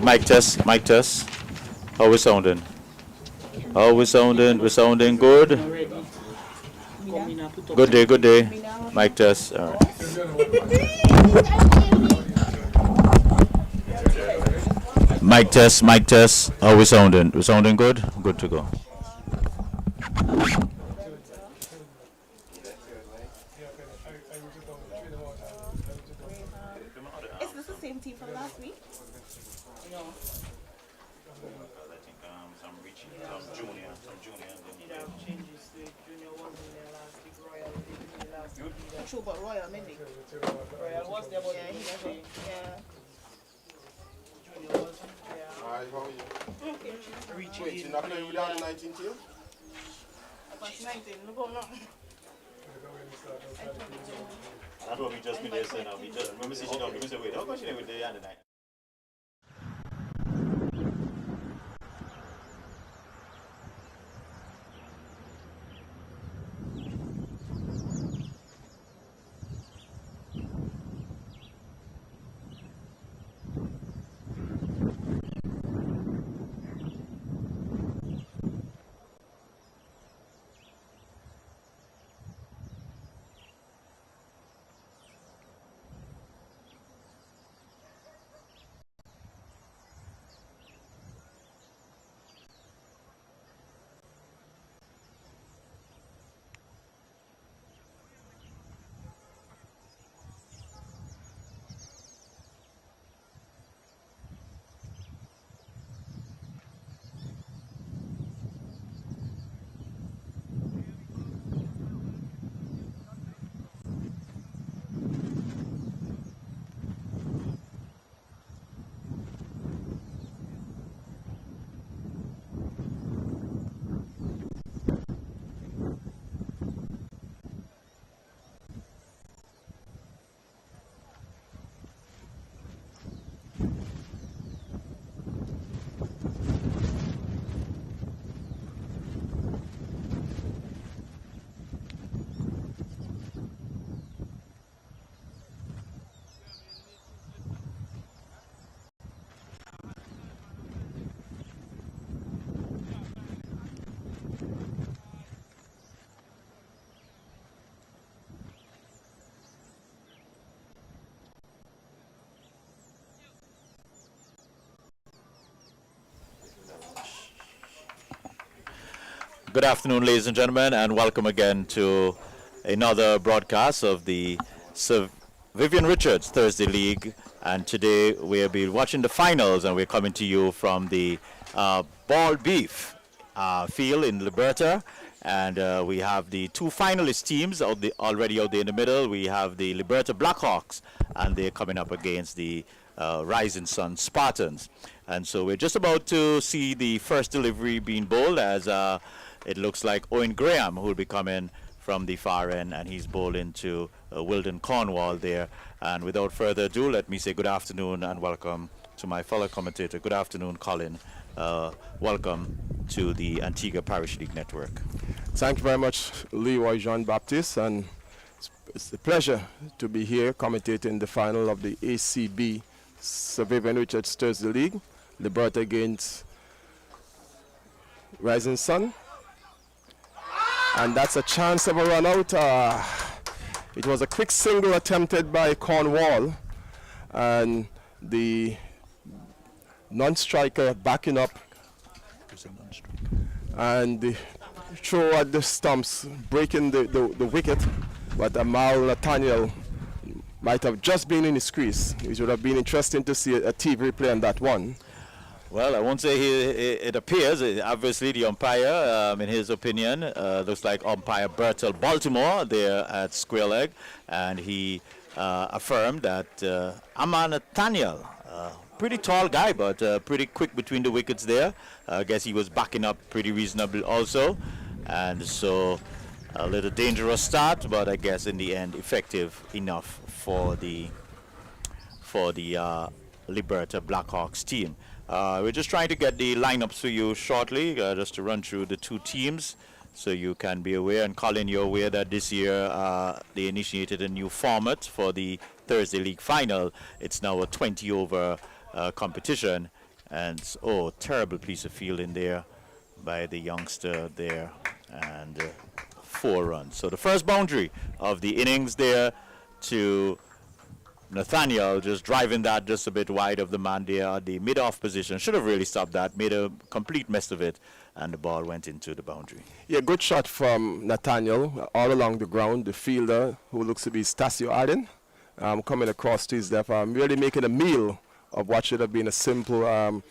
Mic test, mic test. How we sounding? How we sounding? We sounding good? Good day, good day. Mic test. All right. Mic test, mic test. How we sounding? We sounding good? Good to go. Is this the same team from last week? No. I think some reaching, some junior. Did have changes to junior ones in there last week. Royal did in the last week. True, but Royal, maybe. Royal was there, but yeah, he never. Yeah. Junior wasn't. Yeah. Alright, how are you? Reaching. Wait, you're not playing without the 19 team? About 19. Look on now. That's what we just been there saying now. We just remember saying, we say, wait, how come she never there the night? Good afternoon, ladies and gentlemen, and welcome again to another broadcast of the Sir Vivian Richards Thursday League. And today we'll be watching the finals, and we're coming to you from the Ball Beef field in Liberta. And we have the two finalist teams already out there in the middle. We have the Liberta Blackhawks, and they're coming up against the Rising Sun Spartans. And so we're just about to see the first delivery being bowled, as it looks like Owen Graham, who will be coming from the far end, and he's bowling to Wilden Cornwall there. And without further ado, let me say good afternoon and welcome to my fellow commentator. Good afternoon, Colin. Welcome to the Antigua Parish League Network. Thank you very much, Leroy Jean-Baptiste, and it's a pleasure to be here commentating the final of the ACB Sir Vivian Richards Thursday League, Liberta against Rising Sun. And that's a chance of a run out. It was a quick single attempted by Cornwall, and the non-striker backing up, and the throw at the stumps, breaking the wicket, but Amal Nathaniel might have just been in his crease. It would have been interesting to see a TV replay on that one. Well, I won't say it appears. Obviously, the umpire, in his opinion, looks like umpire Bertel Baltimore there at Square Leg, and he affirmed that Aman Nathaniel, pretty tall guy, but pretty quick between the wickets there. I guess he was backing up pretty reasonable also, and so a little dangerous start, but I guess in the end effective enough for the Liberta Blackhawks team. We're just trying to get the lineups for you shortly, just to run through the two teams so you can be aware. And Colin, you're aware that this year they initiated a new format for the Thursday League final. It's now a 20 over competition, And oh, terrible piece of fielding there by the youngster there, and 4 runs. So the first boundary of the innings there to Nathaniel, just driving that just a bit wide of the man there, the mid-off position. Should have really stopped that, made a complete mess of it, and the ball went into the boundary. Yeah, good shot from Nathaniel all along the ground. The fielder, who looks to be Stasio Allen, coming across to his left, really making a meal of what should have been a simple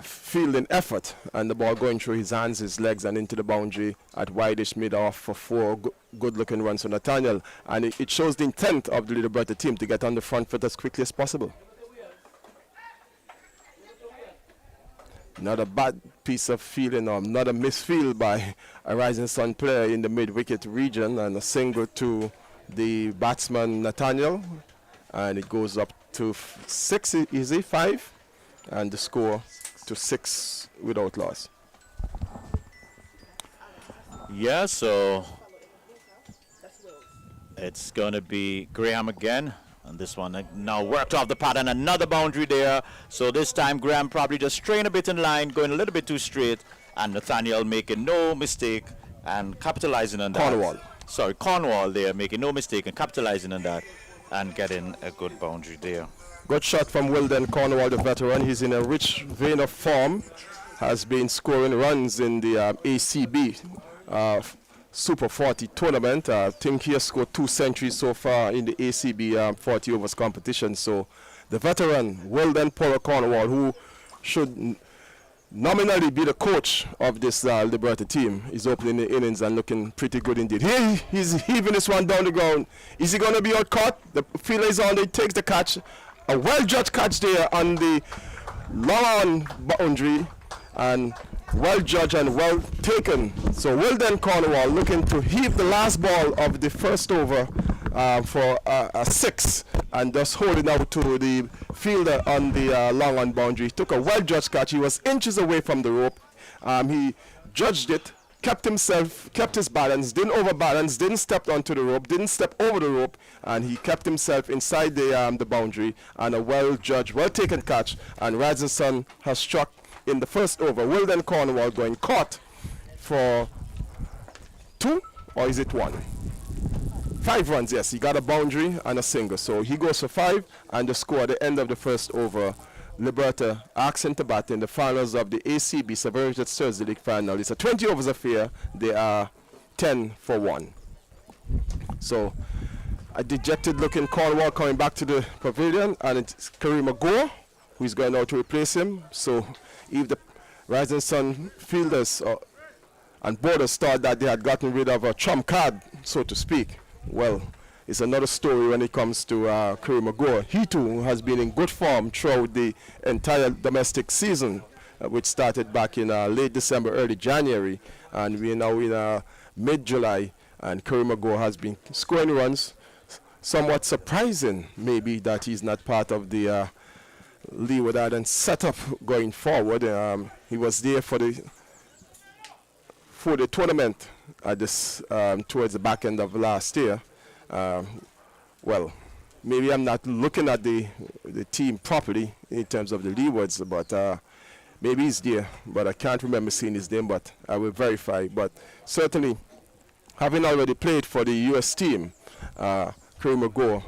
fielding effort, and the ball going through his hands, his legs, and into the boundary at wideish mid-off for 4 good-looking runs for Nathaniel. And it shows the intent of the Liberta team to get on the front foot as quickly as possible. Not a bad piece of fielding, or not a misfield by a Rising Sun player in the mid-wicket region, and a single to the batsman Nathaniel, and it goes up to 6, is it 5? And the score to 6 without loss. Yeah, so it's going to be Graham again. And this one now worked off the pattern. Another boundary there. So this time Graham probably just straying a bit in line, going a little bit too straight. And Nathaniel making no mistake and capitalizing on that. Cornwall. Sorry, Cornwall there, making no mistake and capitalizing on that and getting a good boundary there. Good shot from Wilden Cornwall, the veteran. He's in a rich vein of form. Has been scoring runs in the ACB Super 40 tournament. I think he has scored 2 centuries so far in the ACB 40 overs competition. So the veteran, Wilden Cornwall, who should nominally be the coach of this Liberta team, is opening the innings and looking pretty good indeed. He's heaving this one down the ground. Is he going to be out caught? The fielder is on, he takes the catch. A well-judged catch there on the long boundary, and well-judged and well-taken. So Wilden Cornwall looking to heave the last ball of the first over for a 6, and thus holding out to the fielder on the long boundary. He took a well-judged catch. He was inches away from the rope. He judged it, kept his balance, didn't overbalance, didn't step onto the rope, didn't step over the rope, and he kept himself inside the boundary, and a well-judged, well-taken catch. And Rising Sun has struck in the first over. Wilden Cornwall going caught for 2, or is it 1? 5 runs, yes. He got a boundary and a single. So he goes for 5, and the score at the end of the first over, Liberta asking to bat in the finals of the ACB Severian Thursday League final. It's a 20 overs affair. They are 10 for 1. So a dejected looking Cornwall coming back to the pavilion, and it's Kareem Agor who's going out to replace him. So if the Rising Sun fielders and borders thought that they had gotten rid of a trump card, so to speak, well, it's another story when it comes to Kareem Agor. He too has been in good form throughout the entire domestic season, which started back in late December, early January, and we are now in mid-July, and Kareem Agor has been scoring runs. Somewhat surprising, maybe, that he's not part of the Leeward Island setup going forward. He was there for the tournament at this towards the back end of last year. Well, maybe I'm not looking at the team properly in terms of the Leewards, but maybe he's there, but I can't remember seeing his name, but I will verify. But certainly, having already played for the US team, Kareem Agor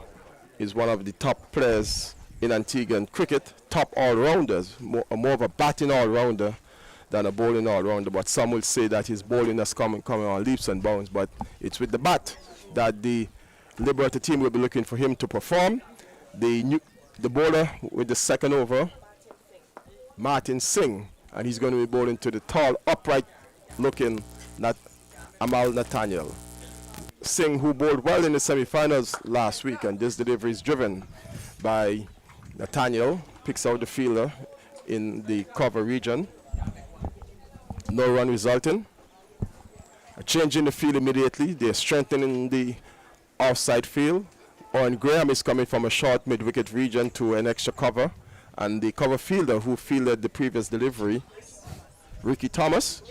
is one of the top players in Antiguan cricket, top all-rounders, more of a batting all-rounder than a bowling all-rounder. But some will say that his bowling has coming on leaps and bounds, but it's with the bat that the Liberta team will be looking for him to perform. The bowler with the second over, Martin Singh, and he's going to be bowling to the tall, upright-looking Amal Nathaniel. Singh, who bowled well in the semi-finals last week, and this delivery is driven by Nathaniel, picks out the fielder in the cover region. No run resulting. A change in the field immediately. They're strengthening the offside field. Owen Graham is coming from a short mid-wicket region to an extra cover, and the cover fielder who fielded the previous delivery, Richie Thomas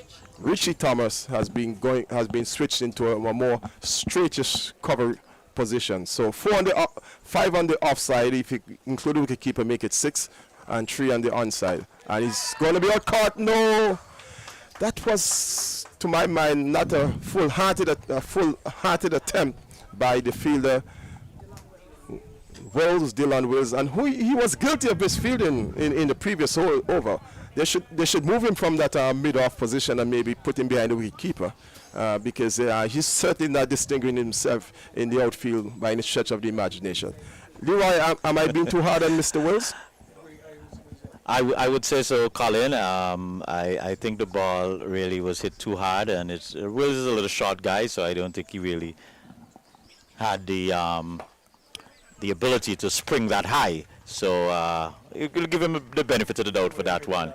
has been switched into a more straightish cover position. So 5 on the offside, if you include the wicketkeeper, make it 6, and 3 on the onside. And he's going to be out caught. No. That was, to my mind, not a full-hearted attempt by the fielder, Dylan Wills, and he was guilty of misfielding in the previous over. They should move him from that mid-off position and maybe put him behind the wicketkeeper because he's certainly not distinguishing himself in the outfield by any stretch of the imagination. Leroy, am I being too hard on Mr. Wills? I would say so, Colin. I think the ball really was hit too hard, and Wills is a little short guy, so I don't think he really had the ability to spring that high. So you'll give him the benefit of the doubt for that one.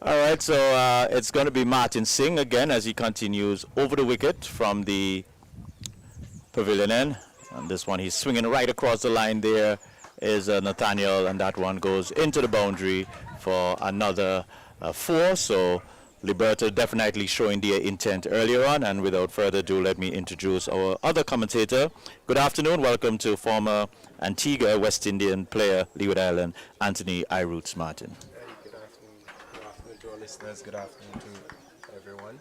All right, so it's going to be Martin Singh again as he continues over the wicket from the pavilion end. And this one, he's swinging right across the line. There is Nathaniel, and that one goes into the boundary for another 4. So Liberta definitely showing their intent earlier on. And without further ado, let me introduce our other commentator. Good afternoon. Welcome to former Antigua West Indian player, Leeward Island, Anthony I. Roots Martin. Good afternoon to our listeners. Good afternoon to everyone.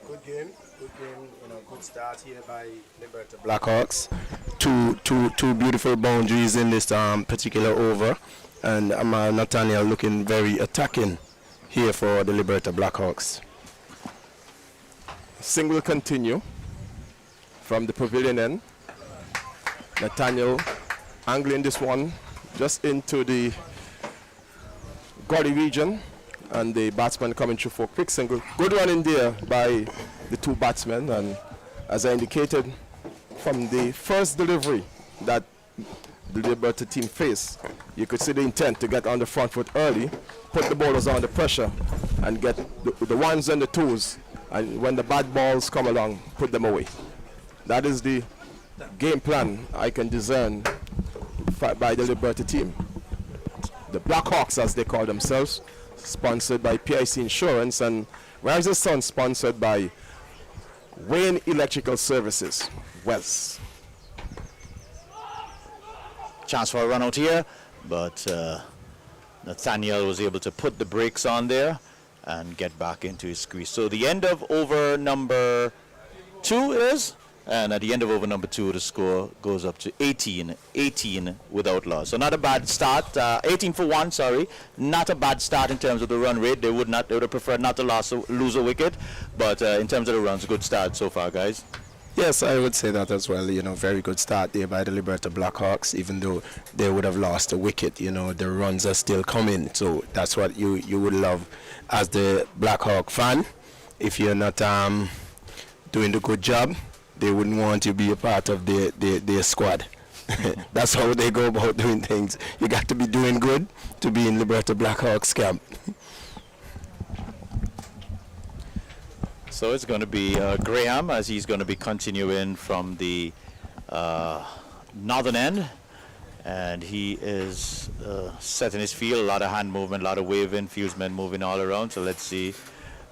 Good game. Good start here by Liberta Blackhawks. Two beautiful boundaries in this particular over, and Nathaniel looking very attacking here for the Liberta Blackhawks. Singh will continue from the pavilion end. Nathaniel angling this one just into the gully region, and the batsman coming through for a quick single. Good run in there by the two batsmen, and as I indicated from the first delivery that the Liberta team faced, you could see the intent to get on the front foot early, put the bowlers under pressure, and get the ones and the twos, and when the bad balls come along, put them away. That is the game plan I can discern by the Liberta team. The Blackhawks, as they call themselves, sponsored by PIC Insurance, and Rise's Son, sponsored by Wayne Electrical Services, Wells. Chance for a run out here, but Nathaniel was able to put the brakes on there and get back into his crease. So the end of over number 2 is, and at the end of over number 2, the score goes up to 18 without loss. So not a bad start, 18 for 1, sorry. Not a bad start in terms of the run rate. They would have preferred not to lose a wicket, but in terms of the runs, a good start so far, guys. Yes, I would say that as well. Very good start there by the Liberta Blackhawks. Even though they would have lost a wicket, the runs are still coming. So that's what you would love as the Blackhawk fan. If you're not doing the good job, they wouldn't want you to be a part of their squad. That's how they go about doing things. You got to be doing good to be in Liberta Blackhawks camp. So it's going to be Graham as he's going to be continuing from the northern end, and he is setting his field. A lot of hand movement, a lot of waving, fieldsmen moving all around. So let's see.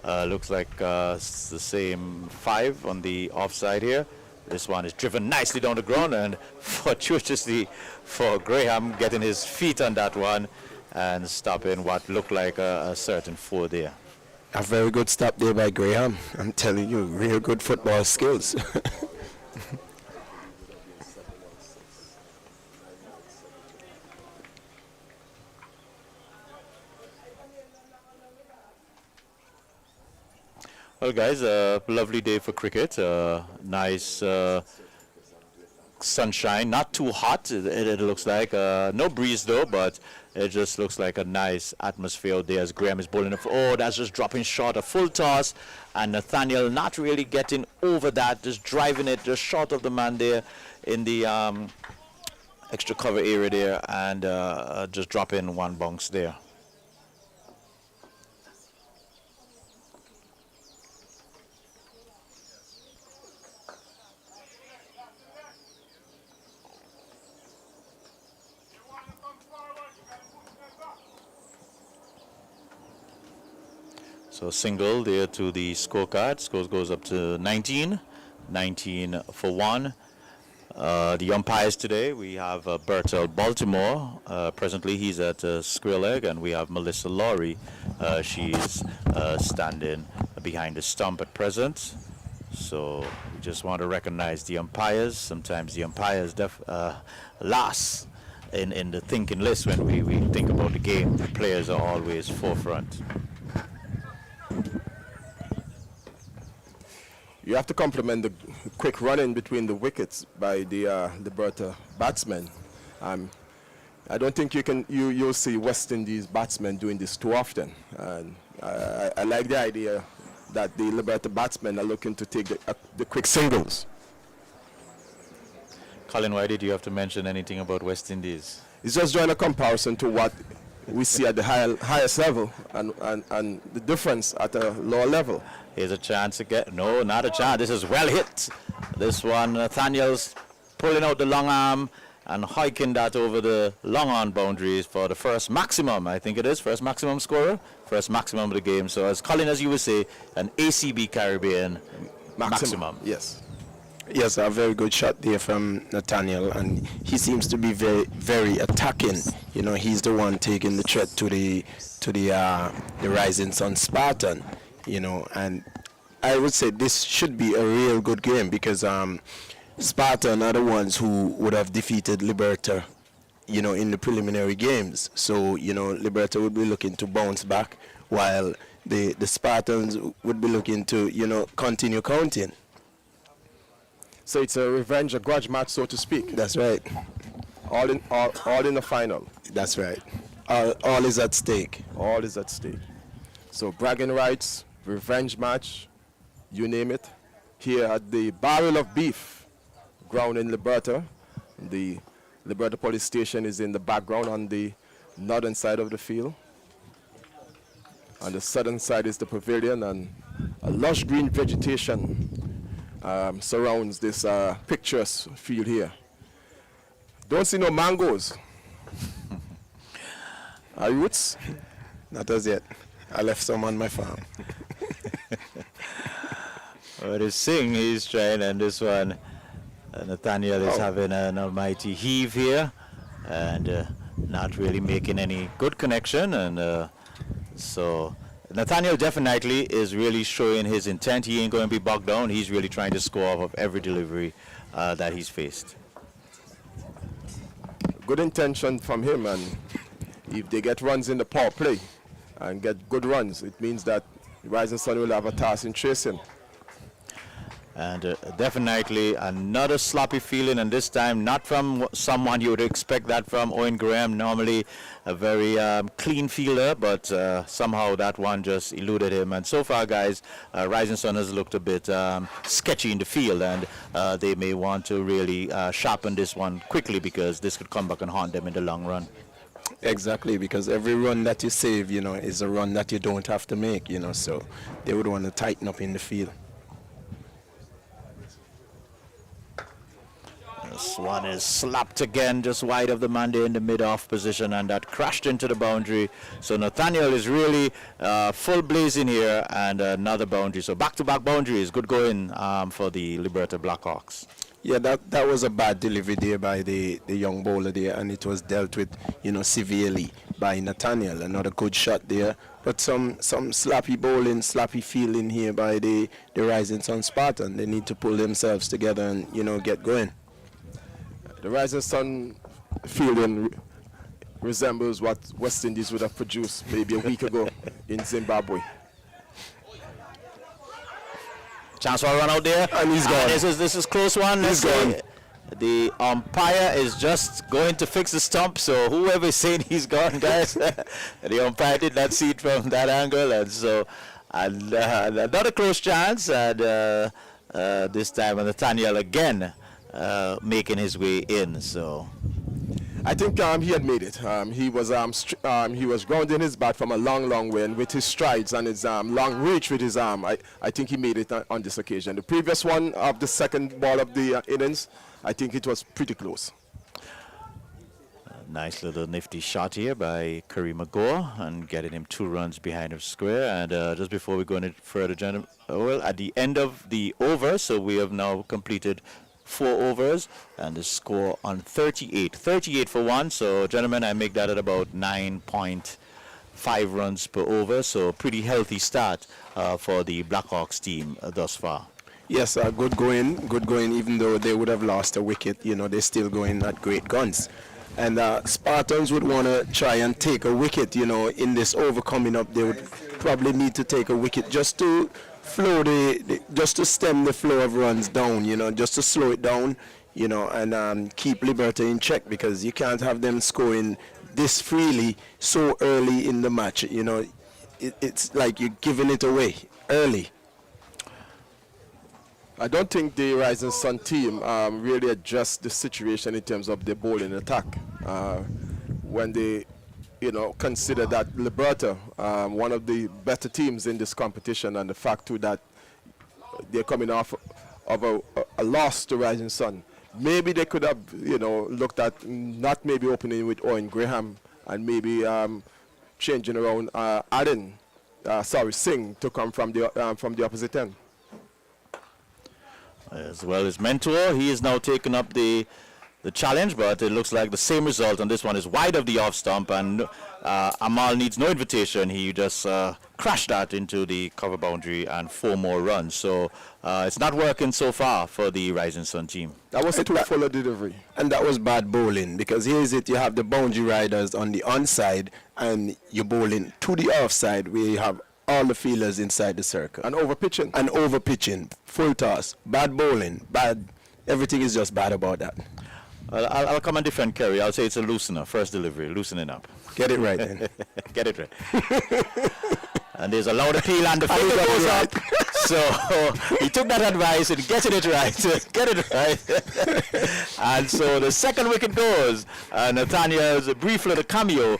Looks like it's the same 5 on the offside here. This one is driven nicely down the ground, and fortuitously for Graham, getting his feet on that one and stopping what looked like a certain 4 there. A very good stop there by Graham. I'm telling you, real good football skills. Well, guys, a lovely day for cricket. Nice sunshine, not too hot, it looks like. No breeze, though, but it just looks like a nice atmosphere out there as Graham is bowling. Oh, that's just dropping short, a full toss. And Nathaniel not really getting over that, just driving it just short of the man there in the extra cover area there, and just dropping one bounce there. So single there to the scorecard. Scores goes up to 19 for 1. The umpires today, we have Bertel Baltimore. Presently, he's at square leg, and we have Melissa Laurie. She's standing behind the stump at present. So we just want to recognize the umpires. Sometimes the umpires last in the thinking list when we think about the game. The players are always forefront. You have to compliment the quick run-in between the wickets by the Liberta batsmen. I don't think you'll see West Indies batsmen doing this too often. And I like the idea that the Liberta batsmen are looking to take the quick singles. Colin, why did you have to mention anything about West Indies? It's just drawing a comparison to what we see at the highest level and the difference at a lower level. Here's a chance again. No, not a chance. This is well hit. This one, Nathaniel's pulling out the long arm and hiking that over the long on boundaries for the first maximum, I think it is, first maximum scorer, first maximum of the game. So as Colin, as you would say, an ACB Caribbean maximum. Yes. Yes, a very good shot there from Nathaniel, and he seems to be very, very attacking. You know, he's the one taking the threat to the Rising Sun Spartan. You know, and I would say this should be a real good game because Spartan are the ones who would have defeated Liberta, you know, in the preliminary games. So, you know, Liberta would be looking to bounce back while the Spartans would be looking to, you know, continue counting. So it's a revenge, a grudge match, so to speak. That's right. All in the final. That's right. All is at stake. All is at stake. So bragging rights, revenge match, you name it. Here at the Barrel of Beef ground in Liberta. The Liberta police station is in the background on the northern side of the field. On the southern side is the pavilion, and a lush green vegetation surrounds this picturesque field here. Don't see no mangoes. Are you roots? Not as yet. I left some on my farm. Well, this Singh, he's trying, and this one, Nathaniel is having an almighty heave here, and not really making any good connection, and so Nathaniel definitely is really showing his intent. He ain't going to be bogged down. He's really trying to score off of every delivery that he's faced. Good intention from him, and if they get runs in the power play and get good runs, it means that Rising Sun will have a task in chasing. And definitely another sloppy feeling, and this time not from someone you would expect that from. Owen Graham, normally a very clean fielder, but somehow that one just eluded him. And so far, guys, Rising Sun has looked a bit sketchy in the field, and they may want to really sharpen this one quickly because this could come back and haunt them in the long run. Exactly, because every run that you save, you know, is a run that you don't have to make, you know, so they would want to tighten up in the field. This one is slapped again, just wide of the man there in the mid-off position, and that crashed into the boundary. So Nathaniel is really full blazing here, and another boundary. So back-to-back boundaries, good going for the Liberta Blackhawks. Yeah, that was a bad delivery there by the young bowler there, and it was dealt with, you know, severely by Nathaniel. Another good shot there, but some sloppy bowling, sloppy fielding here by the Rising Sun Spartan. They need to pull themselves together and, you know, get going. The Rising Sun fielding resembles what West Indies would have produced maybe a week ago in Zimbabwe. Chance for a run out there, and he's gone. This is close one. He's gone. The umpire is just going to fix the stump, so whoever is saying he's gone, guys, the umpire did not see it from that angle, and so another close chance, and this time Nathaniel again making his way in. So I think he had made it. He was grounding his bat from a long way, and with his strides and his long reach with his arm, I think he made it on this occasion. The previous one of the second ball of the innings, I think it was pretty close. Nice little nifty shot here by Kareem Agor, and getting him 2 runs behind of square. And just before we go any further, gentlemen, well, at the end of the over, so we have now completed 4 overs, and the score on 38. 38 for 1. So, gentlemen, I make that at about 9.5 runs per over. So, pretty healthy start for the Blackhawks team thus far. Yes, good going, even though they would have lost a wicket, they're still going at great guns. And Spartans would want to try and take a wicket, in this over coming up. They would probably need to take a wicket just to flow just to stem the flow of runs down, just to slow it down, and keep Liberta in check, because you can't have them scoring this freely so early in the match. It's like you're giving it away early. I don't think the Rising Sun team really addressed the situation in terms of the bowling attack. When they, consider that Liberta, one of the better teams in this competition, and the fact too that they're coming off of a loss to Rising Sun. Maybe they could have, looked at not maybe opening with Owen Graham and maybe changing around Singh to come from the opposite end. As well as mentor, he is now taking up the challenge, but it looks like the same result on this one is wide of the off stump, and Amal needs no invitation. He just crashed that into the cover boundary and 4 more runs. So it's not working so far for the Rising Sun team. That was too full of delivery. And that was bad bowling, because here's it, you have the boundary riders on the onside and you're bowling to the offside where you have all the fielders inside the circle. And over pitching. Full toss, bad bowling, bad, everything is just bad about that. I'll come and defend Kerry. I'll say it's a loosener, first delivery, loosening up. Get it right then. Get it right. And there's a loud appeal and the finger goes up. So he took that advice and getting it right. Get it right. And so the second wicket goes. Nathaniel's brief little cameo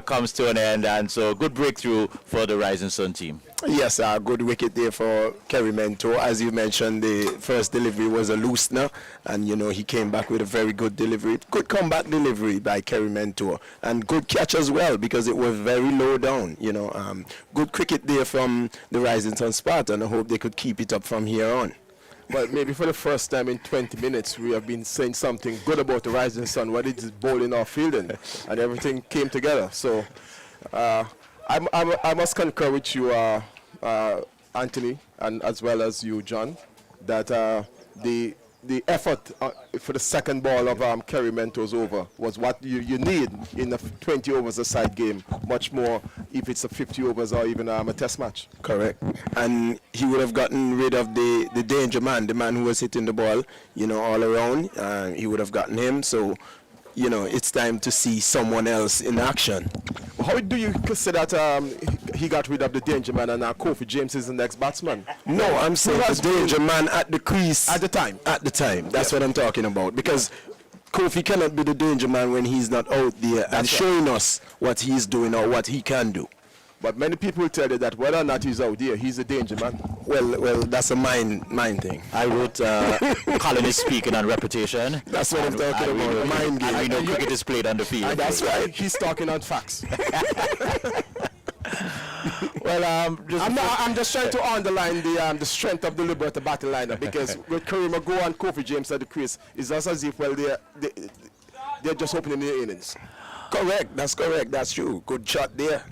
comes to an end. And so good breakthrough for the Rising Sun team. Yes, a good wicket there for Kerry Mentor. As you mentioned, the first delivery was a loosener, and he came back with a very good delivery. Good comeback delivery by Kerry Mentor, and good catch as well, because it was very low down. Good cricket there from the Rising Sun Spartan. I hope they could keep it up from here on. But maybe for the first time in 20 minutes, we have been saying something good about the Rising Sun, whether it's bowling or fielding, and everything came together. So I must concur with you, Anthony, and as well as you, John, that the effort for the second ball of Kerry Mentor's over was what you need in a 20 overs a side game, much more if it's a 50 overs or even a test match. Correct. And he would have gotten rid of the danger man, the man who was hitting the ball, all around. He would have gotten him. So, it's time to see someone else in action. How do you consider that he got rid of the danger man and now Kofi James is the next batsman? No, I'm saying the danger man at the crease. At the time. That's what I'm talking about. Because Kofi cannot be the danger man when he's not out there and showing us what he's doing or what he can do. But many people tell you that whether or not he's out there, he's a danger man. Well, that's a mind thing. I wrote Colin is speaking on reputation. That's what I'm talking about. Mind game. I know cricket is played on the field. That's right. He's talking on facts. Well, I'm just trying to underline the strength of the Liberta battle lineup, because with Kareem Mago and Kofi James at the crease, it's just as if they're just opening their innings. Correct. That's correct. That's true. Good shot there.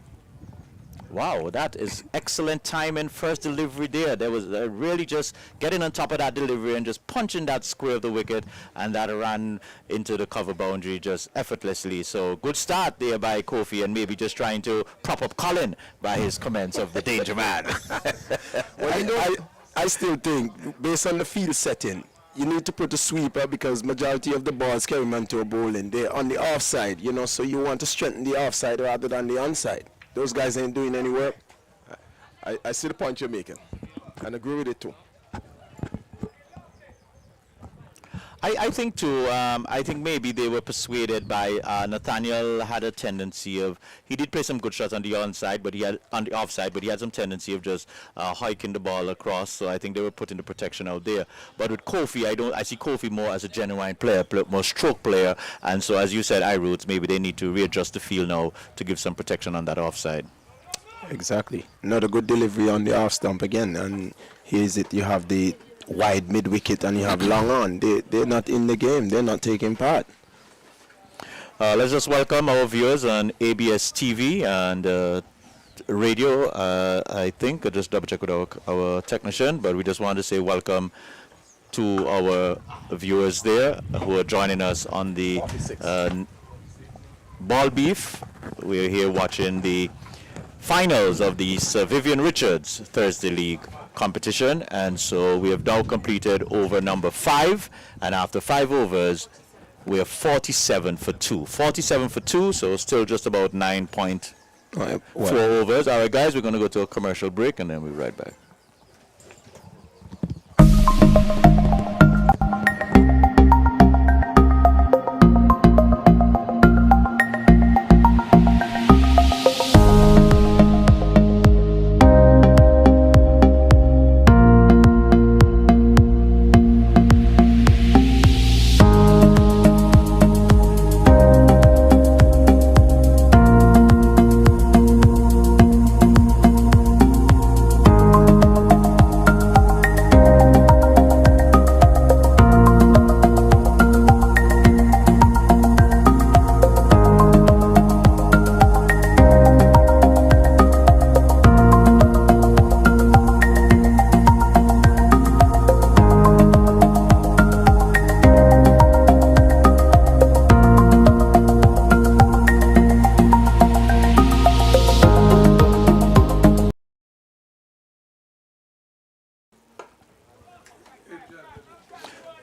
Wow, that is excellent timing. First delivery there. There was really just getting on top of that delivery and just punching that square of the wicket, and that ran into the cover boundary just effortlessly. So good start there by Kofi, and maybe just trying to prop up Colin by his comments of the danger man. Well, I still think, based on the field setting, you need to put a sweeper, because majority of the balls Kerry Mentor bowling, they're on the offside, so you want to strengthen the offside rather than the onside. Those guys ain't doing any work. I see the point you're making, and agree with it too. I think too, I think maybe they were persuaded by Nathaniel had a tendency of, he did play some good shots on the onside, but he had on the offside, but he had some tendency of just hiking the ball across. So I think they were putting the protection out there. But with Kofi, I see Kofi more as a genuine player, more stroke player. And so as you said, Roots, maybe they need to readjust the field now to give some protection on that offside. Exactly. Another good delivery on the off stump again, and here's it. You have the wide mid wicket and you have long on. They're not in the game. They're not taking part. Let's just welcome our viewers on ABS TV and radio. I think I just double check with our technician, but we just want to say welcome to our viewers there who are joining us on the Ball Beef. We're here watching the finals of the Sir Vivian Richards Thursday League competition, and so we have now completed over number 5, and after 5 overs we are 47 for 2. 47 for 2, so still just about 9.4 overs. All right, guys, we're going to go to a commercial break and then we'll be right back.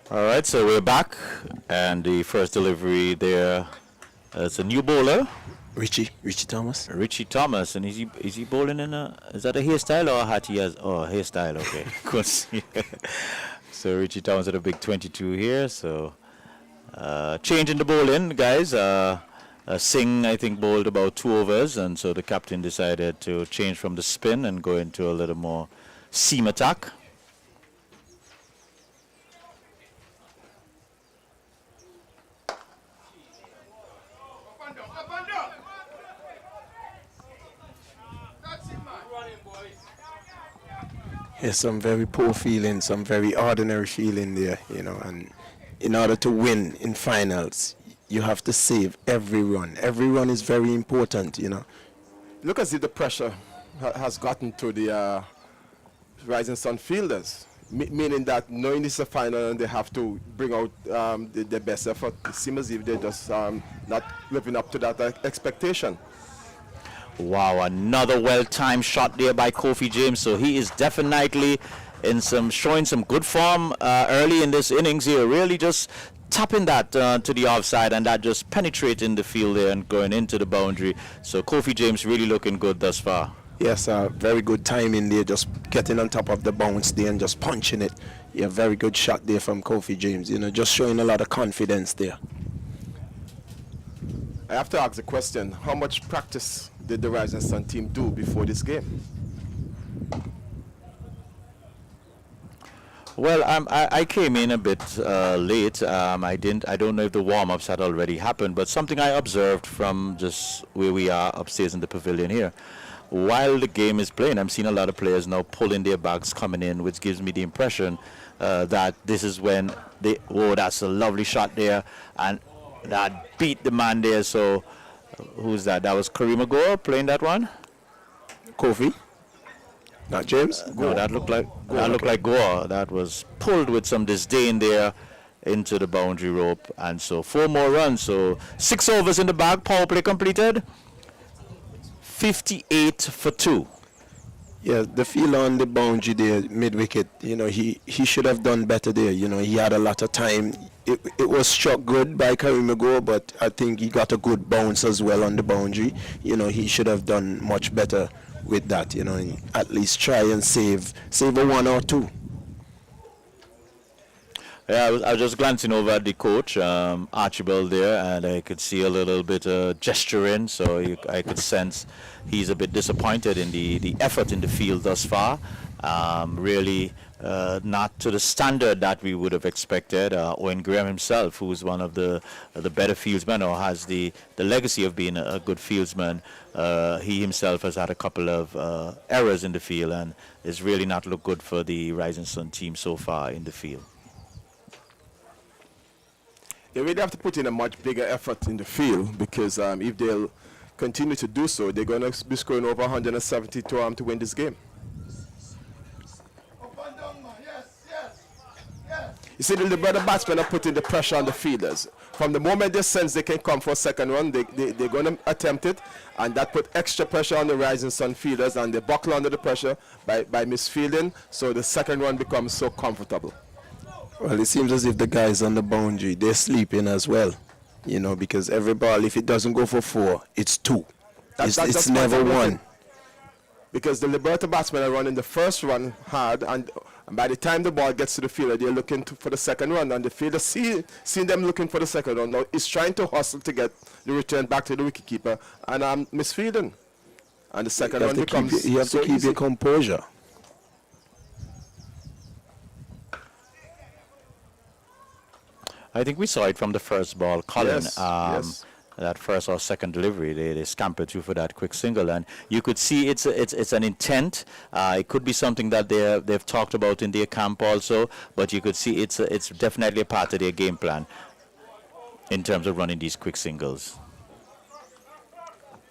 All right, so we're back, and the first delivery there is a new bowler, Richie Thomas. Richie Thomas, and is he bowling in is that a hairstyle or a hat he has? Oh, hairstyle, okay. Could see. So Richie Thomas at a big 22 here. So change in the bowling, guys. Singh, I think, bowled about 2 overs, and so the captain decided to change from the spin and go into a little more seam attack. There's some very poor feeling, some very ordinary feeling there, you know, and in order to win in finals, you have to save every run. Every run is very important, you know. Look as if the pressure has gotten to the Rising Sun fielders, meaning that knowing it's a final and they have to bring out their best effort, it seems as if they're just not living up to that expectation. Wow, another well-timed shot there by Kofi James. So he is definitely showing some good form early in this innings here. Really just tapping that to the offside, and that just penetrating the field there and going into the boundary. So Kofi James really looking good thus far. Yes, very good timing there, just getting on top of the bounce there and just punching it. Yeah, very good shot there from Kofi James, you know, just showing a lot of confidence there. I have to ask the question, how much practice did the Rising Sun team do before this game? Well, I came in a bit late. I don't know if the warm-ups had already happened, but something I observed from just where we are upstairs in the pavilion here. While the game is playing, I'm seeing a lot of players now pulling their bags coming in, which gives me the impression that this is when that's a lovely shot there, and that beat the man there. So who's that? That was Kareem Agor playing that one? Kofi? Not James? No, that looked like Gore. That was pulled with some disdain there into the boundary rope, and so 4 more runs. So 6 overs in the bag. Power play completed. 58 for 2. Yeah, the feel on the boundary there, mid-wicket, you know, he should have done better there. You know, he had a lot of time. It was struck good by Kareem Agor, but I think he got a good bounce as well on the boundary. You know, he should have done much better with that, you know, and at least try and save a 1 or 2. Yeah, I was just glancing over at the coach, Archibald there, and I could see a little bit of gesturing, so I could sense he's a bit disappointed in the effort in the field thus far. Really not to the standard that we would have expected. Owen Graham himself, who's one of the better fieldsmen, or has the legacy of being a good fieldsman, he himself has had a couple of errors in the field and has really not looked good for the Rising Sun team so far in the field. They really have to put in a much bigger effort in the field, because if they'll continue to do so, they're going to be scoring over 170 to win this game. You see, the Liberta batsmen are putting the pressure on the fielders. From the moment they sense they can come for a second run, they're going to attempt it, and that put extra pressure on the Rising Sun fielders, and they buckle under the pressure by misfielding, so the second run becomes so comfortable. Well, it seems as if the guys on the boundary, they're sleeping as well, you know, because every ball, if it doesn't go for 4, it's 2. It's never 1. Because the Liberta batsmen are running the first run hard, and by the time the ball gets to the fielder, they're looking for the second run, and the fielder seeing them looking for the second run now is trying to hustle to get the return back to the wicketkeeper, and misfielding, and the second run becomes you have to keep your composure. I think we saw it from the first ball. Colin, yes. That first or second delivery, they scampered through for that quick single, and you could see it's an intent. It could be something that they've talked about in their camp also, but you could see it's definitely a part of their game plan in terms of running these quick singles.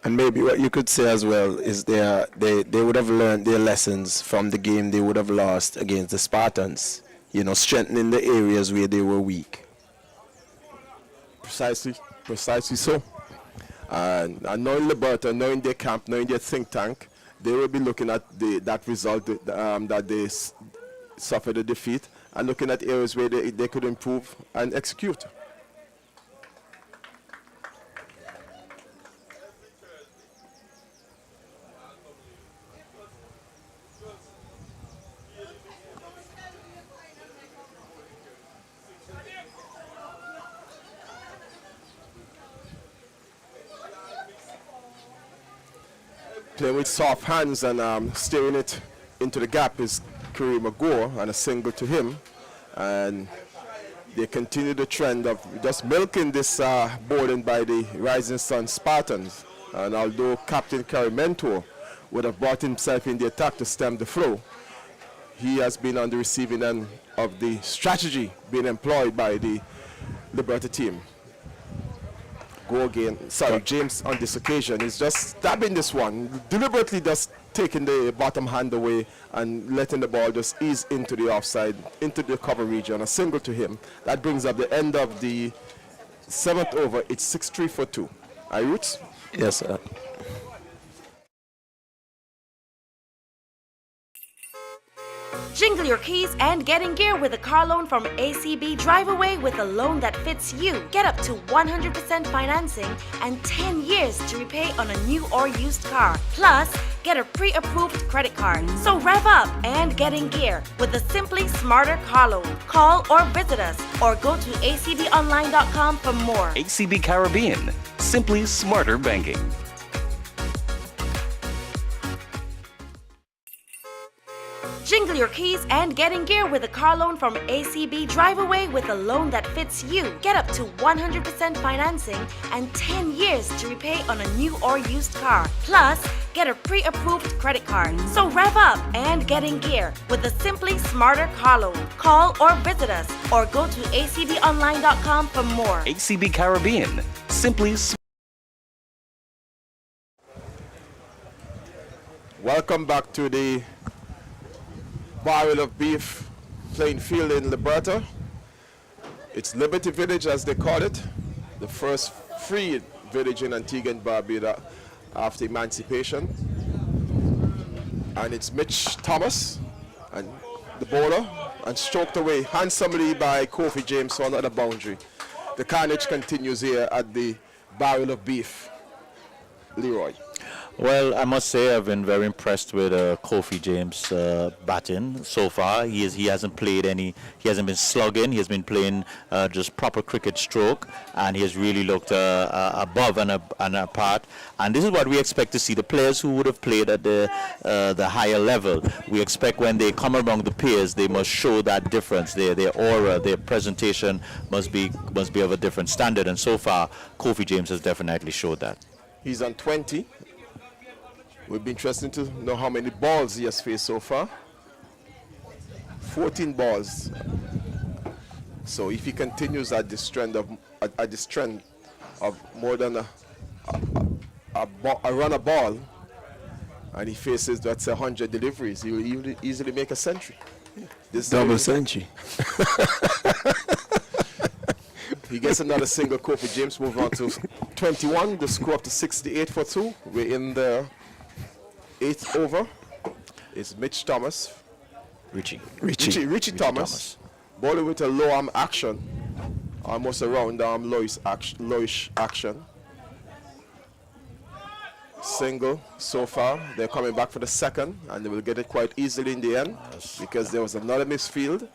And maybe what you could say as well is they would have learned their lessons from the game they would have lost against the Spartans, you know, strengthening the areas where they were weak. Precisely so. And knowing Liberta, knowing their camp, knowing their think tank, they will be looking at that result that they suffered a defeat, and looking at areas where they could improve and execute. Playing with soft hands and steering it into the gap is Kareem Agor, and a single to him. And they continue the trend of just milking this bowling by the Rising Sun Spartans. And although Captain Kerry Mentor would have brought himself in the attack to stem the flow, he has been on the receiving end of the strategy being employed by the Liberta team. Go again. Sorry, James on this occasion is just stabbing this one, deliberately just taking the bottom hand away and letting the ball just ease into the offside, into the cover region. A single to him. That brings up the end of the 7th over. It's 6-3 for 2. Roots? Yes, sir. Jingle your keys and get in gear with a car loan from ACB. Drive away with a loan that fits you. Get up to 100% financing and 10 years to repay on a new or used car. Plus, get a pre-approved credit card. So rev up and get in gear with a Simply Smarter car loan. Call or visit us or go to acbonline.com for more. ACB Caribbean, simply smarter banking. Jingle your keys and get in gear with a car loan from ACB. Drive away with a loan that fits you. Get up to 100% financing and 10 years to repay on a new or used car. Plus, get a pre-approved credit card. So rev up and get in gear with a Simply Smarter car loan. Call or visit us or go to acbonline.com for more. ACB Caribbean, simply Welcome back to the Barrel of Beef playing field in Liberta. It's Liberty Village, as they call it, the first free village in Antigua and Barbuda after emancipation. And it's Mitch Thomas, and the bowler, and stroked away handsomely by Kofi James on the boundary. The carnage continues here at the Barrel of Beef. Leroy. Well, I must say I've been very impressed with Kofi James' batting so far. He hasn't played any. He hasn't been slugging. He has been playing just proper cricket stroke, and he has really looked above and apart. And this is what we expect to see. The players who would have played at the higher level, we expect when they come among the peers, they must show that difference. Their aura, their presentation must be of a different standard. And so far, Kofi James has definitely showed that. He's on 20. It would be interesting to know how many balls he has faced so far. 14 balls. So if he continues at this trend of more than a run a ball, and he faces that's 100 deliveries, he will easily make a century. This Double century. He gets another single. Kofi James move on to 21. The score up to 68 for 2. We're in the 8th over. It's Mitch Thomas. Richie Thomas. Bowling with a low arm action. Almost a round arm lowish action. Single so far. They're coming back for the second, and they will get it quite easily in the end because there was another misfield.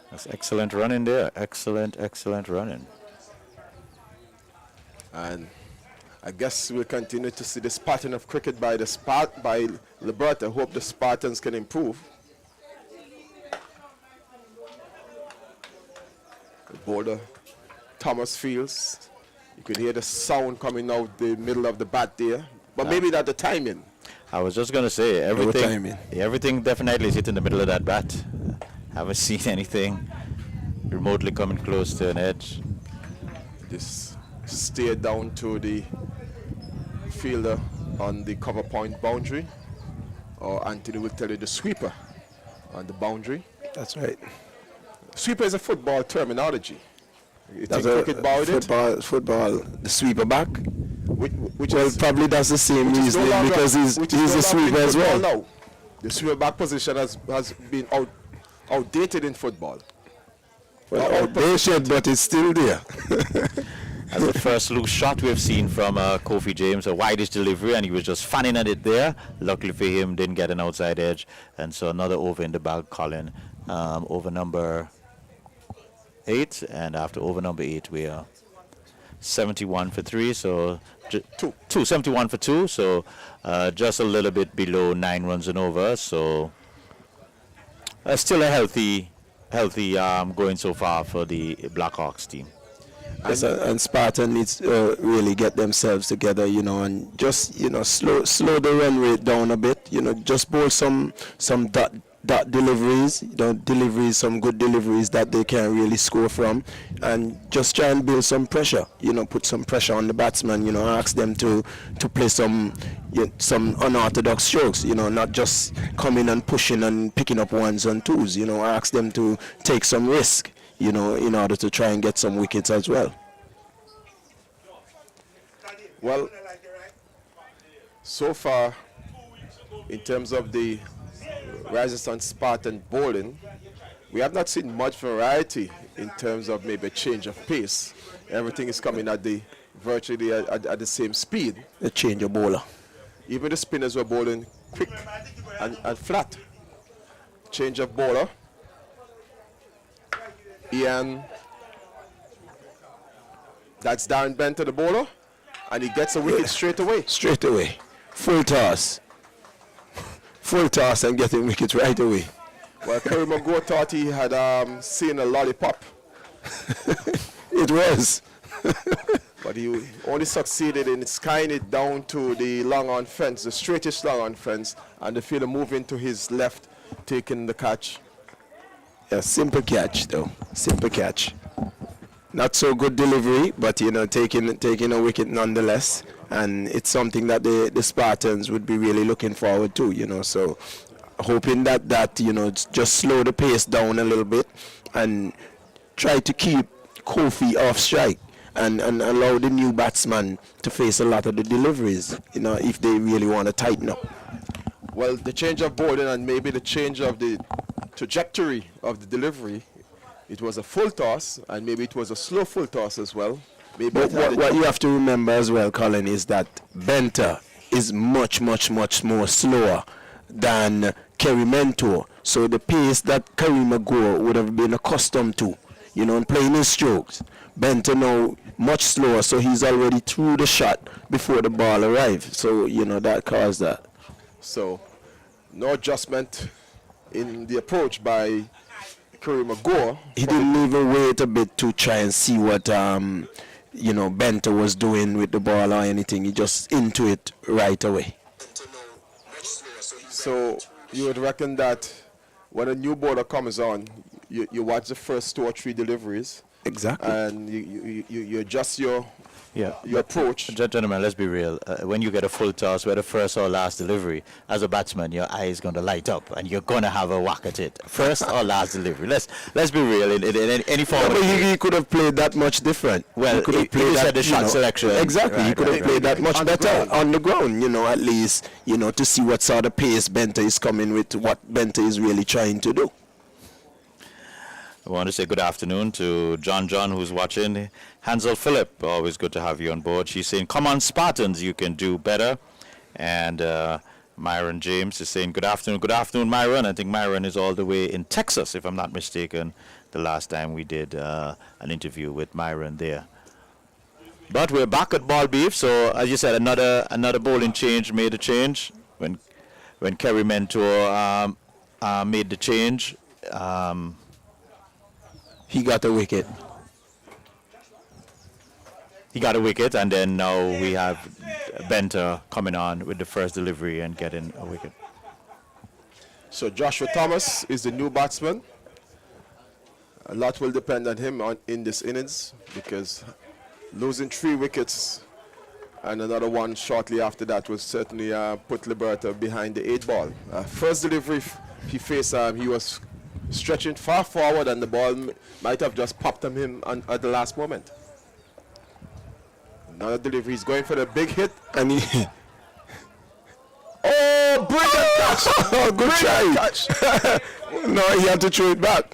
That's excellent running there. Excellent running. And I guess we'll continue to see this pattern of cricket by Liberta. Hope the Spartans can improve. The bowler, Thomas Fields. You could hear the sound coming out the middle of the bat there. But maybe not the timing. I was just going to say, everything definitely is hitting the middle of that bat. Haven't seen anything remotely coming close to an edge. This steer down to the fielder on the cover point boundary, or Anthony will tell you the sweeper on the boundary. That's right. Sweeper is a football terminology. You think cricket about football, the sweeper back. Which well, is probably that's the same reasoning because he's a sweeper as well. Now. The sweeper back position has been outdated in football. Well, outdated, but it's still there. As the first loose shot we've seen from Kofi James, a widest delivery, and he was just fanning at it there. Luckily for him, didn't get an outside edge, and so another over in the bag, Colin, over number 8, and after over number 8, we are 71 for 3, so 71 for 2, so just a little bit below 9 runs and over, so still a healthy going so far for the Blackhawks team. Yes, and Spartan needs to really get themselves together, and just, slow the run rate down a bit, just bowl some dot deliveries, some good deliveries that they can really score from, and just try and build some pressure, put some pressure on the batsman, ask them to play some unorthodox strokes, not just coming and pushing and picking up ones and twos, ask them to take some risk, in order to try and get some wickets as well. Well, so far, in terms of the Rajasthan Spartan bowling, we have not seen much variety in terms of maybe a change of pace. Everything is coming at virtually at the same speed. A change of bowler. Even the spinners were bowling quick and flat. Change of bowler. Ian, that's Darren Benter, the bowler, and he gets a wicket straight away. Straight away. Full toss and getting wickets right away. Well, Kerry Mago thought he had seen a lollipop. It was. But he only succeeded in skying it down to the long-on fence, the straightest long-on fence, and the fielder moving to his left, taking the catch. Yeah, simple catch though. Simple catch. Not so good delivery, but taking a wicket nonetheless. And it's something that the Spartans would be really looking forward to, so hoping that just slow the pace down a little bit and try to keep Kofi off strike and allow the new batsman to face a lot of the deliveries, if they really want to tighten up. Well, the change of bowling and maybe the change of the trajectory of the delivery, it was a full toss and maybe it was a slow full toss as well. But what you have to remember as well, Colin, is that Benter is much more slower than Kerry Mentor. So the pace that Kerry Magor would have been accustomed to, you know, in playing his strokes, Benter now much slower, so he's already through the shot before the ball arrived. So, you know, that caused that. So no adjustment in the approach by Kerry Magor. He didn't even wait a bit to try and see what you know, Benter was doing with the ball or anything. He just into it right away. So you would reckon that when a new bowler comes on, you watch the first 2 or 3 deliveries, Exactly. and you adjust your Yeah. approach. Gentlemen, let's be real. When you get a full toss, whether first or last delivery, as a batsman, your eye is going to light up, and you're going to have a whack at it. First or last delivery. Let's be real. In any form. But he could have played that much different. Well, he could have he played said that, the you shot know, selection. Exactly. He Right, could have right, played that much On the better ground. on the ground, you know, at least, you know, to see what sort of pace Benter is coming with, what Benter is really trying to do. I want to say good afternoon to John, who's watching. Hansel Phillip, always good to have you on board. She's saying, come on, Spartans, you can do better. And Myron James is saying, good afternoon, Myron. I think Myron is all the way in Texas, if I'm not mistaken, the last time we did an interview with Myron there. But we're back at ball beef, so as you said, another bowling change made a change when Kerry Mentor made the change. He got a wicket. He got a wicket, and then now we have Benter coming on with the first delivery and getting a wicket. So Joshua Thomas is the new batsman. A lot will depend on him in this innings, because losing 3 wickets and another one shortly after that will certainly put Liberta behind the 8 ball. First delivery he faced, he was stretching far forward, and the ball might have just popped on him at the last moment. Another delivery, he's going for the big hit, And he oh, brilliant catch! good Brilliant try. catch! No, he had to throw it back.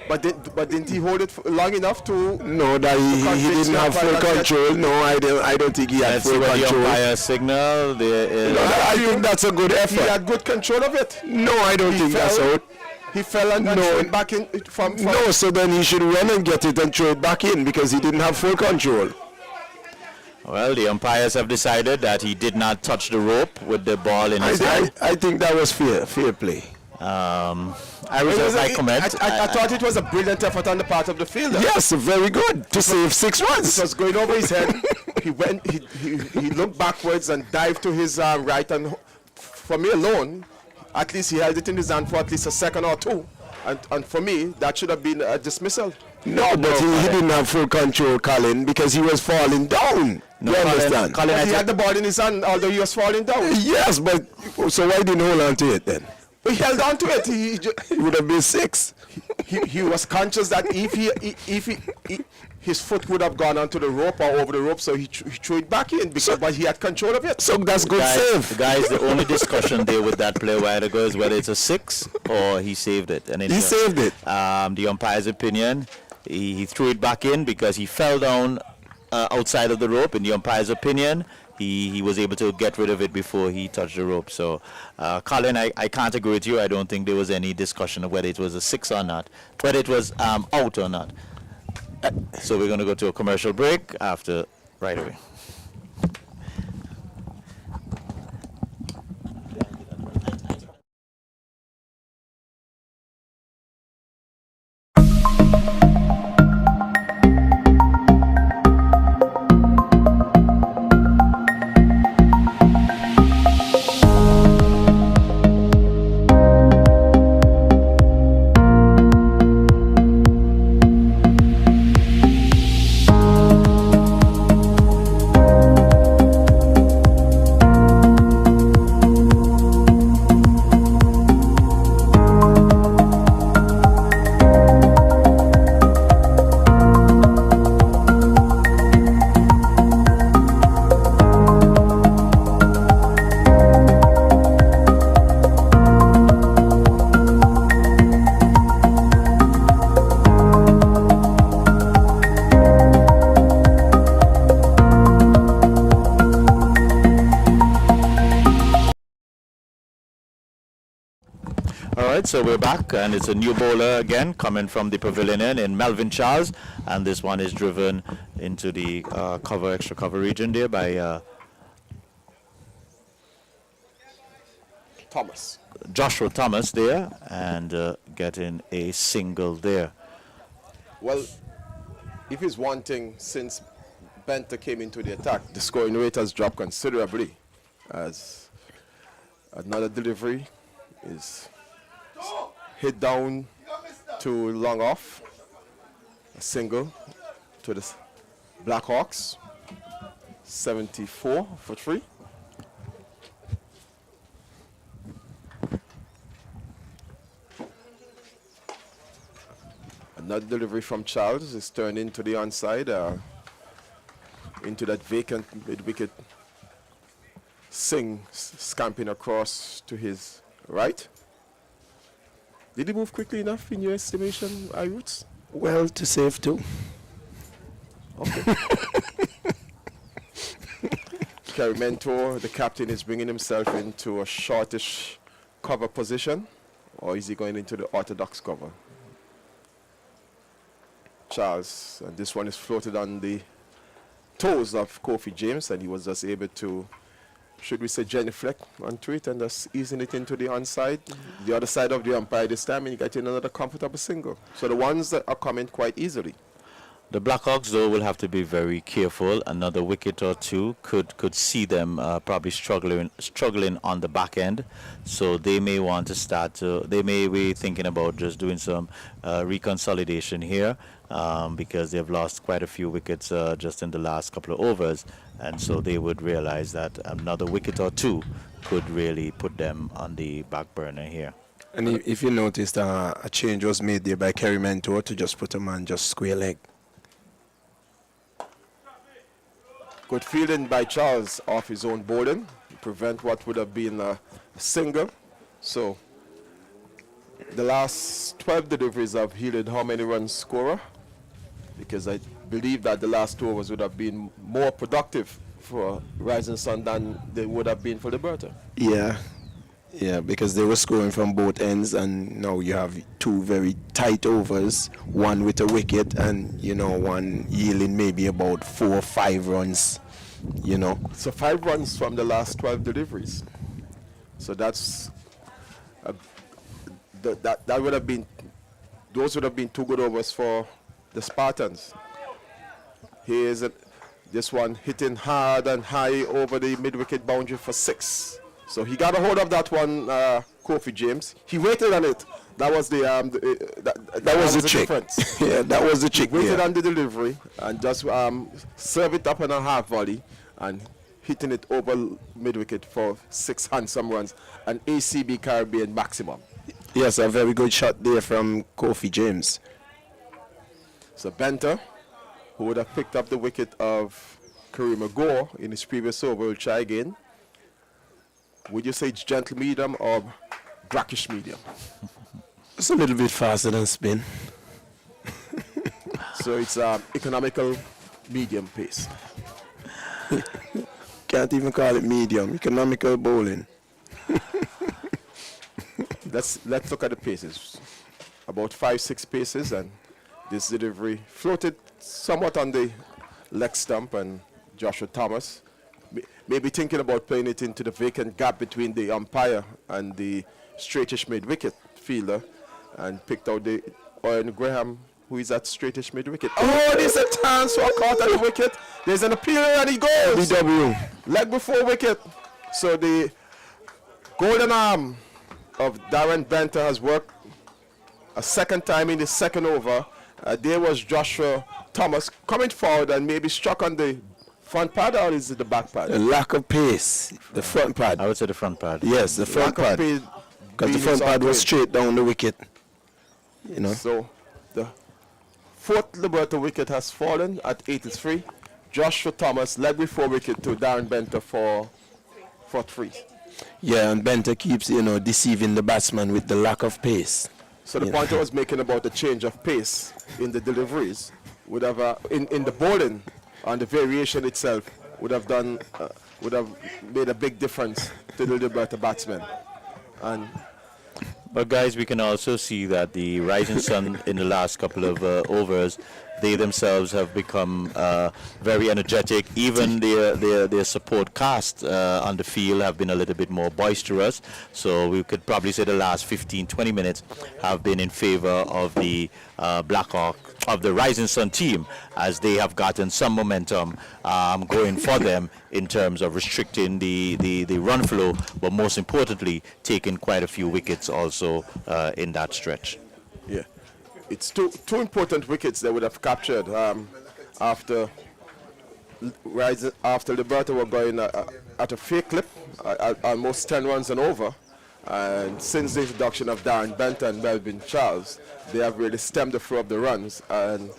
But didn't he hold it long enough to? No, that he didn't have full control. No, I don't think he had Let's full see what the control. umpire signal. There is No, I think that's a good He effort. had good control of it. No, I don't think that's fell. out. He fell and No. threw it back in from No, so then he should run and get it and throw it back in, because he didn't have full control. Well, the umpires have decided that he did not touch the rope with the ball in his hand. I think that was fair play. I reserve my comment. I thought it was a brilliant effort on the part of the fielder. Yes, very good to save 6 It runs. was going over his head. He looked backwards and dived to his right, and for me alone, at least he held it in his hand for at least a second or 2. And for me, that should have been a dismissal. No, but he didn't have full control, Colin, because he was falling down. No, you Colin- understand? Colin, But I he think- had the ball in his hand, although he was falling down. Yes, but so why didn't he hold on to it then? He held on to it. It would have been 6. He was conscious that if his foot would have gone onto the rope or over the rope, so he threw it back in, because but he had control of it. So that's good save. Guys, the only discussion there with that play a while ago is whether it's a 6 or he saved it. And He saved it. The umpire's opinion, he threw it back in because he fell down outside of the rope. In the umpire's opinion, he was able to get rid of it before he touched the rope. So, Colin, I can't agree with you. I don't think there was any discussion of whether it was a 6 or not, whether it was out or not. So we're going to go to a commercial break after right away. right, so we're back, and it's a new bowler again coming from the pavilion in Melvin Charles, and this one is driven into the extra cover region there by Thomas. Joshua Thomas there, and getting a single there. Well, if he's one thing, since Benter came into the attack, the scoring rate has dropped considerably, as another delivery is hit down to long off, a single to the Blackhawks, 74 for 3. Another delivery from Charles is turned into the onside, into that vacant mid-wicket. Singh scamping across to his right. Did he move quickly enough in your estimation, Iroots? Well, to save two. Okay. Kerry Mentor, the captain, is bringing himself into a shortish cover position, or is he going into the orthodox cover? Charles, and this one is floated on the toes of Kofi James, and he was just able to, should we say, genuflect onto it and just easing it into the onside, the other side of the umpire this time, and you get in another comfortable single. So the ones that are coming quite easily. The Blackhawks, though, will have to be very careful. Another wicket or two could see them probably struggling on the back end. So they may want to start to, they may be thinking about just doing some reconsolidation here because they've lost quite a few wickets just in the last couple of overs. And so they would realize that another wicket or two could really put them on the back burner here. And if you noticed, a change was made there by Kerry Mentor to just put a man just square leg. Good fielding by Charles off his own bowling to prevent what would have been a single. So the last 12 deliveries have yielded how many runs scorer? Because I believe that the last 2 overs would have been more productive for Rising Sun than they would have been for Liberta. Yeah, because they were scoring from both ends, and now you have 2 very tight overs, one with a wicket, and one yielding maybe about 4 or 5 runs. So 5 runs from the last 12 deliveries. So that's that would have been, those would have been 2 good overs for the Spartans. Here's this one hitting hard and high over the mid-wicket boundary for 6. So he got a hold of that one, Kofi James. He waited on it. That was the that was the trick. Yeah, that was the trick. He waited on the delivery and just serve it up in a half volley and hitting it over mid-wicket for 6 handsome runs, an ACB Caribbean maximum. Yes, a very good shot there from Kofi James. So Benter, who would have picked up the wicket of Karima Gore in his previous over, will try again. Would you say it's gentle medium or brackish medium? It's a little bit faster than spin. So it's economical medium pace. Can't even call it medium. Economical bowling. Let's look at the paces. About 5-6 paces, and this delivery floated somewhat on the leg stump, and Joshua Thomas maybe thinking about playing it into the vacant gap between the umpire and the straightish mid-wicket fielder, and picked out the Owen Graham, who is at straightish mid-wicket. Oh, there's a chance for a caught at the wicket. There's an appeal and he goes. BW. Leg before wicket. So the golden arm of Darren Benter has worked a second time in the second over. There was Joshua Thomas coming forward and maybe struck on the front pad, or is it the back pad? The lack of pace. The front pad. I would say the front pad. Yes, the front pad. Because the front pad was straight down the wicket. So the 4th Liberta wicket has fallen at 83. Joshua Thomas leg before wicket to Darren Benter for 3. Yeah, and Benter keeps, deceiving the batsman with the lack of pace. So the point I was making about the change of pace in the deliveries would have, in the bowling, and the variation itself would have made a big difference to the Liberta batsmen. And But guys, we can also see that the Rising Sun in the last couple of overs, they themselves have become very energetic. Even their support cast on the field have been a little bit more boisterous. So we could probably say the last 15-20 minutes have been in favor of the of the Rising Sun team, as they have gotten some momentum going for them in terms of restricting the run flow, but most importantly, taking quite a few wickets also in that stretch. Yeah, it's two important wickets they would have captured after Liberta were going at a fake clip, almost 10 runs and over. And since the introduction of Darren Benter and Melvin Charles, they have really stemmed the flow of the runs. And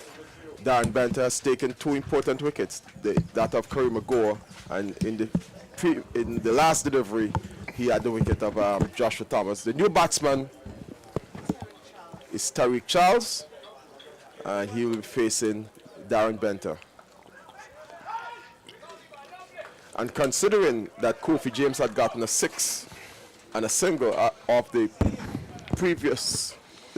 Darren Benter has taken two important wickets, that of Curry McGower, and in the last delivery, he had the wicket of Joshua Thomas. The new batsman is Tariq Charles, and he will be facing Darren Benter. And considering that Kofi James had gotten a 6 and a single of the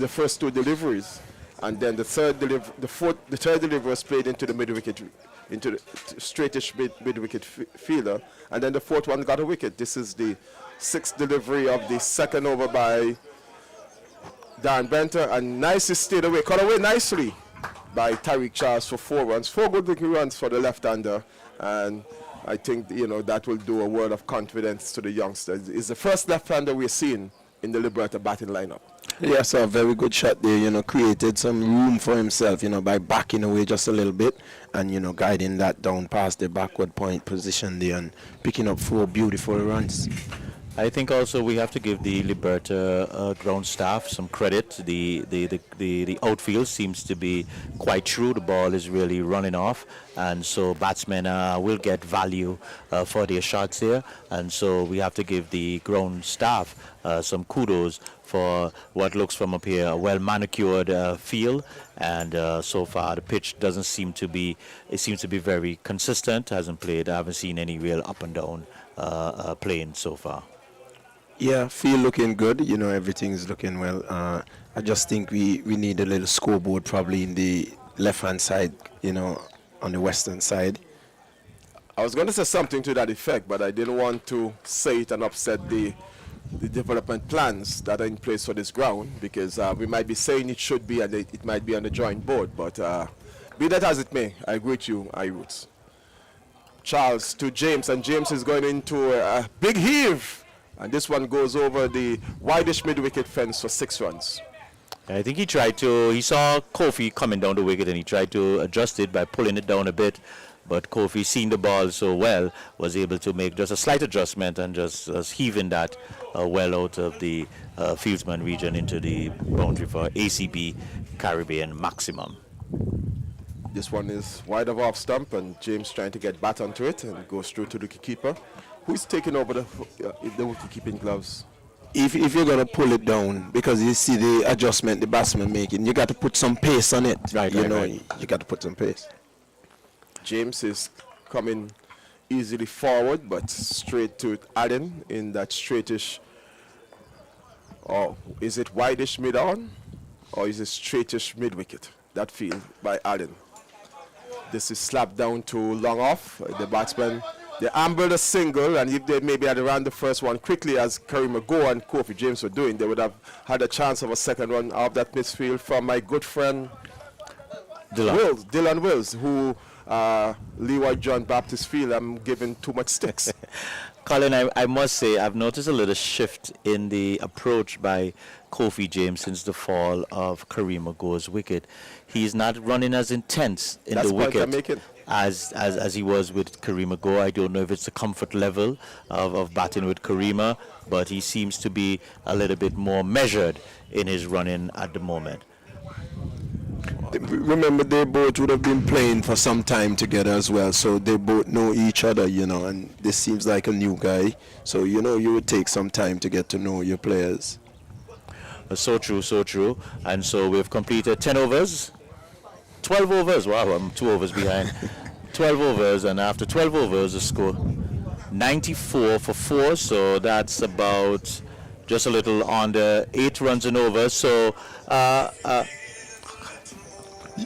first two deliveries, and then the third delivery was played into the mid-wicket, into the straightish mid-wicket fielder, and then the fourth one got a wicket. This is the 6th delivery of the second over by Darren Benter, and nicely stayed away, cut away nicely by Tariq Charles for 4 runs, 4 good looking runs for the left-hander, and I think that will do a world of confidence to the youngsters. It's the first left-hander we're seeing in the Liberta batting lineup. Yes, a very good shot there, created some room for himself, by backing away just a little bit and, guiding that down past the backward point position there and picking up 4 beautiful runs. I think also we have to give the Liberta ground staff some credit. The outfield seems to be quite true. The ball is really running off, and so batsmen will get value for their shots here. And so we have to give the ground staff some kudos for what looks from up here a well manicured field. And so far the pitch doesn't seem to be. It seems to be very consistent. Hasn't played. I haven't seen any real up and down playing so far. Yeah, field looking good. Everything's looking well. I just think we need a little scoreboard probably in the left-hand side, on the western side. I was going to say something to that effect, but I didn't want to say it and upset the development plans that are in place for this ground, because we might be saying it should be and it might be on the drawing board. But be that as it may, I agree with you, Iroots. Charles to James, and James is going into a big heave. And this one goes over the widest mid-wicket fence for 6 runs. I think he saw Kofi coming down the wicket and he tried to adjust it by pulling it down a bit. But Kofi, seeing the ball so well, was able to make just a slight adjustment and just heaving that well out of the fieldsman region into the boundary for ACB Caribbean maximum. This one is wide of off stump, and James trying to get bat onto it and goes through to the keeper. Who's taking over the wicket-keeping gloves? If you're going to pull it down, because you see the adjustment the batsman making, you got to put some pace on it. Right. You got to put some pace. James is coming easily forward, but straight to Allen in that straightish, or is it wideish mid-on, or is it straightish mid-wicket? That field by Allen. This is slapped down to long off. The batsman, they ambled a single, and if they maybe had run the first one quickly, as Curry McGowan and Kofi James were doing, they would have had a chance of a second run out of that midfield from my good friend Dylan Wills, who Leroy John Baptist feel I'm giving too much sticks. Colin, I must say I've noticed a little shift in the approach by Kofi James since the fall of Kareem McGo's wicket. He's not running as intense in That's the the point I'm wicket making. as he was with Kareem McGo. I don't know if it's the comfort level of batting with Kareema, but he seems to be a little bit more measured in his running at the moment. Remember, they both would have been playing for some time together as well, so they both know each other, and this seems like a new guy. So, you would take some time to get to know your players. So true, so true. And so we've completed 10 overs. 12 overs. Wow, I'm 2 overs behind. 12 overs, and after 12 overs, the score 94 for 4. So that's about just a little on the 8 runs and over. So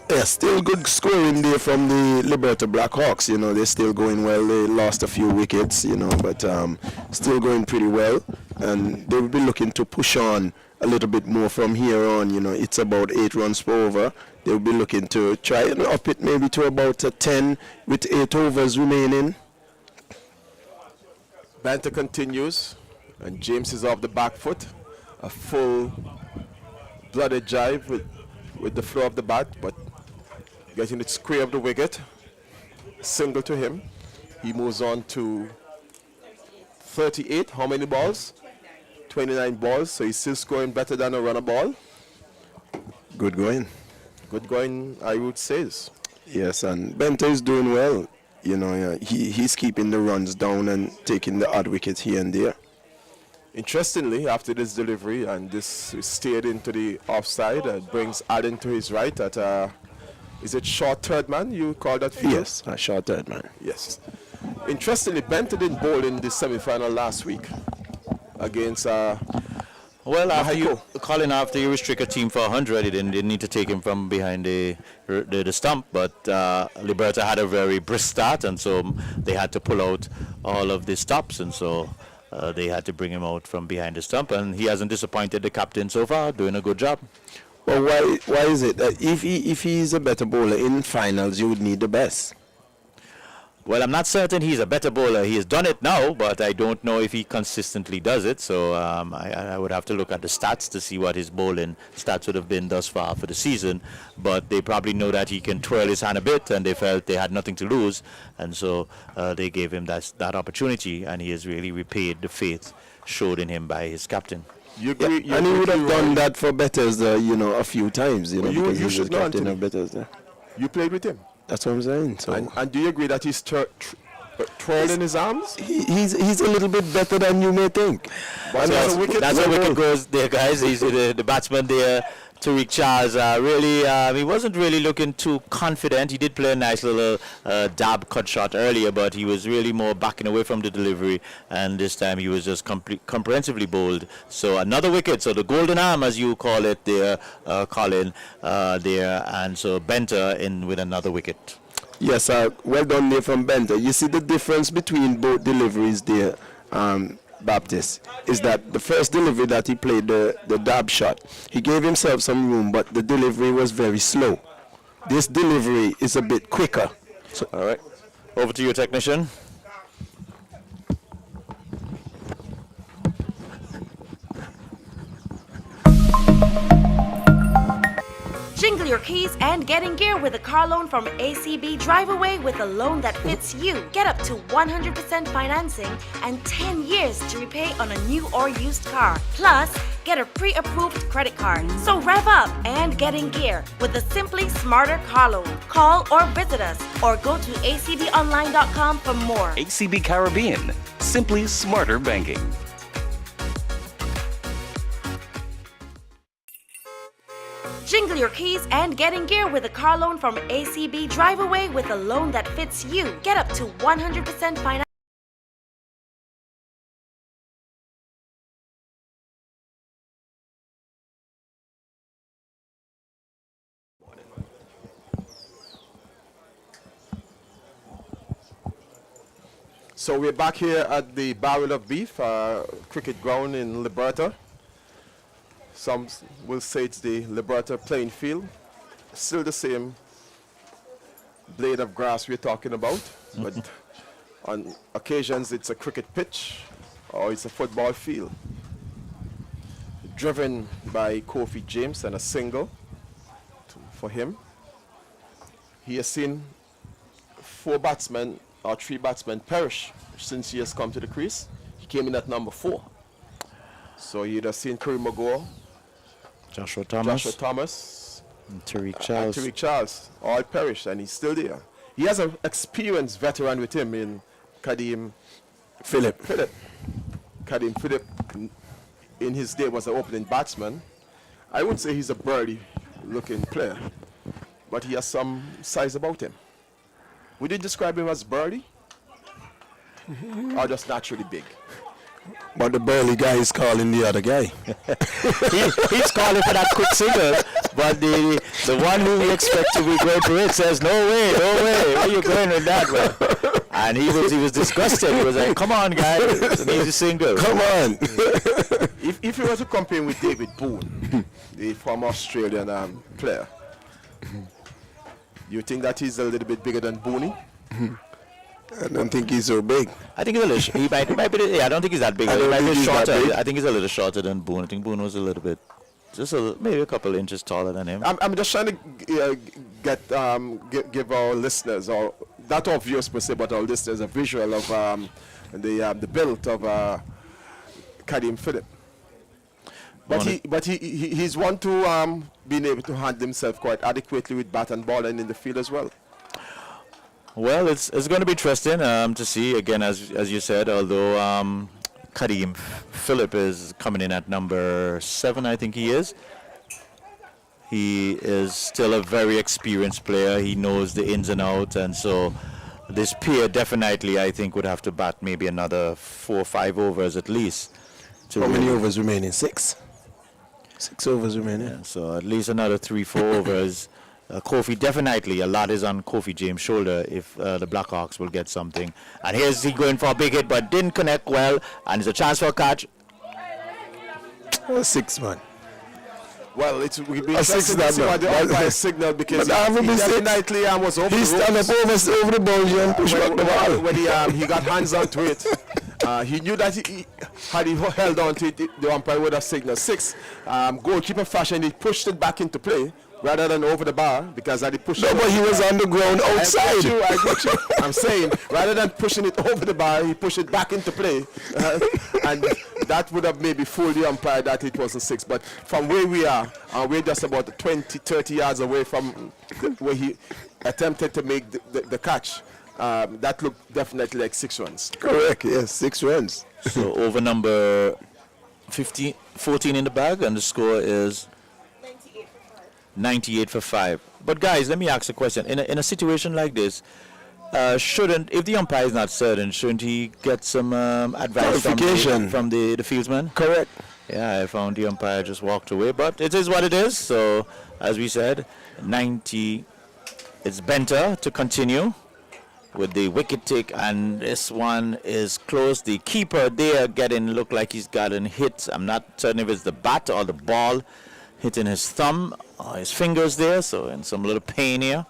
Yeah, still good scoring there from the Liberta Blackhawks. You know, they're still going well. They lost a few wickets, you know, but still going pretty well. And they will be looking to push on a little bit more from here on. You know, it's about 8 runs per over. They will be looking to try and up it maybe to about 10 with 8 overs remaining. Banter continues, and James is off the back foot. A full-blooded jive with the flow of the bat, but getting it square of the wicket. Single to him. He moves on to 38. How many balls? 29 balls, so he's still scoring better than a runner ball. Good going. Good going, I would say. Yes, and Bento is doing well. You know, yeah, he's keeping the runs down and taking the odd wickets here and there. Interestingly, after this delivery, and this is steered into the offside, brings Allen to his right at is it short third man you call that field? Yes, a short third man. Yes. Interestingly, Bento didn't bowl in the semi-final last week against well, after Mexico. you restrict a team for 100, they didn't need to take him from behind the stump. But Liberta had a very brisk start, and so they had to pull out all of the stops, and so they had to bring him out from behind the stump. And he hasn't disappointed the captain so far, doing a good job. Well, why is it that if he's a better bowler in finals, you would need the best? Well, I'm not certain he's a better bowler. He has done it now, but I don't know if he consistently does it. So I would have to look at the stats to see what his bowling stats would have been thus far for the season. But they probably know that he can twirl his hand a bit, and they felt they had nothing to lose. And so they gave him that opportunity, and he has really repaid the faith showed in him by his captain. You agree, Yeah, and he would have done that for Betters, you know, a few times, you know, Well, because you he should was know, captain Anthony. of Betters. Yeah. You played with him. That's what I'm saying. So And do you agree that he's twirling his arms? he's a little bit better than you may think. But That's that's a wicket. how wicket goes there, guys. He's the batsman there, Tariq Charles. He wasn't really looking too confident. He did play a nice little dab cut shot earlier, but he was really more backing away from the delivery. And this time he was just comprehensively bowled. So another wicket. So the golden arm, as you call it there, Colin, there. And so Benter in with another wicket. Yes, well done there from Benter. You see the difference between both deliveries there, Baptist, is that the first delivery that he played, the dab shot, he gave himself some room, but the delivery was very slow. This delivery is a bit quicker. So, All right. Over to you, technician. Jingle your keys and get in gear with a car loan from ACB. Drive away with a loan that fits you. Get up to 100% financing and 10 years to repay on a new or used car. Plus, get a pre-approved credit card. So rev up and get in gear with the Simply Smarter car loan. Call or visit us or go to acbonline.com for more. ACB Caribbean, simply smarter banking. Jingle your keys and get in gear with a car loan from ACB. Drive away with a loan that fits you. Get up to 100% financing. So we're back here at the Barrel of Beef cricket ground in Liberta. Some will say it's the Liberta playing field. Still the same blade of grass we're talking about, but on occasions it's a cricket pitch or it's a football field. Driven by Kofi James and a single for him. He has seen three batsmen perish since he has come to the crease. He came in at number 4. So you'd have seen Kareem Magoor, Joshua Thomas, and Tariq Charles. Tariq Charles, all perished, and he's still there. He has an experienced veteran with him in Kadeem Phillip. Kadeem Phillip, in his day, was an opening batsman. I wouldn't say he's a birdie-looking player, but he has some size about him. Would you describe him as birdie? Or just naturally big? But the burly guy is calling the other guy. He's calling for that quick single, but the one who we expect to be going for it says, no way, where are you going with that, man? And he was disgusted. He was like, come on, guys, it's an easy single. Come on. If you were to compare with David Boone, the former Australian player, you think that he's a little bit bigger than Booney? I don't think he's so big. I think he's a little. He might be. Yeah, I don't think he's that big. I don't He might think be he's that shorter. big. I think he's a little shorter than Boone. I think Boone was a little bit, maybe a couple inches taller than him. I'm just trying to give our listeners, or not our viewers per se, but our listeners, a visual of the build of Karim Phillip. But he's one to being able to handle himself quite adequately with bat and ball and in the field as well. Well, it's going to be interesting to see again, as you said. Although Karim Phillip is coming in at number 7, I think he is. He is still a very experienced player. He knows the ins and outs, and so this pair definitely, I think, would have to bat maybe another 4 or 5 overs at least. How many overs remaining? 6? 6 overs remaining. Yeah, so at least another 3-4 overs. Kofi, definitely a lot is on Kofi James' shoulder if the Blackhawks will get something. And here's he going for a big hit, but didn't connect well, and it's a chance for a catch. 6, man. Well, it will be A six interesting to see that what the man. umpire signal, because But I haven't he been six. definitely was over He the stand ropes. up over the boundary and push back the ball. When he got hands onto it, he knew that had he held on to it, the umpire would have signaled 6. Goalkeeper fashion, he pushed it back into play rather than over the bar, because had he pushed No, it but he was on the ground outside. I got you. I'm saying, rather than pushing it over the bar, he pushed it back into play. And that would have maybe fooled the umpire that it wasn't 6. But from where we are, we're just about 20, 30 yards away from where he attempted to make the catch. That looked definitely like 6 runs. Correct, yes, 6 runs. So over number 14 in the bag, and the score is 98 for 5. But guys, let me ask a question. In a situation like this, if the umpire is not certain, shouldn't he get some advice Clarification. from the fieldsman? Correct. Yeah, I found the umpire just walked away, but it is what it is. So, as we said, 90. It's Benter to continue with the wicket take, and this one is close. The keeper there look like he's gotten hit. I'm not certain if it's the bat or the ball hitting his thumb or his fingers there, so in some little pain here.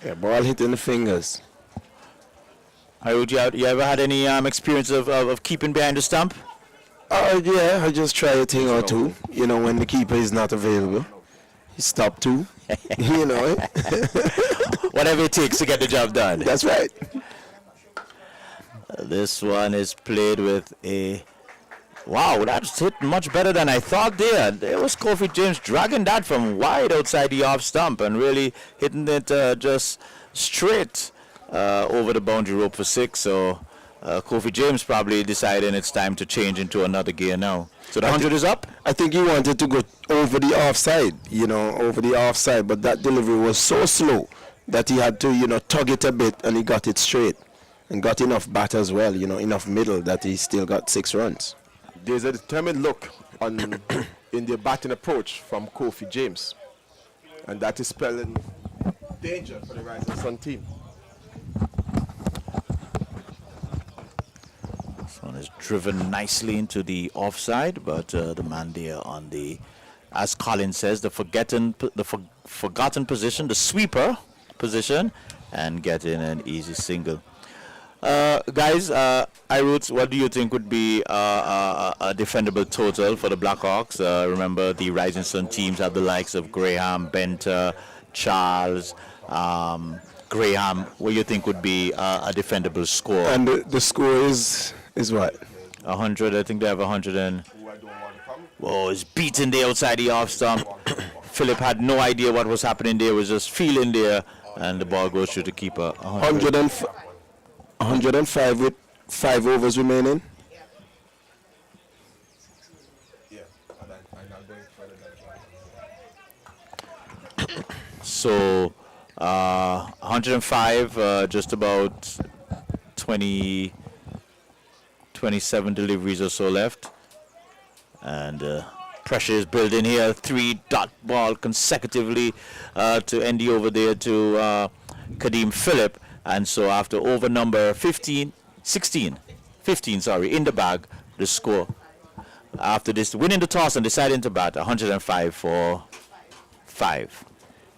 Yeah, ball hitting the fingers. You ever had any experience of keeping behind the stump? Yeah, I just try a thing or two. You know, when the keeper is not available, he stop too. You know, Whatever it takes to get the job done. that's right. This one is played with a... Wow, that's hit much better than I thought there. There was Kofi James dragging that from wide outside the off stump and really hitting it just straight over the boundary rope for 6. So Kofi James probably deciding it's time to change into another gear now. So the 100 is up? I think he wanted to go over the offside, but that delivery was so slow that he had to, tug it a bit, and he got it straight and got enough bat as well, enough middle that he still got 6 runs. There's a determined look in the batting approach from Kofi James, and that is spelling danger for the Rising Sun team. This one is driven nicely into the offside, but the man there on the, as Colin says, the forgotten position, the sweeper position, and getting an easy single. Guys, Iroots, what do you think would be a defendable total for the Blackhawks? Remember, the Rising Sun teams have the likes of Graham, Benter, Charles, Graham. What do you think would be a defendable score? And the score is what? 100. I think they have 100 and... Whoa, it's beating the outside the off stump. Philip had no idea what was happening there. Was just feeling there, and the ball goes through the keeper. 105 with 5 overs remaining. So 105, just about 20 27 deliveries or so left. And pressure is building here. 3-dot ball consecutively to end the over there to Kadeem Phillip. And so after over number 15, in the bag, the score. After this, winning the toss and deciding to bat 105 for 5.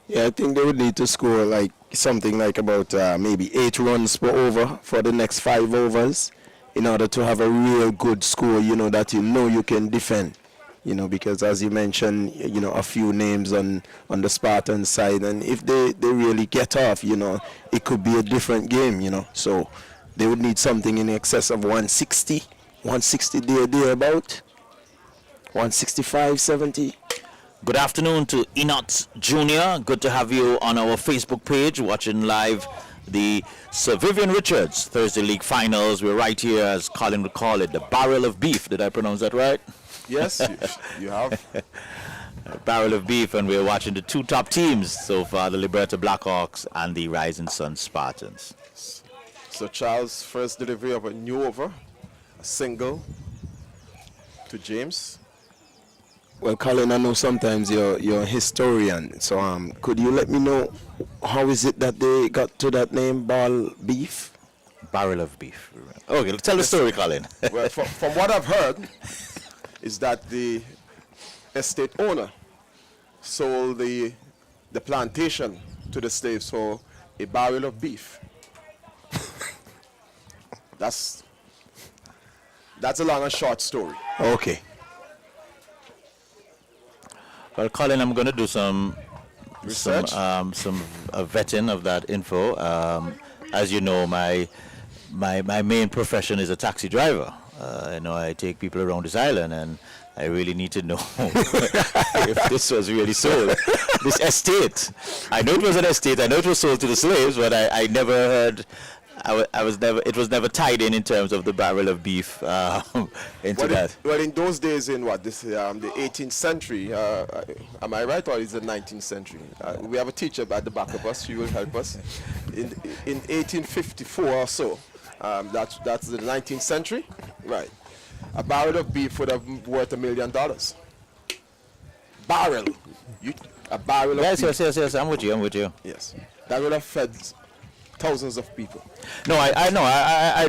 Yeah, I think they would need to score like something like about maybe 8 runs per over for the next 5 overs in order to have a real good score, that you can defend. Because as you mentioned, a few names on the Spartans side, and if they really get off, it could be a different game, So they would need something in excess of 160 there about 165, 70. Good afternoon to Enoch Jr. Good to have you on our Facebook page watching live the Sir Vivian Richards Thursday League Finals. We're right here, as Colin would call it, the barrel of beef. Did I pronounce that right? Yes, you have. A barrel of beef, and we're watching the 2 top teams so far, the Liberta Blackhawks and the Rising Sun Spartans. So Charles' first delivery of a new over, a single to James. Well, Colin, I know sometimes you're a historian, so could you let me know how is it that they got to that name, Ball Beef? Barrel of beef. Okay, tell the story, Colin. Well, from what I've heard, is that the estate owner sold the plantation to the slaves for a barrel of beef. That's a long and short story. Okay. Well, Colin, I'm going to do some Research? some vetting of that info. As you know, my main profession is a taxi driver. I take people around this island, and I really need to know if this was really sold. This estate. I know it was an estate. I know it was sold to the slaves, but I never heard. It was never tied in terms of the barrel of beef into that. Well, in those days, in what, the 18th century, am I right, or is it 19th century? We have a teacher at the back of us. She will help us. In 1854 or so, that's the 19th century, right? A barrel of beef would have worth $1 million. Barrel, a barrel of beef. Yes. I'm with you. Yes, that would have fed thousands of people. No, I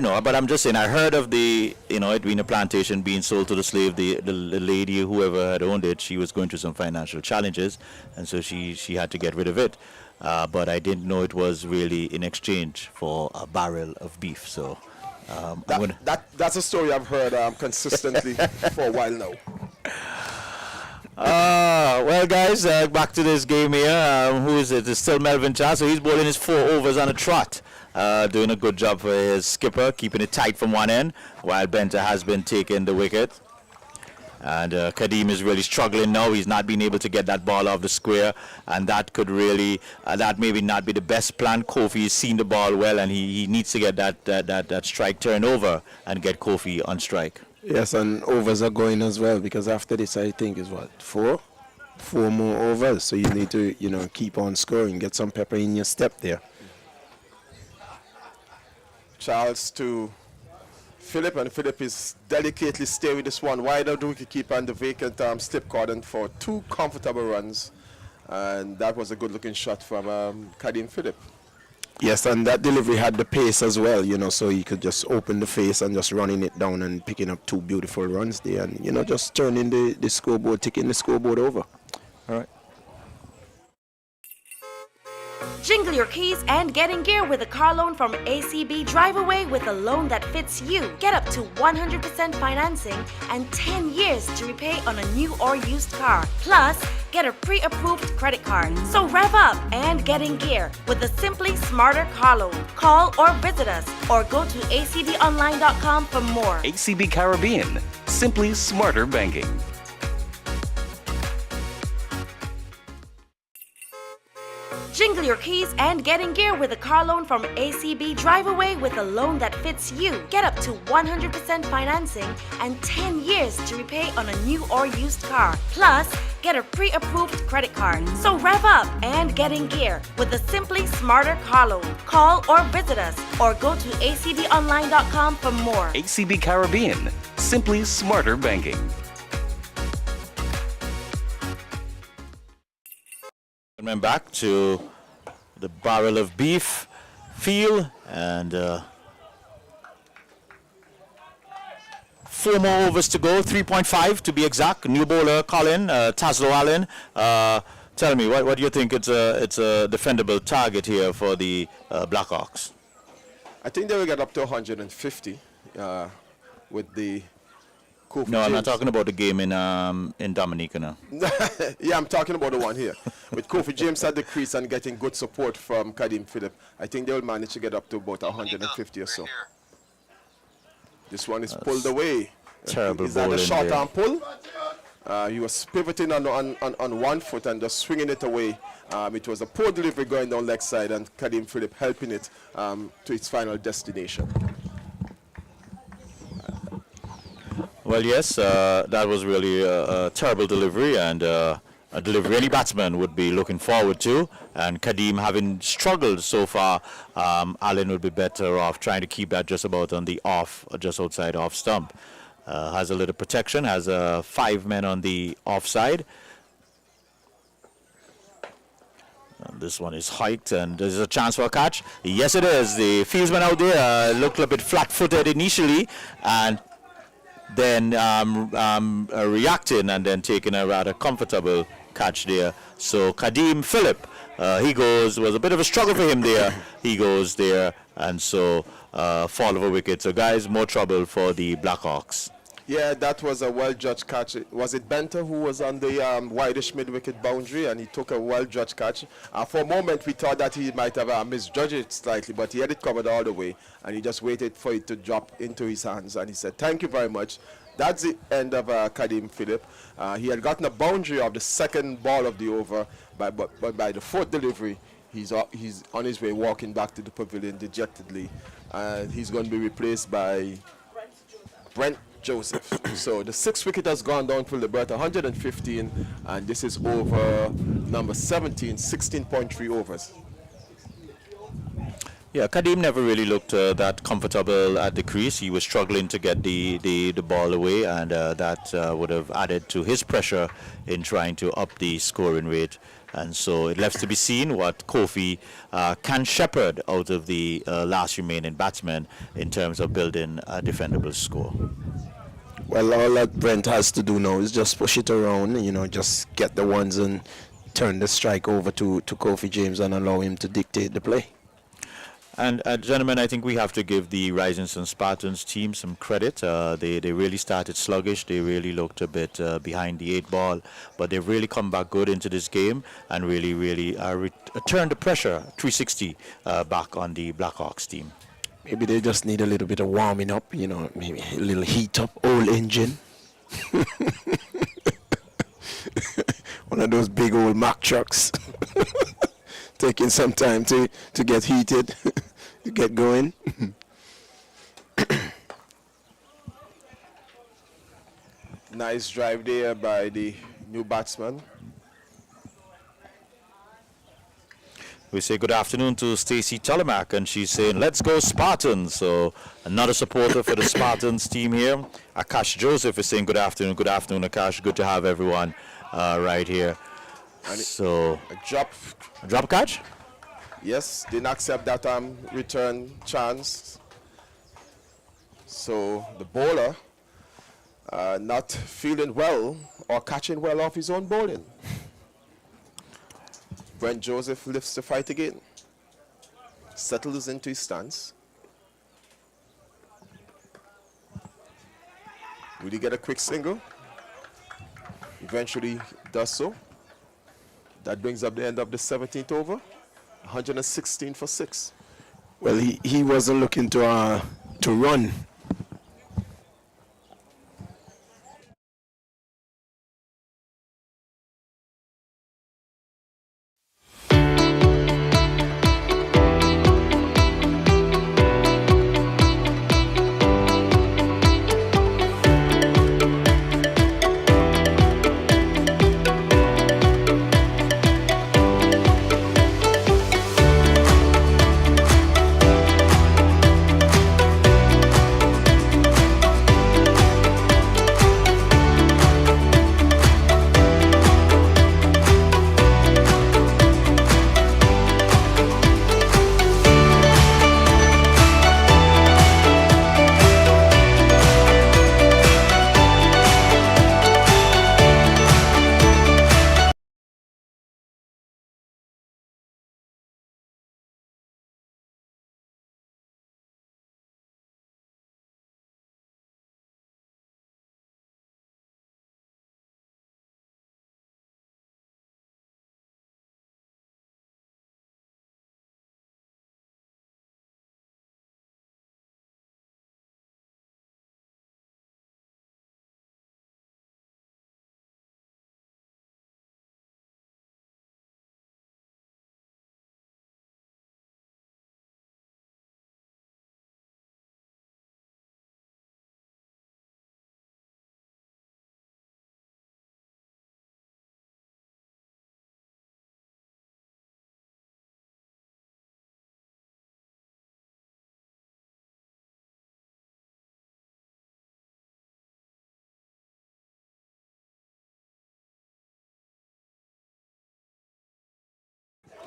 know, but I'm just saying, I heard of it being a plantation being sold to the slave. The lady, whoever had owned it, she was going through some financial challenges, and so she had to get rid of it. But I didn't know it was really in exchange for a barrel of beef. So that's a story I've heard consistently for a while now. Well, guys, back to this game here. Who is it? It's still Melvin Charles. So he's bowling his 4 overs on a trot. Doing a good job for his skipper, keeping it tight from one end, while Benta has been taking the wicket. And Kadeem is really struggling now. He's not been able to get that ball off the square, and that could really, that maybe not be the best plan. Kofi has seen the ball well, and he needs to get that strike turned over and get Kofi on strike. Yes, and overs are going as well, because after this, I think is what, 4 more overs. So you need to, keep on scoring, get some pepper in your step there. Charles to Phillip, and Phillip is delicately stay with this one wide of the wicketkeeper and the vacant slip cordon for 2 comfortable runs, and that was a good looking shot from Kadeem Phillip. Yes, and that delivery had the pace as well, so he could just open the face and just running it down and picking up 2 beautiful runs there, and just turning the scoreboard, ticking the scoreboard over. All right. Jingle your keys and get in gear with a car loan from ACB. Drive away with a loan that fits you. Get up to 100% financing and 10 years to repay on a new or used car. Plus, get a pre-approved credit card. So rev up and get in gear with the Simply Smarter car loan. Call or visit us or go to acbonline.com for more. ACB Caribbean, simply smarter banking. Jingle your keys and get in gear with a car loan from ACB. Drive away with a loan that fits you. Get up to 100% financing and 10 years to repay on a new or used car. Plus, get a pre-approved credit card. So rev up and get in gear with the Simply Smarter car loan. Call or visit us or go to acbonline.com for more. ACB Caribbean, simply smarter banking. Coming back to the barrel of beef field, and 4 more overs to go, 3.5 to be exact. New bowler Colin Taslow Allen. Tell me, what do you think? It's a defendable target here for the Blackhawks? I think they will get up to 150 with the Kofi No, I'm not James. talking about the game in Dominica now. Yeah, I'm talking about the one here. With Kofi James at the crease and getting good support from Kadim Phillip, I think they will manage to get up to about 150 or so. This one is pulled away. Terrible Is that a bowling short there. arm pull? He was pivoting on 1 foot and just swinging it away. It was a poor delivery going down leg side, and Kadim Phillip helping it to its final destination. Well, yes, that was really a terrible delivery, and a delivery any batsman would be looking forward to. And Kadim, having struggled so far, Allen would be better off trying to keep that just about on the off, just outside off stump. Has a little protection, has 5 men on the offside. And this one is hiked, and there's a chance for a catch. Yes, it is. The fieldsman out there looked a bit flat-footed initially, and then reacting and then taking a rather comfortable catch there. So Kadim Phillip, was a bit of a struggle for him there. He goes there, and so fall of a wicket. So guys, more trouble for the Blackhawks. Yeah, that was a well-judged catch. Was it Benter who was on the wideish mid-wicket boundary, and he took a well-judged catch? For a moment, we thought that he might have misjudged it slightly, but he had it covered all the way, and he just waited for it to drop into his hands, and he said, "Thank you very much." That's the end of Kadim Phillip. He had gotten a boundary of the second ball of the over, but by the 4th delivery, he's on his way walking back to the pavilion dejectedly, and he's going to be replaced by Brent Joseph. So the 6th wicket has gone down for Liberta, 115, and this is over number 17, 16.3 overs. Yeah, Kadim never really looked that comfortable at the crease. He was struggling to get the ball away, and that would have added to his pressure in trying to up the scoring rate. And so it left to be seen what Kofi can shepherd out of the last remaining batsmen in terms of building a defendable score. Well, all that Brent has to do now is just push it around, just get the ones and turn the strike over to Kofi James and allow him to dictate the play. And gentlemen, I think we have to give the Rising Sun Spartans team some credit. They really started sluggish. They really looked a bit behind the 8 ball, but they've really come back good into this game and really turned the pressure 360 back on the Blackhawks team. Maybe they just need a little bit of warming up, maybe a little heat up, old engine. One of those big old Mack trucks. Taking some time to get heated, to get going. Nice drive there by the new batsman. We say good afternoon to Stacey Telemak, and she's saying, "Let's go Spartans." So another supporter for the Spartans team here. Akash Joseph is saying good afternoon. Good afternoon, Akash. Good to have everyone right here. And So a drop catch? yes, didn't accept that return chance. So the bowler not feeling well or catching well off his own bowling. Brent Joseph lifts the fight again. Settles into his stance. Will he get a quick single? Eventually does so. That brings up the end of the 17th over. 116 for 6. Well, he wasn't looking to run.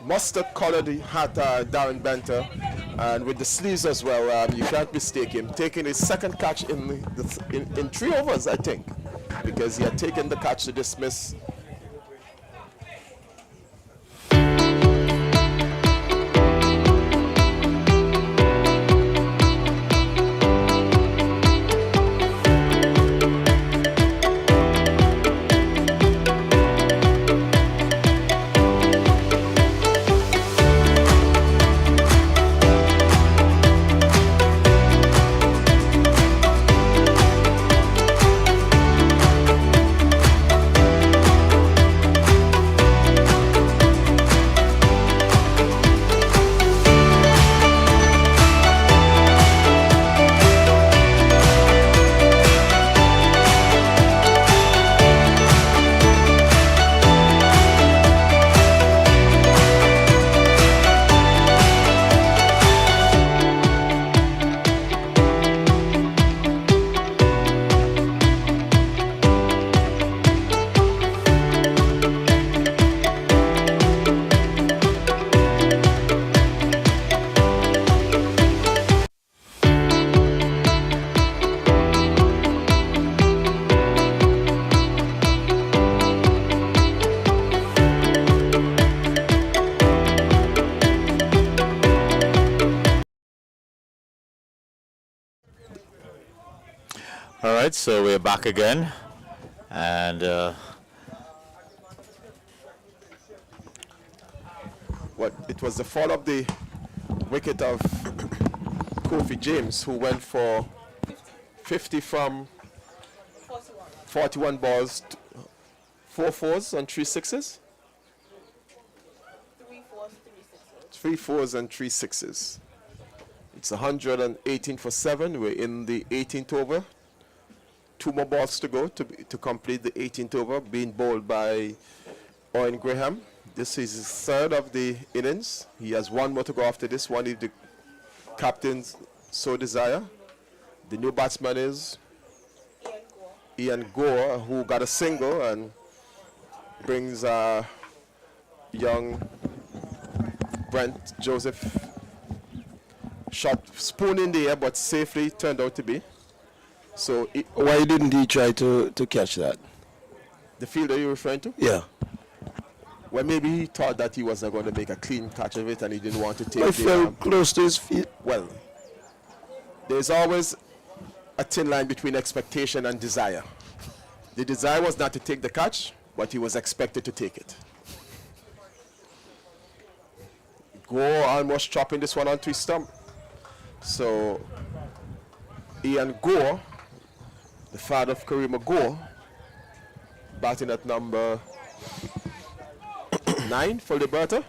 mustard colored hat, Darren Benter, and with the sleeves as well. You can't mistake him. Taking his second catch in 3 overs, I think, because he had taken the catch to dismiss. All right, so we're back again, and It was the fall of the wicket of Kofi James, who went for 50 from 41 balls, 4 fours and 3 sixes. 3 4s, 3 6s. 3 fours and 3 sixes. It's 118 for 7. We're in the 18th over. 2 more balls to go to complete the 18th over, being bowled by Owen Graham. This is his 3rd of the innings. He has 1 more to go after this one if the captains so desire. The new batsman is Ian Gore, who got a single and brings young Brent Joseph shot spoon in the air, but safely turned out to be. So Why didn't he try to catch that? the fielder you're referring to? Yeah. Well, maybe he thought that he wasn't going to make a clean catch of it and he didn't want to take I the fell close to his feet. well, there's always a thin line between expectation and desire. The desire was not to take the catch, but he was expected to take it. Gore almost chopping this one onto his stump. So Ian Gore, the father of Karima Gore, batting at number 9 for Liberta.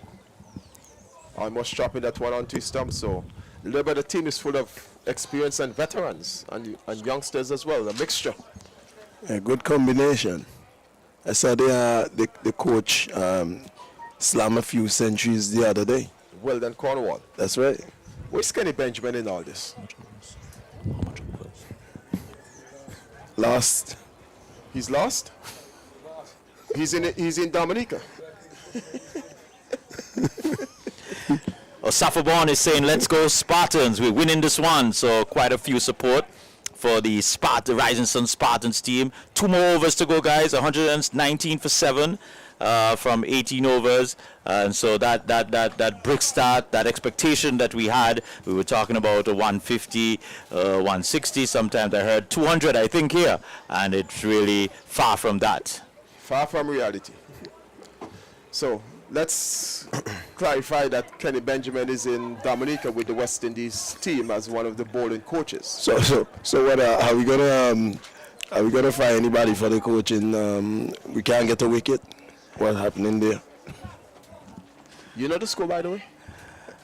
Almost chopping that one onto his stump. So the Liberta team is full of experience and veterans and youngsters as well, a mixture. A good combination. I saw the coach slam a few centuries the other day. Well done, Cornwall. That's right. Where's Kenny Benjamin in all this? Lost. He's lost? He's in Dominica. Safabon is saying, let's go Spartans. We're winning this one. So quite a few support for the Rising Sun Spartans team. 2 more overs to go, guys. 119 for 7 from 18 overs. And so that brick start, that expectation that we had, we were talking about a 150, 160. Sometimes I heard 200, I think, here. And it's really far from that. Far from reality. So let's clarify that Kenny Benjamin is in Dominica with the West Indies team as one of the bowling coaches. So what are we gonna find anybody for the coaching? We can't get a wicket. What happening there? You know the score, by the way?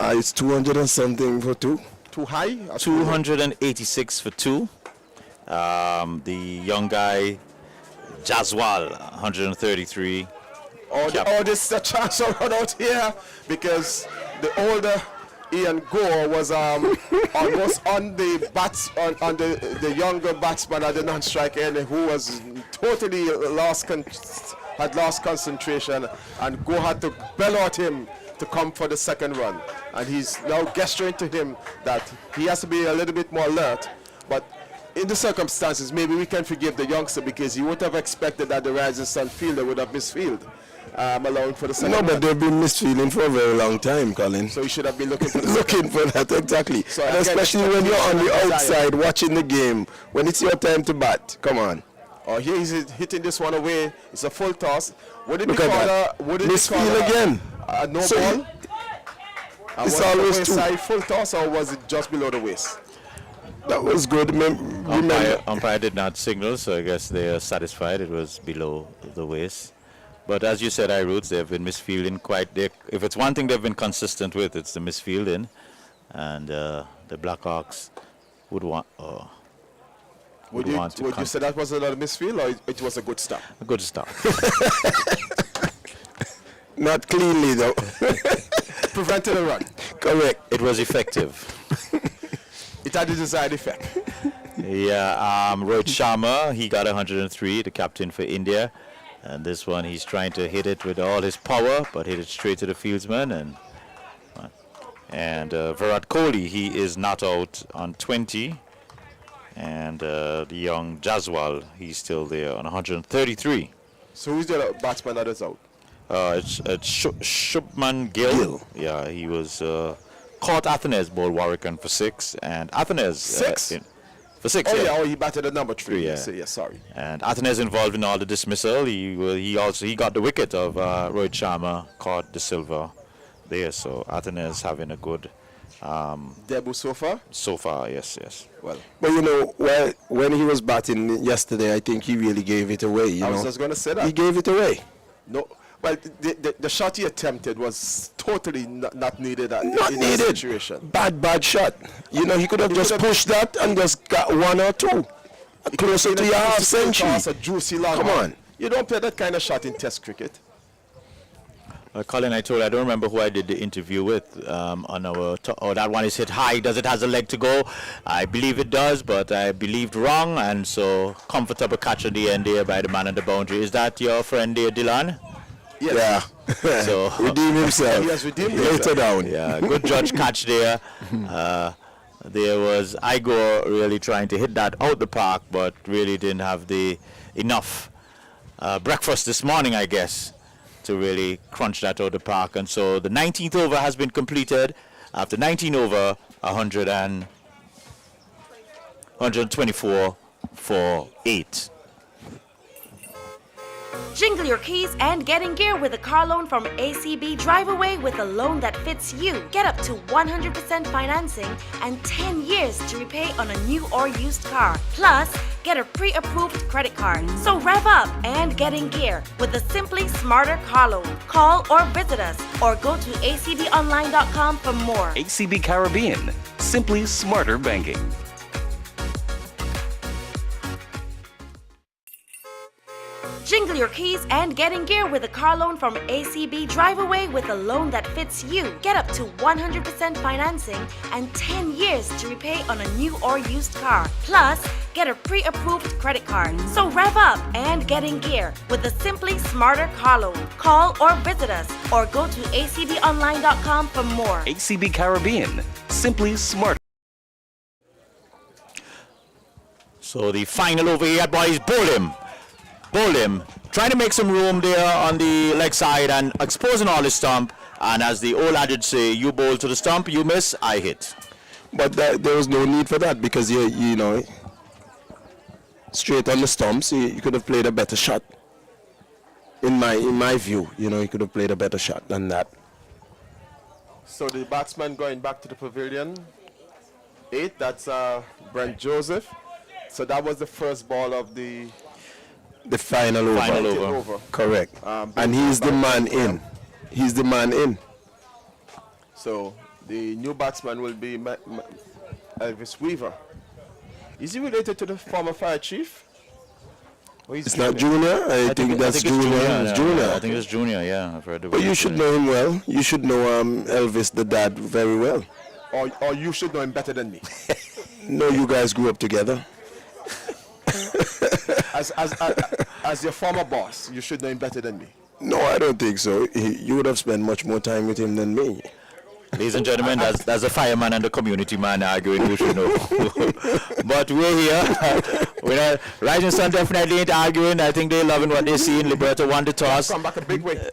It's 200 and something for 2. Too high? 286 for 2. The young guy, Jaswal, 133. This is a chance to run out here because the older Ian Gore was almost on the on the younger batsman at the non-strike end, who was totally lost concentration, and Gore had to bail out him to come for the second run. And he's now gesturing to him that he has to be a little bit more alert. But in the circumstances, maybe we can forgive the youngster because you would have expected that the Rising Sun fielder would have misfield, allowing for the second No, run. but they've been misfeeling for a very long time, Colin. So you should have been looking for the Looking for that, exactly. So And again, especially when you're on the expectation and outside watching the game, when it's your time to bat. Come on. Oh, here he's hitting this one away. It's a full toss. Would it Look be at called that. would it be Misfield called again. a no So ball? And it's was it always the two. waist side full toss or was it just below the waist? That was good. Remember, Umpire did not signal, so I guess they are satisfied it was below the waist. But as you said, Roots, they've been misfielding if it's one thing they've been consistent with, it's the misfielding. And the Blackhawks would want Would you say that was a little misfield or it was a good start? a good start. not cleanly though. Prevented a run. Correct. It was effective. It had the desired effect. Yeah, Rohit Sharma, he got 103, the captain for India. And this one, he's trying to hit it with all his power, but hit it straight to the fieldsman. And Virat Kohli, he is not out on 20. And the young Jaswal, he's still there on 133. So who's the batsman that is out? It's Shubman Gill. Yeah, he was caught Athens bowled Warwick for 6. And Athens... 6? For 6, Oh yeah. yeah, he batted at number 3. Yeah. Yes, yes, sorry. And Athens involved in all the dismissal. He got the wicket of Rohit Sharma, caught De Silva there. So Athens having a good Debut so far? so far. Yes, yes. Well, But you know, when he was batting yesterday, I think he really gave it away. You I know, was just going to say he that. gave it away. No, well, the shot he attempted was totally not needed Not in that needed. situation. Bad shot. You know, he could have He just could have- pushed that and just got 1 or 2. Closer to your half century. Toss, a juicy long Come one. on. You don't play that kind of shot in Test cricket. Colin, I don't remember who I did the interview with on our. That one is hit high. Does it has a leg to go? I believe it does, but I believed wrong, and so comfortable catch at the end there by the man on the boundary. Is that your friend there, Dylan? Yes. Yeah. So Redeem himself. He has redeemed Later himself. down. yeah, good judge catch there. There was Igor really trying to hit that out the park, but really didn't have the enough breakfast this morning, I guess, to really crunch that out the park. And so the 19th over has been completed. After 19 over, 124 for 8. Jingle your keys and get in gear with a car loan from ACB. Drive away with a loan that fits you. Get up to 100% financing and 10 years to repay on a new or used car. Plus, get a pre-approved credit card. So rev up and get in gear with the Simply Smarter car loan. Call or visit us or go to acbonline.com for more. ACB Caribbean. Simply smarter banking. Jingle your keys and get in gear with a car loan from ACB. Drive away with a loan that fits you. Get up to 100% financing and 10 years to repay on a new or used car. Plus, get a pre-approved credit card. So rev up and get in gear with the Simply Smarter car loan. Call or visit us or go to acbonline.com for more. ACB Caribbean. Simply smarter. So the final over here, boys, bowl him, trying to make some room there on the leg side and exposing all his stump. And as the old adage say, you bowl to the stump, you miss, I hit. But there was no need for that because you know, straight on the stumps, you could have played a better shot. In my view, you know, he could have played a better shot than that. So the batsman going back to the pavilion. 8, that's Brent Joseph. So that was the first ball of the Final over. Final over. over. Correct. And he's the man in. He's the man in. So the new batsman will be Elvis Weaver. Is he related to the former fire chief? Or he's It's not Junior. I think that's Junior. It's Junior. I think it's Junior, yeah. I've heard the But you should know him well. You should know Elvis, the dad, very well. Or you should know him better than me. No, you guys grew up together. As your former boss, you should know him better than me. No, I don't think so. You would have spent much more time with him than me. Ladies and gentlemen, that's a fireman and a community man arguing who should know. But we're here. Rising Sun definitely ain't arguing. I think they're loving what they see. Liberta won the toss. Come back a big way.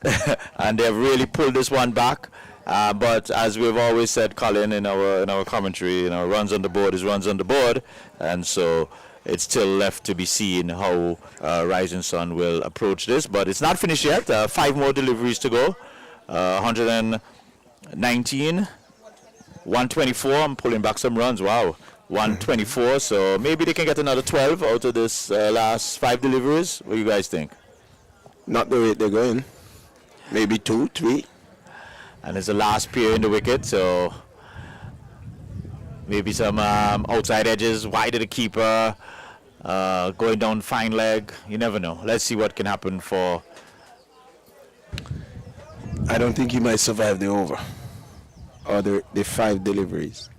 And they've really pulled this one back. But as we've always said, Colin, in our commentary, runs on the board is runs on the board. And so it's still left to be seen how Rising Sun will approach this. But it's not finished yet. 5 more deliveries to go. 119, 124. I'm pulling back some runs. Wow. 124. So maybe they can get another 12 out of this last 5 deliveries. What do you guys think? Not the rate they're going. Maybe 2, 3. And it's the last pair in the wicket, so maybe some outside edges, wide of the keeper, going down fine leg. You never know. Let's see what can happen for. I don't think he might survive the over or the 5 deliveries.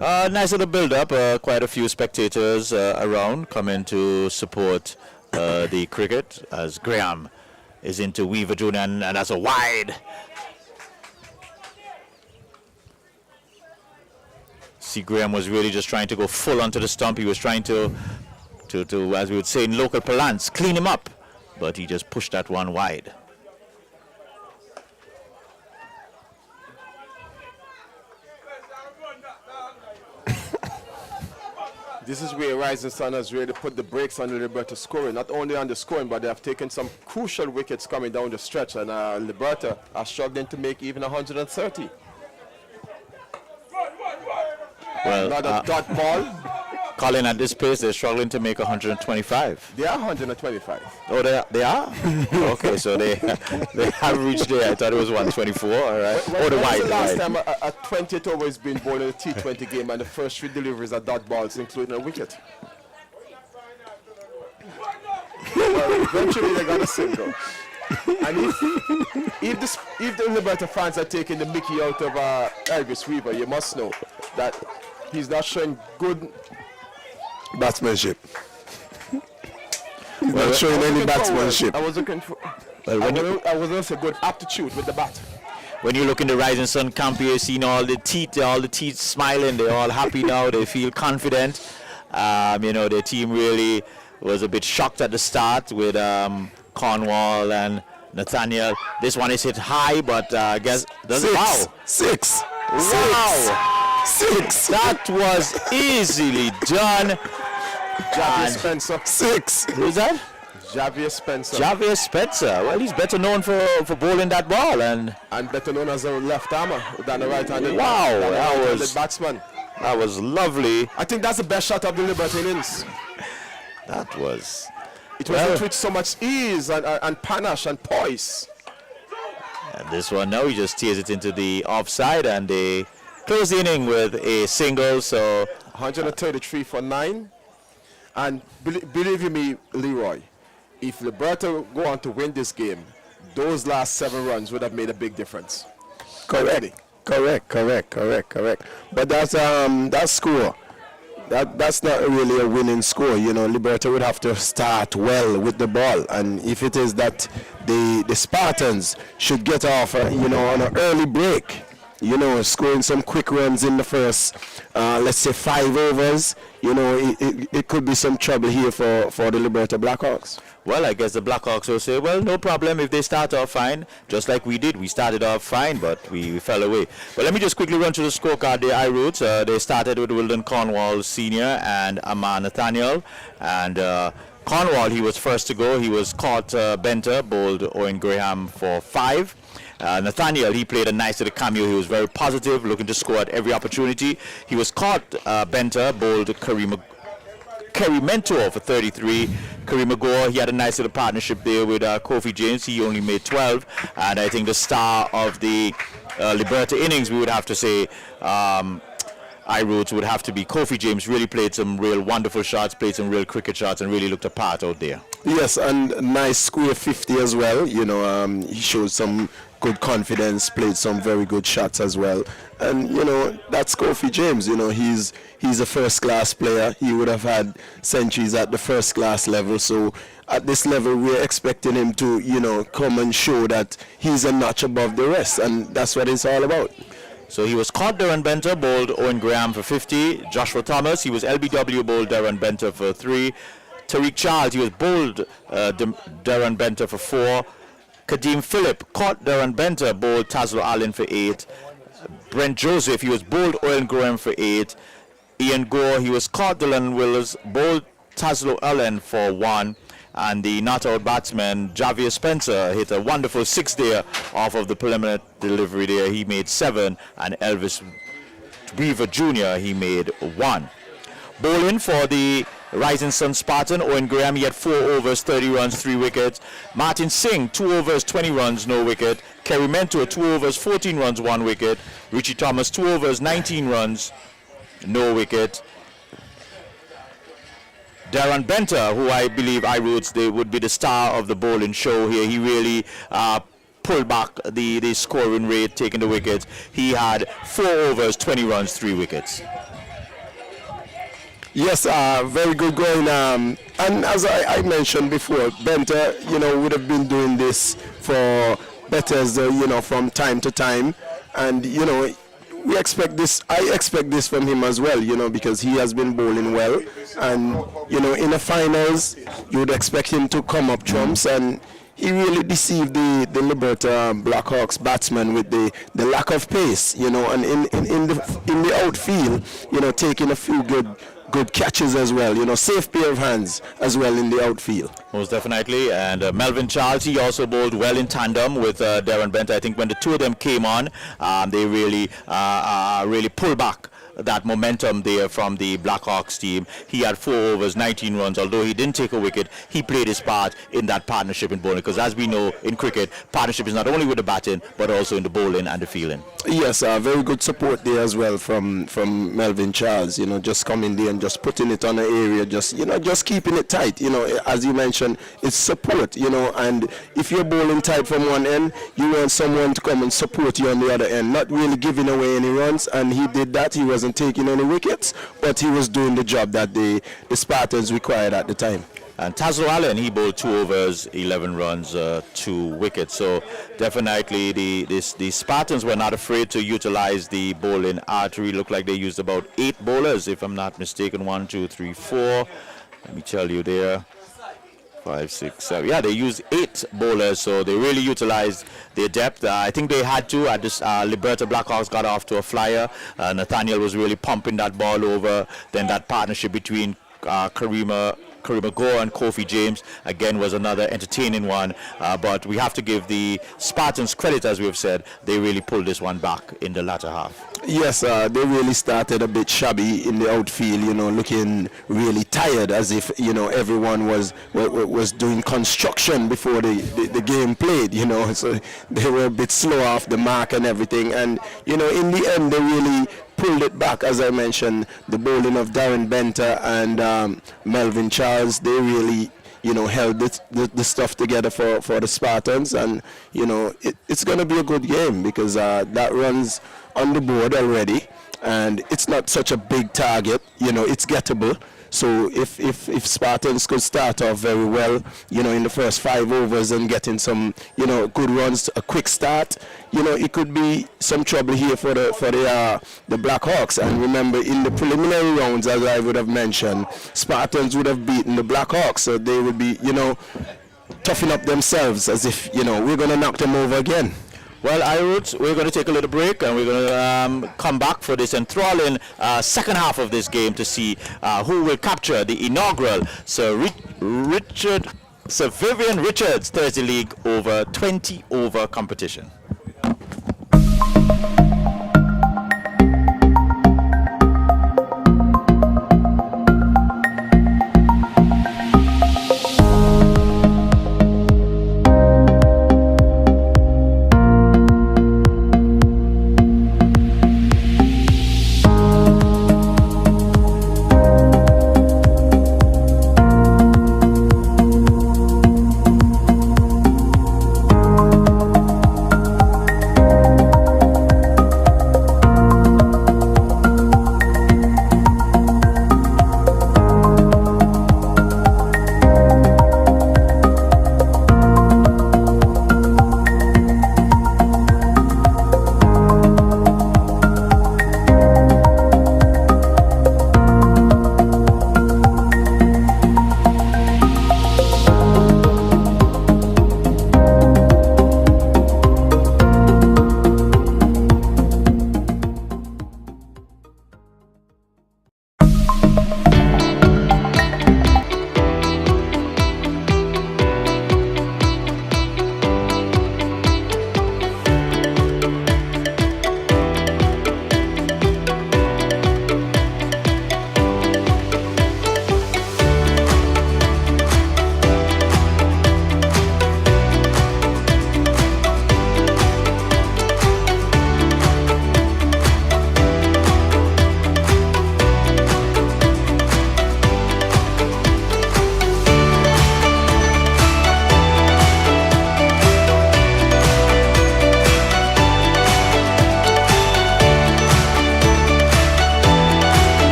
Nice little build-up. Quite a few spectators around coming to support the cricket as Graham is into Weaver Jr. and that's a wide. See, Graham was really just trying to go full onto the stump. He was trying to as we would say in local parlance, clean him up. But he just pushed that one wide. This is where Rising Sun has really put the brakes on Liberta scoring. Not only on the scoring, but they have taken some crucial wickets coming down the stretch. And Liberta are struggling to make even 130. Well, Another dot ball. Colin, at this pace, they're struggling to make 125. They are 125. Oh, they are? Okay, so they have reached there. I thought it was 124, all right. When The was wide. the last time a 20th over has been bowled in a T20 game and the first 3 deliveries are dot balls, including a wicket? Well, eventually they got a single. And if the Liberta fans are taking the mickey out of Elvis Weaver, you must know that he's not showing good Batsmanship. Not showing any batsmanship. I was looking for. Well, I was also good aptitude with the bat. when you look in the Rising Sun camp here, seeing all the teeth smiling, they're all happy now, they feel confident. Their team really was a bit shocked at the start with Cornwall and Nathaniel. This one is hit high, but I guess doesn't. Wow. Six. That was easily done. Javier Spencer. 6. Who's that? Javier Spencer. Javier Spencer. Well, he's better known for bowling that ball and better known as a left armer than a right-handed. Wow, that was batsman. That was lovely. I think that's the best shot of the Liberta innings. That was. It was hit with so much ease and panache and poise. And this one now, he just tears it into the offside and they close the inning with a single. So 133 for 9. And believe you me, Leroy, if Liberta go on to win this game, those last 7 runs would have made a big difference. Correct. But that's that score. That's not really a winning score. Liberta would have to start well with the ball, and if it is that the Spartans should get off, on an early break, scoring some quick runs in the first, let's say 5 overs, it could be some trouble here for the Liberta Blackhawks. well, I guess the Blackhawks will say, well, no problem if they start off fine, just like we did. We started off fine, but we fell away. But let me just quickly run through the scorecard. The I-Roots, they started with Wilden Cornwall Sr. and Amar Nathaniel. And Cornwall, he was first to go. He was caught Benter, bowled Owen Graham for 5. Nathaniel, he played a nice little cameo. He was very positive, looking to score at every opportunity. He was caught Benter, bowled Kerry Mentor for 33. Kerry Magore, he had a nice little partnership there with Kofi James. He only made 12. And I think the star of the Liberta innings, we would have to say, Roots would have to be Kofi James. Really played some real wonderful shots, played some real cricket shots, and really looked a part out there. Yes, and nice square 50 as well. He showed some good confidence, played some very good shots as well. And, that's Kofi James. He's a first-class player. He would have had centuries at the first-class level. So at this level, we're expecting him to, come and show that he's a notch above the rest. And that's what it's all about. So he was caught. Darren Benter bowled Owen Graham for 50. Joshua Thomas, he was LBW bowled Darren Benter for 3. Tariq Charles, he was bowled Darren Benter for 4. Kadeem Phillip caught Darren Benter, bowled Tazlo Allen for 8. Brent Joseph, he was bowled Owen Graham for 8. Ian Gore, he was caught Dylan Wills, bowled Tazlo Allen for 1. And the not-out batsman, Javier Spencer, hit a wonderful 6 there off of the preliminary delivery there. He made 7, and Elvis Weaver Jr., he made 1. Bowling for the Rising Sun Spartan, Owen Graham, he had 4 overs, 30 runs, 3 wickets. Martin Singh, 2 overs, 20 runs, no wicket. Kerry Mentor, 2 overs, 14 runs, 1 wicket. Richie Thomas, 2 overs, 19 runs, no wicket. Darren Benter, who I believe would be the star of the bowling show here. He really pulled back the scoring rate, taking the wickets. He had 4 overs, 20 runs, 3 wickets. Yes, very good going. And as I mentioned before, Benter, would have been doing this for betters, from time to time. And, we expect this. I expect this from him as well, because he has been bowling well. And, in the finals, you would expect him to come up trumps. And he really deceived the Liberta Blackhawks batsman with the lack of pace, and in the outfield, taking a few good catches as well, safe pair of hands as well in the outfield. Most definitely. And Melvin Charles, he also bowled well in tandem with Darren Benter. I think when the two of them came on, they really pulled back that momentum there from the Blackhawks team. He had 4 overs, 19 runs. Although he didn't take a wicket, he played his part in that partnership in bowling, because as we know in cricket, partnership is not only with the batting but also in the bowling and the fielding. Yes, very good support there as well from Melvin Charles, just coming there and just putting it on the area, just keeping it tight, as you mentioned, it's support, and if you're bowling tight from one end, you want someone to come and support you on the other end, not really giving away any runs, and he did that. He wasn't taking any wickets, but he was doing the job that the Spartans required at the time. And Tazlo Allen, he bowled 2 overs, 11 runs, 2 wickets. So definitely the Spartans were not afraid to utilize the bowling artery. Looked like they used about 8 bowlers, if I'm not mistaken. 1, 2, 3, 4. Let me tell you there. 5, 6, 7. Yeah, they used 8 bowlers, so they really utilized their depth. I think they had to. At this, Liberta Blackhawks got off to a flyer. Nathaniel was really pumping that ball over. Then that partnership between Karima Gore and Kofi James again was another entertaining one, but we have to give the Spartans credit, as we have said. They really pulled this one back in the latter half. Yes, they really started a bit shabby in the outfield, looking really tired, as if everyone was doing construction before the game played, so they were a bit slow off the mark and everything, and in the end they really pulled it back. As I mentioned, the bowling of Darren Benter and Melvin Charles, they really held the stuff together for the Spartans, and it's going to be a good game, because that runs on the board already, and it's not such a big target, it's gettable. So if Spartans could start off very well, in the first 5 overs and getting some, good runs, a quick start, it could be some trouble here for the Blackhawks. And remember, in the preliminary rounds, as I would have mentioned, Spartans would have beaten the Blackhawks, so they would be, toughen up themselves, as if, we're going to knock them over again. Well, Iroots, we're going to take a little break, and we're going to come back for this enthralling second half of this game to see who will capture the inaugural Sir Vivian Richards Thursday League over 20 over competition.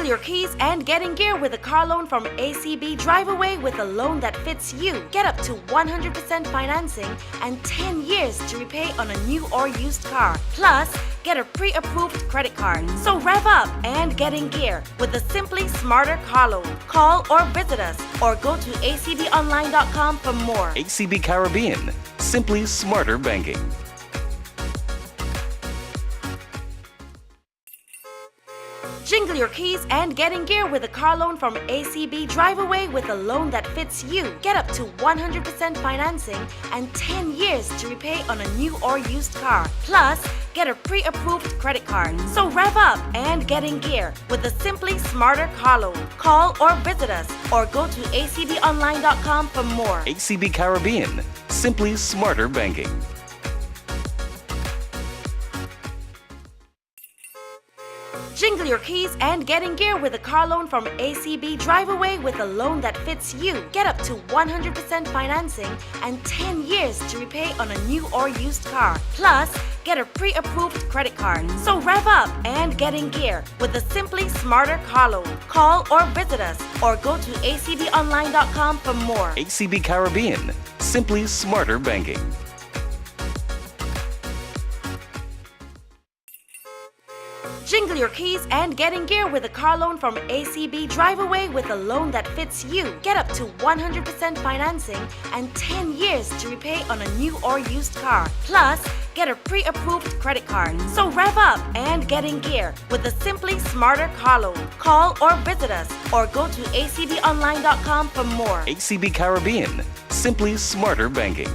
your keys and get in gear with a car loan from ACB. Drive away with a loan that fits you. Get up to 100% financing and 10 years to repay on a new or used car. Plus, get a pre-approved credit card. So rev up and get in gear with the Simply Smarter car loan. Call or visit us or go to acbonline.com for more. ACB Caribbean, simply smarter banking. Jingle your keys and get in gear with a car loan from ACB. Drive away with a loan that fits you. Get up to 100% financing and 10 years to repay on a new or used car. Plus, get a pre-approved credit card. So rev up and get in gear with the Simply Smarter car loan. Call or visit us or go to acbonline.com for more. ACB Caribbean, simply smarter banking. Jingle your keys and get in gear with a car loan from ACB. Drive away with a loan that fits you. Get up to 100% financing and 10 years to repay on a new or used car. Plus, get a pre-approved credit card. So rev up and get in gear with the Simply Smarter car loan. Call or visit us or go to acbonline.com for more. ACB Caribbean, simply smarter banking. Jingle your keys and get in gear with a car loan from ACB. Drive away with a loan that fits you. Get up to 100% financing and 10 years to repay on a new or used car. Plus, get a pre-approved credit card. So rev up and get in gear with the Simply Smarter car loan. Call or visit us or go to acbonline.com for more. ACB Caribbean, simply smarter banking.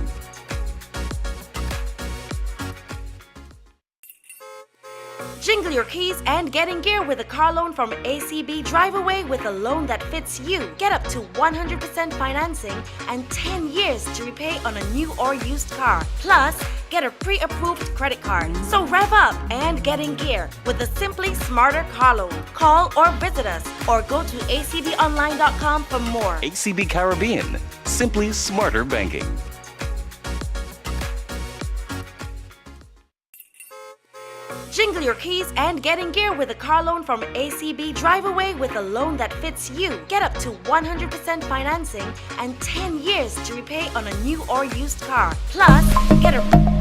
Jingle your keys and get in gear with a car loan from ACB. Drive away with a loan that fits you. Get up to 100% financing and 10 years to repay on a new or used car. Plus, get a pre-approved credit card. So rev up and get in gear with the Simply Smarter car loan. Call or visit us or go to acbonline.com for more. ACB Caribbean, simply smarter banking. Jingle your keys and get in gear with a car loan from ACB. Drive away with a loan that fits you. Get up to 100% financing and 10 years to repay on a new or used car. Plus, get a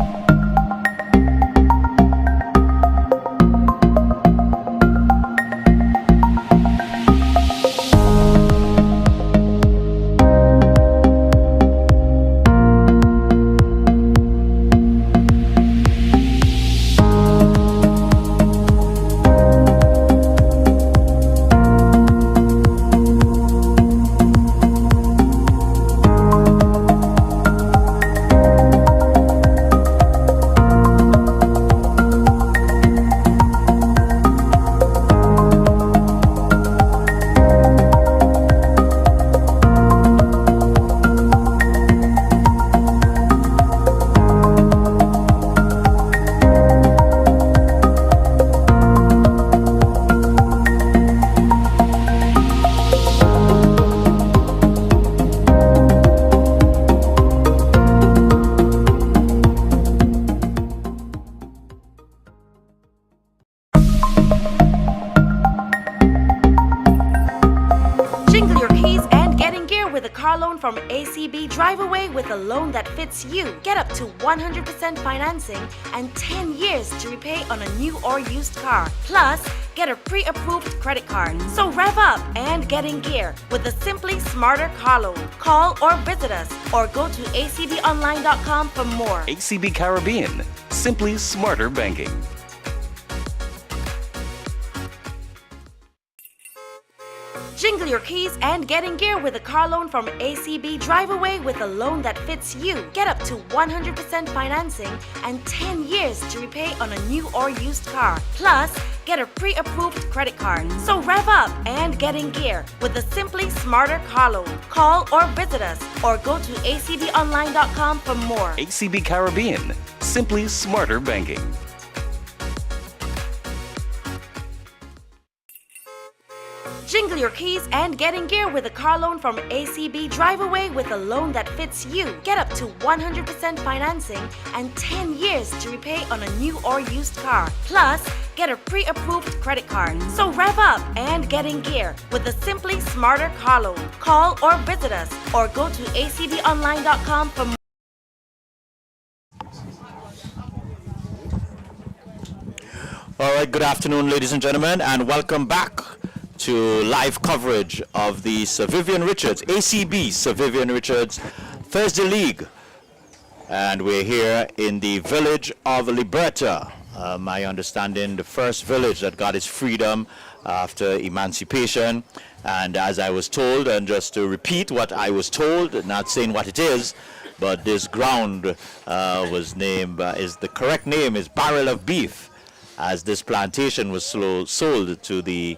car loan from ACB. Drive away with a loan that fits you. Get up to 100% financing and 10 years to repay on a new or used car. Plus, get a pre-approved credit card. So rev up and get in gear with the Simply Smarter car loan. Call or visit us or go to acbonline.com for more. ACB Caribbean, simply smarter banking. Jingle your keys and get in gear with a car loan from ACB. Drive away with a loan that fits you. Get up to 100% financing and 10 years to repay on a new or used car. Plus, get a pre-approved credit card. So rev up and get in gear with the Simply Smarter car loan. Call or visit us or go to acbonline.com for more. ACB Caribbean, simply smarter banking. Jingle your keys and get in gear with a car loan from ACB. Drive away with a loan that fits you. Get up to 100% financing and 10 years to repay on a new or used car. Plus, get a pre-approved credit card. So rev up and get in gear with the Simply Smarter car loan. Call or visit us or go to acbonline.com for more. All right, good afternoon, ladies and gentlemen, and welcome back to live coverage of the Sir Vivian Richards, ACB Sir Vivian Richards Thursday League. And we're here in the village of Liberta. My understanding, the first village that got its freedom after emancipation. And as I was told, and just to repeat what I was told, not saying what it is, but this ground was named, the correct name is Barrel of Beef, as this plantation was sold to the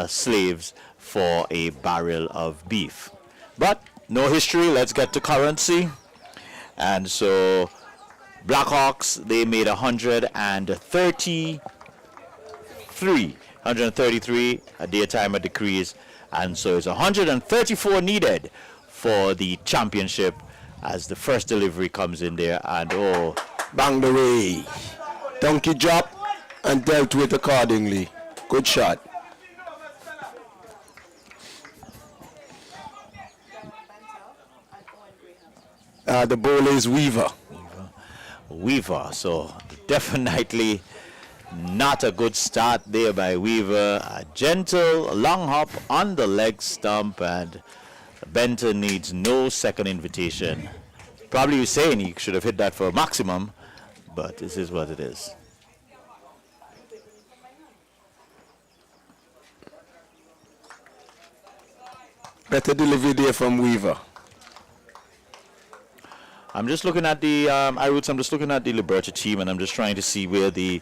slaves for a barrel of beef. But no history, let's get to currency. And so Blackhawks, they made 133 at their time of decrease, and so it's 134 needed for the championship as the first delivery comes in there, and oh, Bang the way. Donkey drop and dealt with accordingly. Good shot. The bowler is Weaver. Weaver, so definitely not a good start there by Weaver. A gentle long hop on the leg stump, and Benton needs no second invitation. Probably you're saying he should have hit that for a maximum, but this is what it is. Better delivery there from Weaver. I'm just looking at the I'm just looking at the Liberta team, and I'm just trying to see where the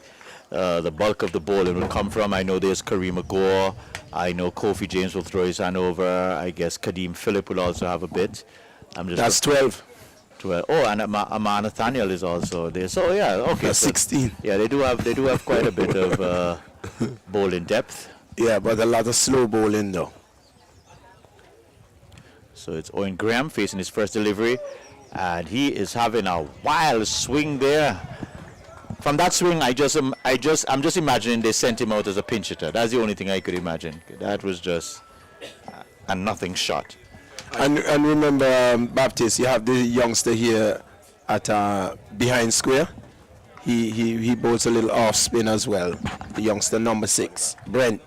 bulk of the bowling will come from. I know there's Kareem Agor. I know Kofi James will throw his hand over. I guess Kadeem Phillip will also have a bit. That's 12. 12. Oh, and Amar Nathaniel is also there. So yeah, okay. That's 16. Yeah, they do have quite a bit of bowling depth. Yeah, but a lot of slow bowling though. So it's Owen Graham facing his first delivery, and he is having a wild swing there. From that swing, I'm just imagining they sent him out as a pinch hitter. That's the only thing I could imagine. That was just a nothing shot. And remember, Baptist, you have the youngster here at behind square. He bowls a little off spin as well. The youngster number 6, Brent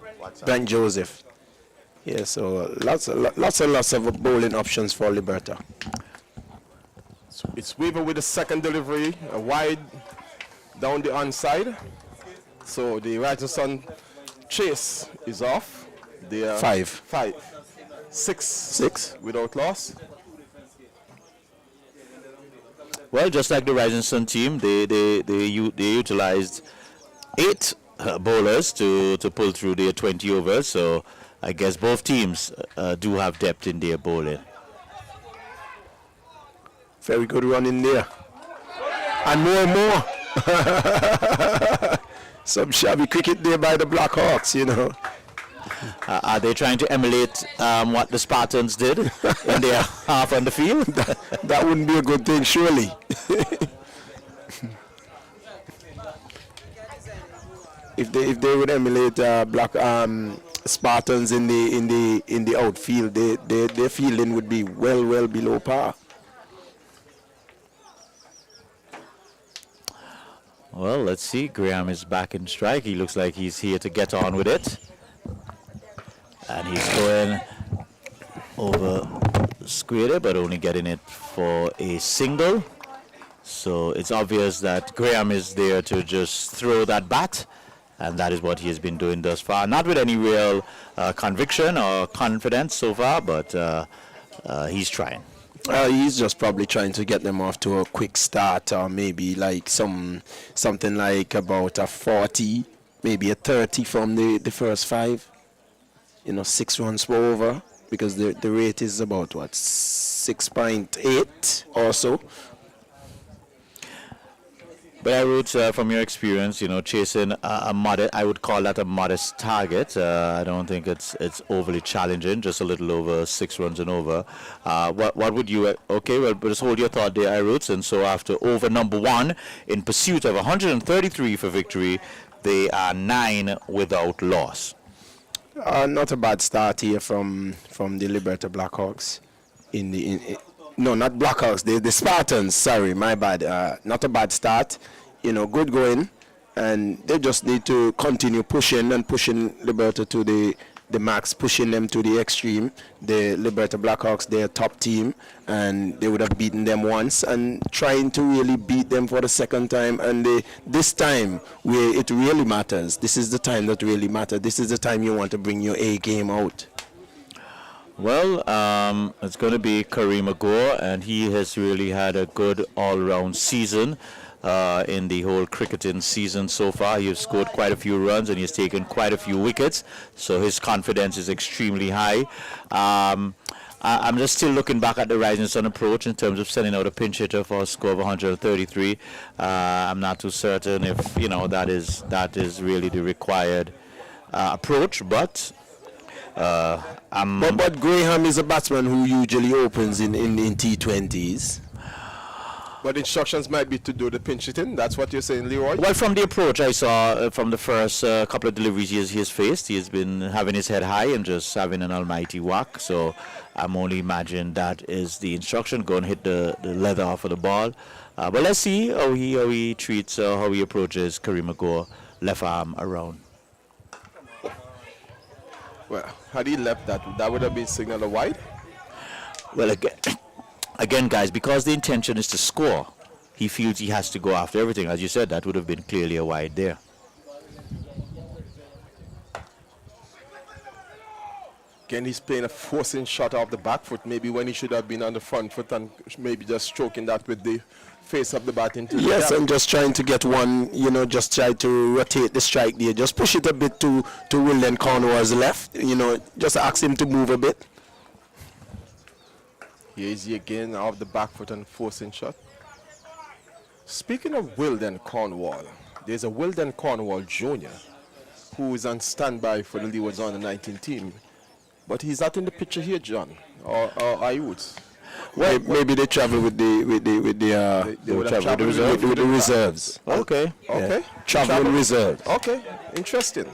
Joseph. Yeah, so lots of bowling options for Liberta. It's Weaver with the second delivery, a wide down the onside. So the Richardson chase is off. They are 5. 6 without loss. Well, just like the Rising Sun team, they utilized 8 bowlers to pull through their 20 overs. So I guess both teams do have depth in their bowling. Very good run in there. And more. Some shabby cricket there by the Blackhawks, you know. Are they trying to emulate what the Spartans did in their half on the field? That wouldn't be a good thing, surely. If they would emulate Spartans in the outfield, their fielding would be well below par. Well, let's see. Graham is back in strike. He looks like he's here to get on with it. And he's going over square, but only getting it for a single. So it's obvious that Graham is there to just throw that bat. And that is what he has been doing thus far. Not with any real conviction or confidence so far, but he's trying. He's just probably trying to get them off to a quick start, or maybe like something like about a 40, maybe a 30 from the first 5. 6 runs per over, because the rate is about 6.8 or so. But I wrote from your experience, chasing a modest, I would call that a modest target. I don't think it's overly challenging, just a little over 6 runs and over. What would you, okay, well, but just hold your thought there, I wrote. And so after over number 1, in pursuit of 133 for victory, they are 9 without loss. Not a bad start here from the Liberta Blackhawks. No, not Blackhawks, the Spartans, sorry, my bad. Not a bad start, good going, and they just need to continue pushing Liberta to the max, pushing them to the extreme. The Liberta Blackhawks, they're a top team, and they would have beaten them once, and trying to really beat them for the second time, and this time where it really matters. This is the time that really matters. This is the time you want to bring your A game out. Well, it's going to be Kareem Agor, and he has really had a good all-round season in the whole cricketing season so far. He has scored quite a few runs, and he has taken quite a few wickets, so his confidence is extremely high. I'm just still looking back at the Rising Sun approach in terms of sending out a pinch hitter for a score of 133. I'm not too certain if, that is really the required approach, but... But Graham is a batsman who usually opens in T20s. But instructions might be to do the pinch hitting. That's what you're saying, Leroy? Well, from the approach I saw from the first couple of deliveries he has faced, he has been having his head high and just having an almighty whack. So I'm only imagining that is the instruction. Go and hit the leather off of the ball. But let's see how he treats, how he approaches Kareem Agor, left arm around. Well, had he left that would have been signaled a wide? Well, again, guys, because the intention is to score, he feels he has to go after everything. As you said, that would have been clearly a wide there. Again, he's playing a forcing shot off the back foot, maybe when he should have been on the front foot and maybe just stroking that with the face of the bat into the Yes, gap. and just trying to get one, just try to rotate the strike there. Just push it a bit to Wilden Cornwall's left, just ask him to move a bit. Here is he again off the back foot and forcing shot. Speaking of Wilden Cornwall, there's a Wilden Cornwall Jr. who is on standby for the Leewards on the 19 team. But he's not in the picture here, John, or Ayuts. Well, maybe they travel with the reserves. Okay. Okay. Travel reserves. Okay. Interesting.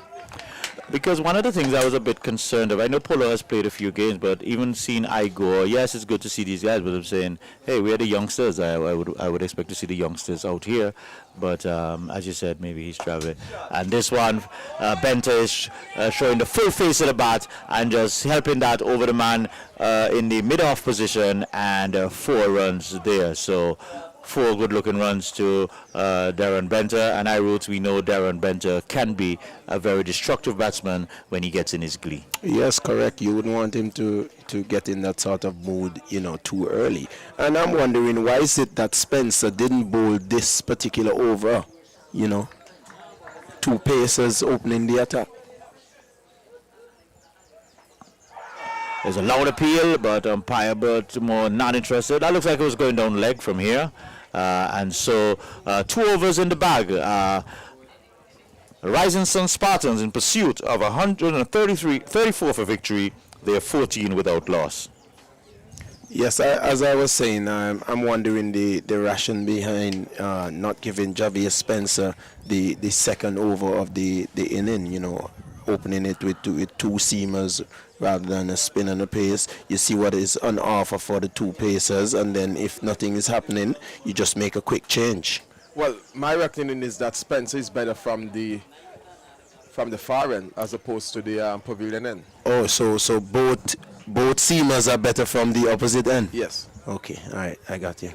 Because one of the things I was a bit concerned of, I know Polo has played a few games, but even seeing Igor, yes, it's good to see these guys, but I'm saying, hey, we're the youngsters. I would expect to see the youngsters out here, but as you said, maybe he's traveling. And this one, Benter is showing the full face of the bat and just helping that over the man in the mid-off position, and 4 runs there. So 4 good-looking runs to Darren Benter, and we know Darren Benter can be a very destructive batsman when he gets in his glee. Yes, correct. You wouldn't want him to get in that sort of mood, too early. And I'm wondering, why is it that Spencer didn't bowl this particular over? 2 pacers opening the attack. There's a loud appeal, but umpire more not interested. That looks like it was going down leg from here. And so 2 overs in the bag. Rising Sun Spartans in pursuit of 134 for victory. They are 14 without loss. Yes, as I was saying, I'm wondering the ration behind not giving Javier Spencer the second over of the inning, opening it with 2 seamers rather than a spin and a pace. You see what is on offer for the 2 pacers, and then if nothing is happening, you just make a quick change. Well, my reckoning is that Spencer is better from the far end as opposed to the pavilion end. Oh, so both seamers are better from the opposite end? Yes. Okay, all right, I got you.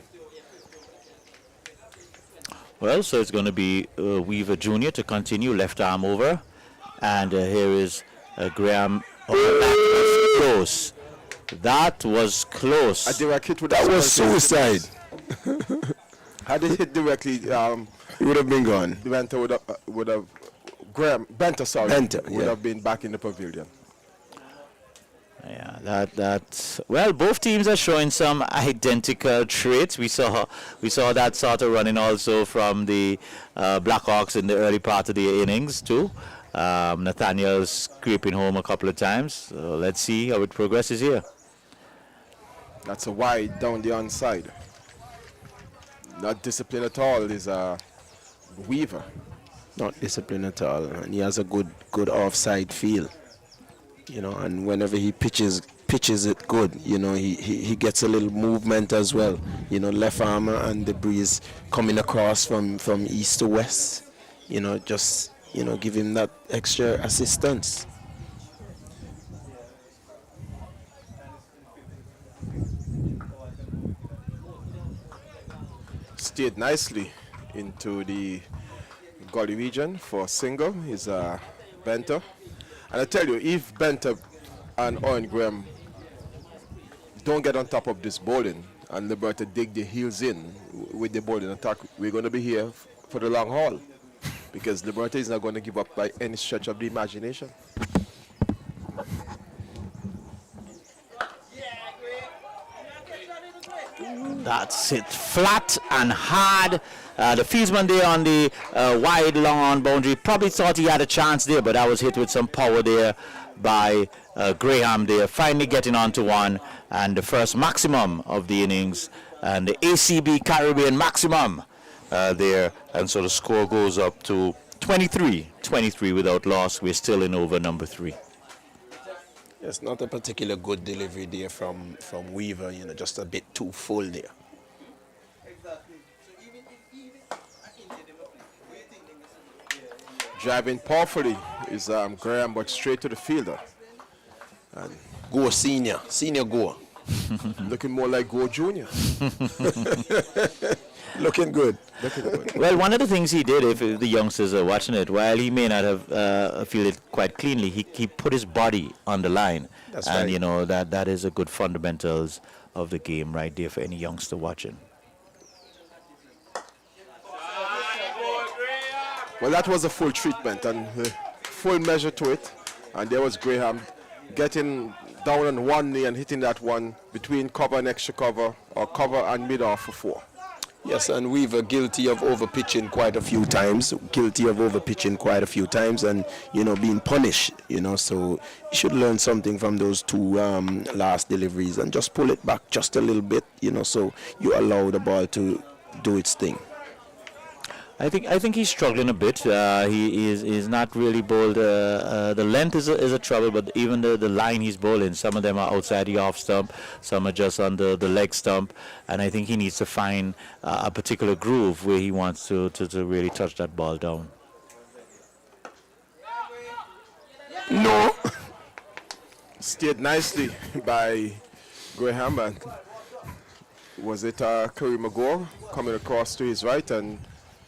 Well, so it's going to be Weaver Jr. to continue, left arm over. And here is Graham. Oh, that was close. That was close. A direct hit would That was suicide. Had it hit directly, It would have been gone. Benter would have Benter Benter, would have been back in the pavilion. Yeah, that well, both teams are showing some identical traits. We saw that sort of running also from the Blackhawks in the early part of the innings too. Nathaniel's scraping home a couple of times. So let's see how it progresses here. That's a wide down the onside. Not disciplined at all is Weaver. Not disciplined at all, and he has a good offside feel. You know, and whenever he pitches it good, you know, he gets a little movement as well. You know, left arm and the breeze coming across from east to west. You know, just, you know, give him that extra assistance. Steered nicely into the gully region for single is Benter. And I tell you, if Benter and Owen Graham don't get on top of this bowling and Liberta dig their heels in with the bowling attack, we're going to be here for the long haul, because Liberta is not going to give up by any stretch of the imagination. That's it, flat and hard. The fieldsman there on the wide long on boundary probably thought he had a chance there, but that was hit with some power there by Graham there, finally getting onto one, and the first maximum of the innings, and the ACB Caribbean maximum there, and so the score goes up to 23 without loss. We're still in over number 3. It's not a particular good delivery there from Weaver, you know, just a bit too full there. Driving powerfully is Graham, but straight to the fielder. And Go senior go. looking more like Go Junior. Looking good. Well, one of the things he did, if the youngsters are watching it, while he may not have fielded quite cleanly, he put his body on the line. That's and, right. you know, that is a good fundamentals of the game right there for any youngster watching. Well, that was a full treatment and full measure to it. And there was Graham getting down on one knee and hitting that one between cover and extra cover, or cover and mid-off for 4. Yes, and Weaver guilty of overpitching quite a few times, and, you know, being punished, you know, so you should learn something from those 2 last deliveries and just pull it back just a little bit, you know, so you allow the ball to do its thing. I think he's struggling a bit. He is not really bowled. The length is a trouble, but even the line he's bowling, some of them are outside the off stump, some are just on the leg stump, and I think he needs to find a particular groove where he wants to really touch that ball down. No. Steered nicely by Graham, and was it Kareem Agor coming across to his right, and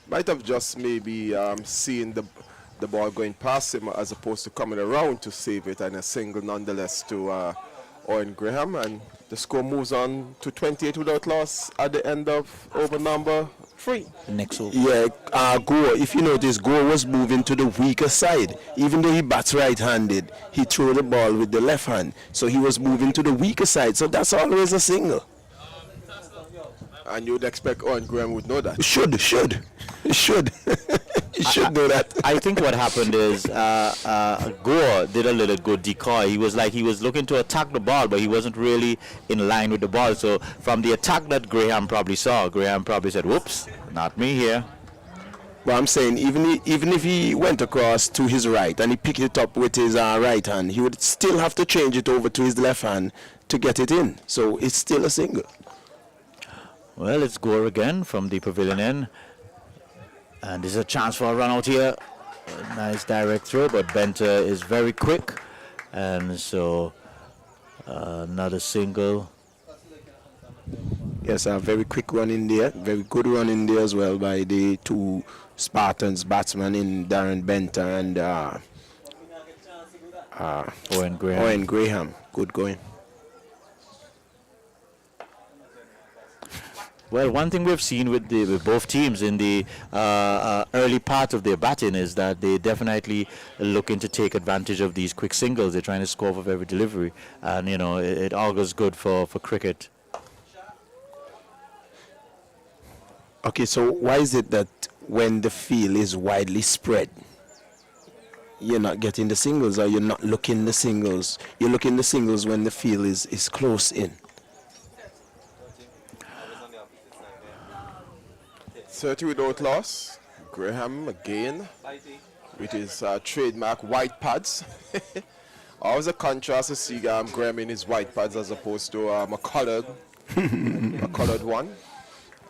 might have just maybe seen the ball going past him as opposed to coming around to save it, and a single nonetheless to Owen Graham, and the score moves on to 28 without loss at the end of over number 3. Next over. Yeah, Gore, if you notice, Gore was moving to the weaker side. Even though he bats right-handed, he threw the ball with the left hand, so he was moving to the weaker side, so that's always a single. And you'd expect Owen Graham would know that. He should. He should know that. I think what happened is Gore did a little good decoy. He was looking to attack the ball, but he wasn't really in line with the ball. So from the attack that Graham probably saw, Graham probably said, "Whoops, not me here." But I'm saying even if he went across to his right and he picked it up with his right hand, he would still have to change it over to his left hand to get it in. So it's still a single. Well, it's Gore again from the pavilion end. And there's a chance for a run out here. A nice direct throw, but Benter is very quick. And so another single. Yes, a very quick run in there. Very good run in there as well by the 2 Spartans batsmen in Darren Benter and Owen Graham. Owen Graham. Good going. Well, one thing we've seen with both teams in the early part of their batting is that they definitely looking to take advantage of these quick singles. They're trying to score for every delivery, and you know it augurs good for cricket. Okay, so why is it that when the field is widely spread, you're not getting the singles, or you're not looking the singles? You're looking the singles when the field is close in. 30 without loss. Graham again with his trademark white pads. Always a contrast to see Graham in his white pads as opposed to a colored one.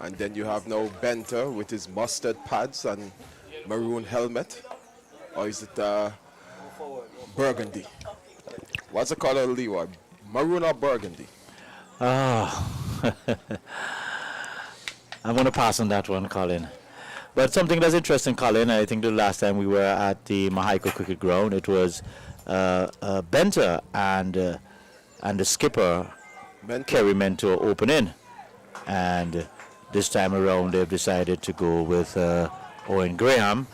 And then you have now Benter with his mustard pads and maroon helmet. Or is it burgundy? What's the color, Leroy? Maroon or burgundy? I'm going to pass on that one, Colin. But something that's interesting, Colin, I think the last time we were at the Mahaiko Cricket Ground, it was Benter and the skipper, Kerry Mento, open in. And this time around, they've decided to go with Owen Graham.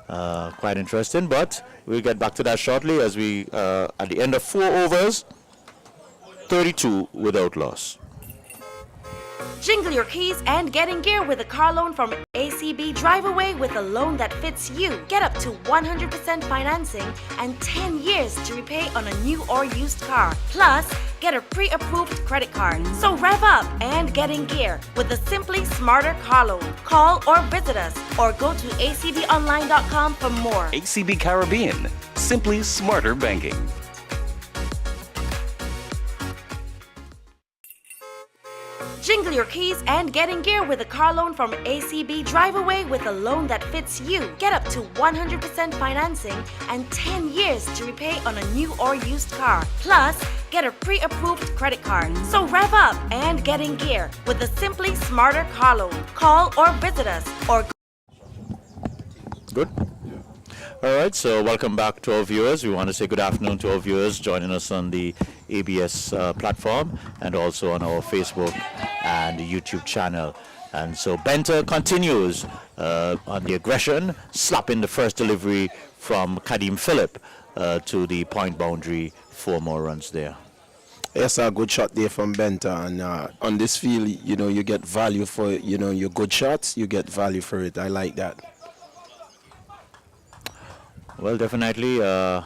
Quite interesting, but we'll get back to that shortly as we, at the end of 4 overs, 32 without loss. Jingle your keys and get in gear with a car loan from ACB. Drive away with a loan that fits you. Get up to 100% financing and 10 years to repay on a new or used car. Plus, get a pre-approved credit card. So rev up and get in gear with a Simply Smarter car loan. Call or visit us or go to acbonline.com for more. ACB Caribbean. Simply smarter banking. Jingle your keys and get in gear with a car loan from ACB. Drive away with a loan that fits you. Get up to 100% financing and 10 years to repay on a new or used car. Plus, get a pre-approved credit card. So rev up and get in gear with a Simply Smarter car loan. Call or visit us or Good. All right, so welcome back to our viewers. We want to say good afternoon to our viewers joining us on the ABS platform and also on our Facebook and YouTube channel. And so Benter continues on the aggression, slapping the first delivery from Kadeem Phillip to the point boundary. 4 more runs there. Yes, a good shot there from Benter, and on this field, you know, you get value for, you know, your good shots, you get value for it. I like that. Well, definitely, the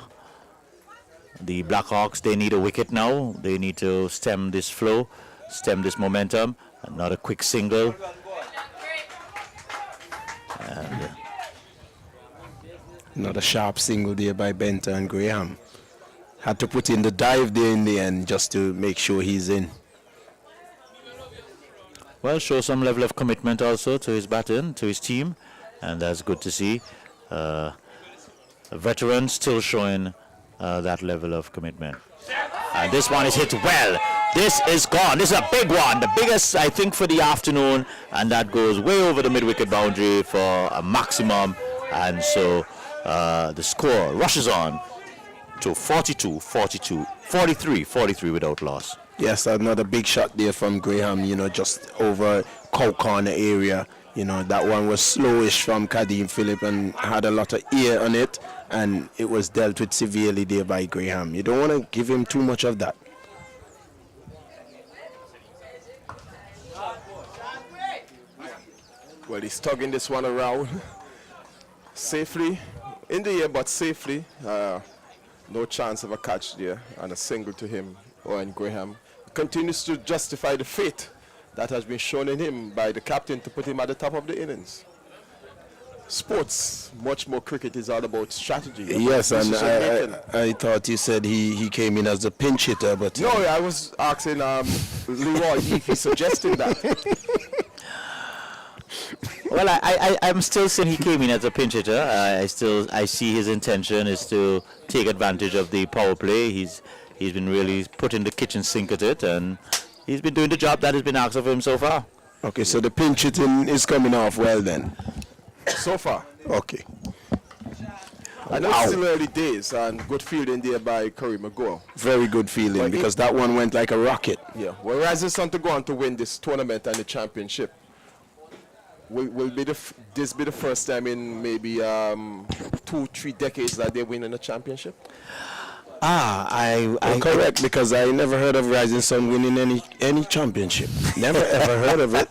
Blackhawks, they need a wicket now. They need to stem this flow, stem this momentum. Another quick single. And another sharp single there by Benter, and Graham had to put in the dive there in the end just to make sure he's in. well, show some level of commitment also to his batting, to his team, and that's good to see. A veteran still showing that level of commitment. And this one is hit well. This is gone. This is a big one, the biggest, I think, for the afternoon, and that goes way over the mid-wicket boundary for a maximum. And so the score rushes on to 42, 42, 43, 43 without loss. Yes, another big shot there from Graham, you know, just over cow corner area. You know, that one was slowish from Kadeem Phillip and had a lot of air on it, and it was dealt with severely there by Graham. You don't want to give him too much of that. Well, he's tugging this one around safely, in the air, but safely. No chance of a catch there, and a single to him. Owen Graham continues to justify the fate that has been shown in him by the captain to put him at the top of the innings. Sports, much more cricket, is all about strategy. Yes, and I thought you said he came in as a pinch hitter, but... No, I was asking Leroy if he's suggesting that. Well, I'm still saying he came in as a pinch hitter. I see his intention is to take advantage of the power play. He's been really putting the kitchen sink at it, and he's been doing the job that has been asked of him so far. Okay, so the pinch hitting is coming off well then. So far. Okay. I know it's still early days, and good fielding there by Curry McGowan. Very good feeling, because that one went like a rocket. Yeah, whereas it's on to go on to win this tournament and the championship. will be this be the first time in maybe 2-3 decades that they win in a championship? Correct, because I never heard of Rising Sun winning any championship. Never ever heard of it.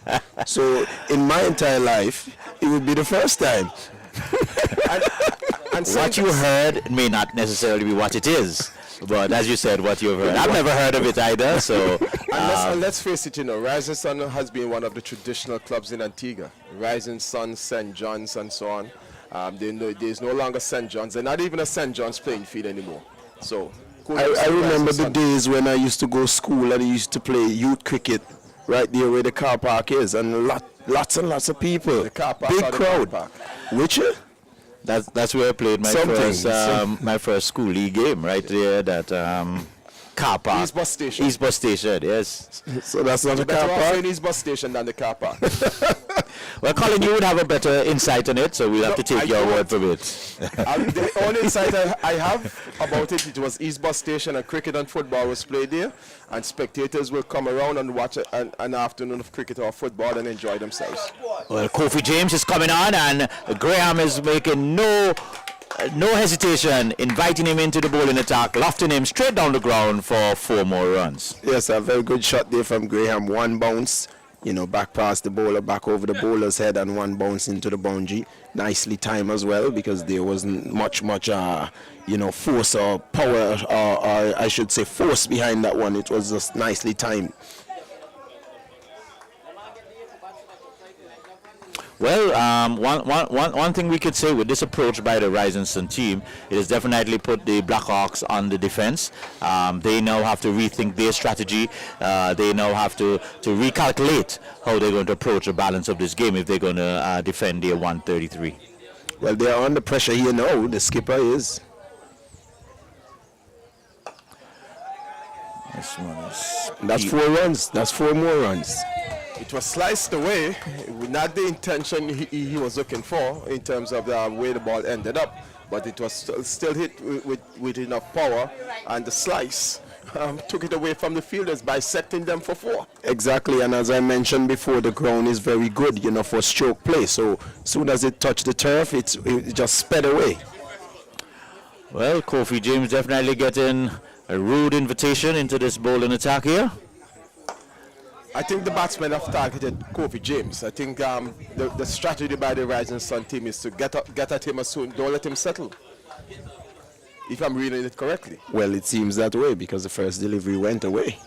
So in my entire life, it would be the first time. And What you heard may not necessarily be what it is, but as you said, what you've heard. I've never heard of it either, so... and let's face it, Rising Sun has been one of the traditional clubs in Antigua. Rising Sun, St. John's, and so on. There's no longer St. John's. They're not even a St. John's playing field anymore. So I remember the days when I used to go to school and I used to play youth cricket right there where the car park is, and lots and lots of people. The car park big or the crowd. car park? Which? That's where I played my first school league game, right there, that car park. East Bus Station. East Bus Station, yes. So that's not a Better car off park? in East Bus Station than the car park. Well, Colin, you would have a better insight on it, so we'll have to take I your don't. word for it. The only insight I have about it was East Bus Station, and cricket and football was played there, and spectators will come around and watch an afternoon of cricket or football and enjoy themselves. Well, Kofi James is coming on, and Graham is making no hesitation, inviting him into the bowling attack, lofting him straight down the ground for 4 more runs. Yes, a very good shot there from Graham. One bounce, back past the bowler, back over the bowler's head, and one bounce into the boundary. Nicely timed as well, because there wasn't much force or power, or I should say force behind that one. It was just nicely timed. Well, one thing we could say with this approach by the Rising Sun team, it has definitely put the Blackhawks on the defense. They now have to rethink their strategy. They now have to recalculate how they're going to approach the balance of this game if they're going to defend their 133. Well, they are under pressure here now. The skipper is. This one is... That's 4 runs. That's 4 more runs. It was sliced away, not the intention he was looking for in terms of the way the ball ended up, but it was still hit with enough power, and the slice took it away from the fielders, bisecting them for 4. Exactly, and as I mentioned before, the ground is very good, for stroke play. So as soon as it touched the turf, it just sped away. Well, Kofi James definitely getting a rude invitation into this bowling attack here. I think the batsmen have targeted Kofi James. I think the strategy by the Rising Sun team is to get at him as soon. Don't let him settle. If I'm reading it correctly. Well, it seems that way because the first delivery went away.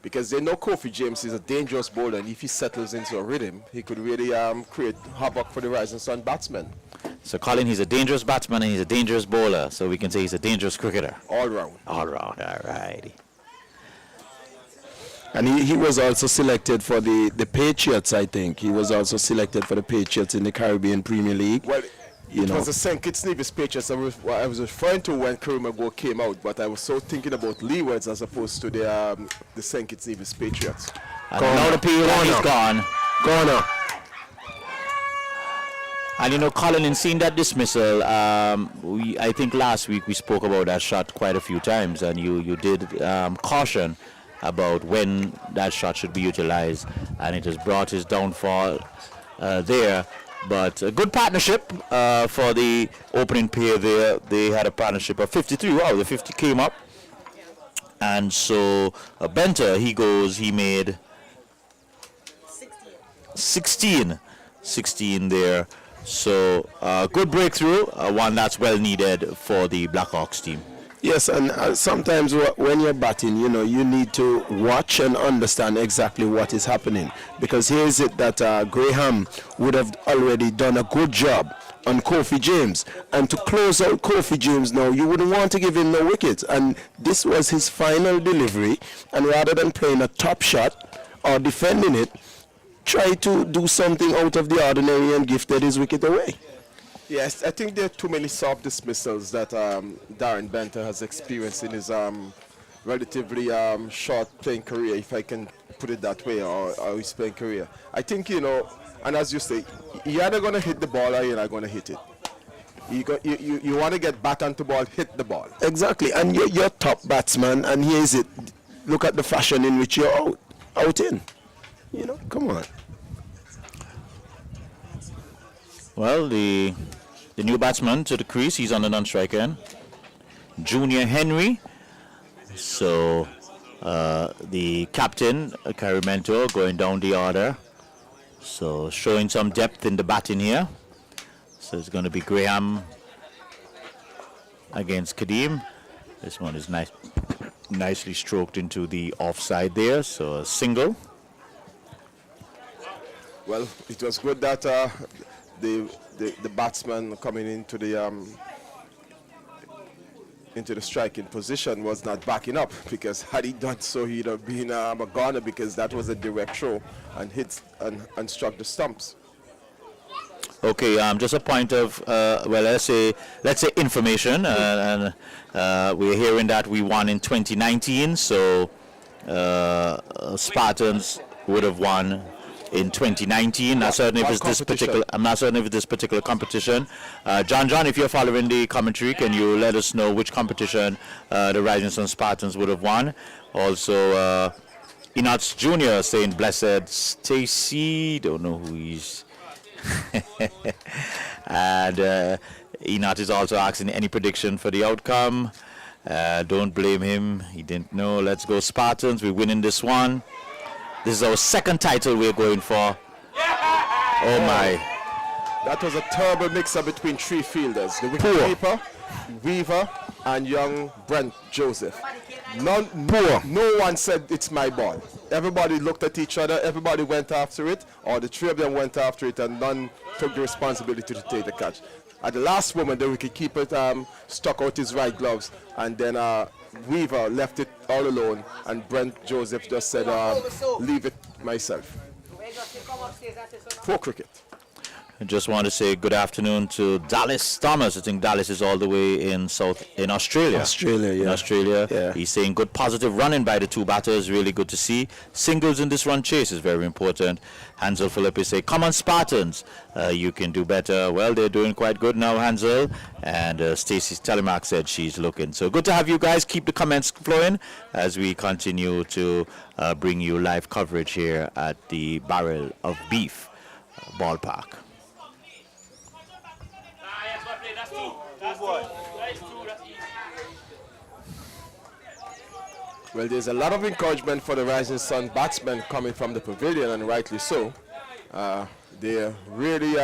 Because they know Kofi James is a dangerous bowler, and if he settles into a rhythm, he could really create havoc for the Rising Sun batsmen. So, Colin, he's a dangerous batsman and he's a dangerous bowler, so we can say he's a dangerous cricketer. All round. All round, all righty. And he was also selected for the Patriots, I think. He was also selected for the Patriots in the Caribbean Premier League. Well, it was the St. Kitts Nevis Patriots I was referring to when Karumago came out, but I was so thinking about Leewards as opposed to the St. Kitts Nevis Patriots. And now the PO is gone. Corner. And Colin, in seeing that dismissal, I think last week we spoke about that shot quite a few times, and you did caution about when that shot should be utilized, and it has brought his downfall there. But a good partnership for the opening pair there. They had a partnership of 53. Wow, the 50 came up. And so Benter, he made 16 there. So good breakthrough, one that's well needed for the Blackhawks team. Yes, and sometimes when you're batting, you need to watch and understand exactly what is happening. Because here is it that Graham would have already done a good job on Kofi James. And to close out Kofi James now, you wouldn't want to give him no wicket. And this was his final delivery. And rather than playing a top shot or defending it, try to do something out of the ordinary and gifted his wicket away. Yes, I think there are too many soft dismissals that Darren Benter has experienced in his relatively short playing career, if I can put it that way, or his playing career. I think, and as you say, you're either going to hit the ball or you're not going to hit it. You want to get bat onto ball, hit the ball. Exactly, and you're top batsman, and here is it. Look at the fashion in which you're out in. Come on. Well, the new batsman to the crease, he's on the non-strike end. Junior Henry. So the captain, Kerry Mentor, going down the order. So showing some depth in the batting here. So it's going to be Graham against Kadeem. This one is nicely stroked into the offside there. So a single. Well, it was good that the batsman coming into the striking position was not backing up, because had he done so, he'd have been a goner, because that was a direct throw and hit and struck the stumps. Okay, just a point of well, let's say information, and we're hearing that we won in 2019, so Spartans would have won in 2019. Not certain if it's this particular. I'm not certain if it's this particular competition. John, if you're following the commentary, can you let us know which competition the Rising Sun Spartans would have won? Also, Enots Jr. saying blessed Stacy. Don't know who he's. And Enot is also asking any prediction for the outcome. Don't blame him. He didn't know. Let's go Spartans. We're winning this one. This is our second title we're going for. Oh my. That was a terrible mix-up between three fielders. The wicketkeeper, Weaver, and young Brent Joseph. No one said it's my ball. Everybody looked at each other, everybody went after it, or the three of them went after it, and none took the responsibility to take the catch. At the last moment, the wicketkeeper stuck out his right gloves, and then Weaver left it all alone, and Brent Joseph just said, leave it myself. Poor cricket. I just want to say good afternoon to Dallas Thomas. I think Dallas is all the way in Australia. Yeah. In Australia. Yeah. He's saying good positive running by the two batters. Really good to see. Singles in this run chase is very important. Hansel Philippi say, come on Spartans, you can do better. Well, they're doing quite good now, Hansel. And Stacey Telemark said she's looking. So good to have you guys. Keep the comments flowing as we continue to bring you live coverage here at the Barrel of Beef ballpark. Well, there's a lot of encouragement for the Rising Sun batsmen coming from the pavilion, and rightly so. They're really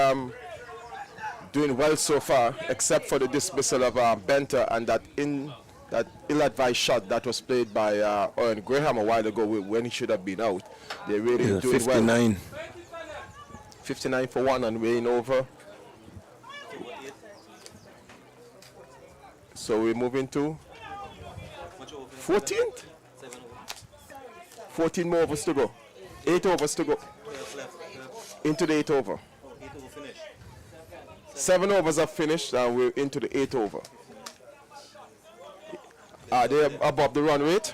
doing well so far, except for the dismissal of Benter and that ill-advised shot that was played by Owen Graham a while ago when he should have been out. They're really doing 59. well. 59 for one and weighing over. So we're moving to 14th? 14 more overs to go. 8 overs to go. Into the 8th over. 7 overs are finished and we're into the 8th over. Are they above the run rate?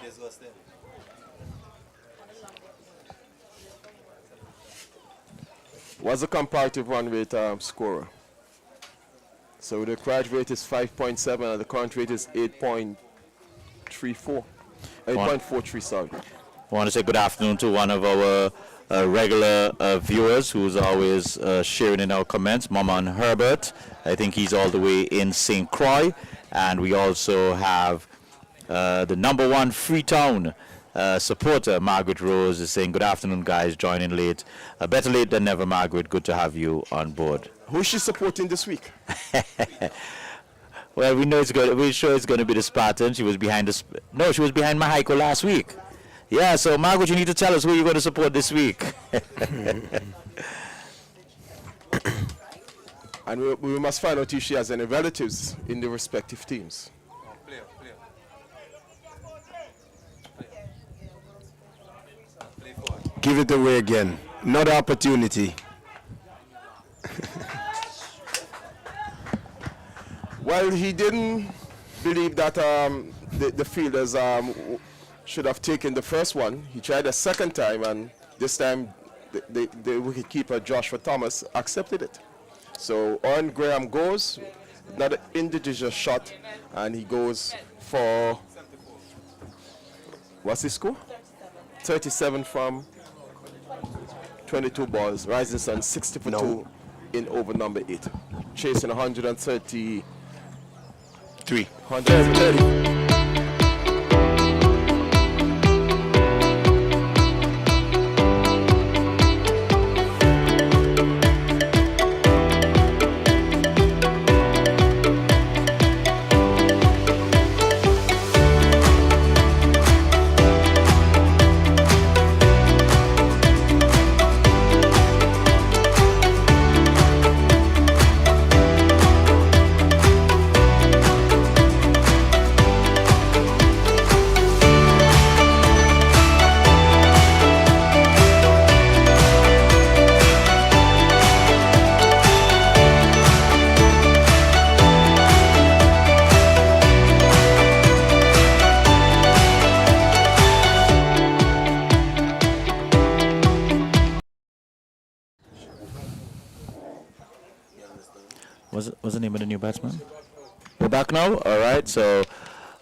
What's the comparative run rate scorer? So the required rate is 5.7 and the current rate is 8.34. 8.43, sorry. I want to say good afternoon to one of our regular viewers who's always sharing in our comments, Maman Herbert. I think he's all the way in St. Croix. And we also have the #1 Freetown supporter, Margaret Rose, is saying, good afternoon, guys, joining late. Better late than never, Margaret. Good to have you on board. Who's she supporting this week? Well, we're sure it's going to be the Spartans. She was behind she was behind Mahaiko last week. Yeah, so Margaret, you need to tell us who you're going to support this week. And we must find out if she has any relatives in the respective teams. Give it away again. Another opportunity. Well, he didn't believe that the fielders should have taken the first one. He tried a second time, and this time the wicketkeeper Joshua Thomas accepted it. So Owen Graham goes, not an indigenous shot, and he goes for, what's his score? 37 from 22 balls. Rising Sun 60 for 2 in over number 8. Chasing 130. 130. What's the name of the new batsman? We're back now? All right, so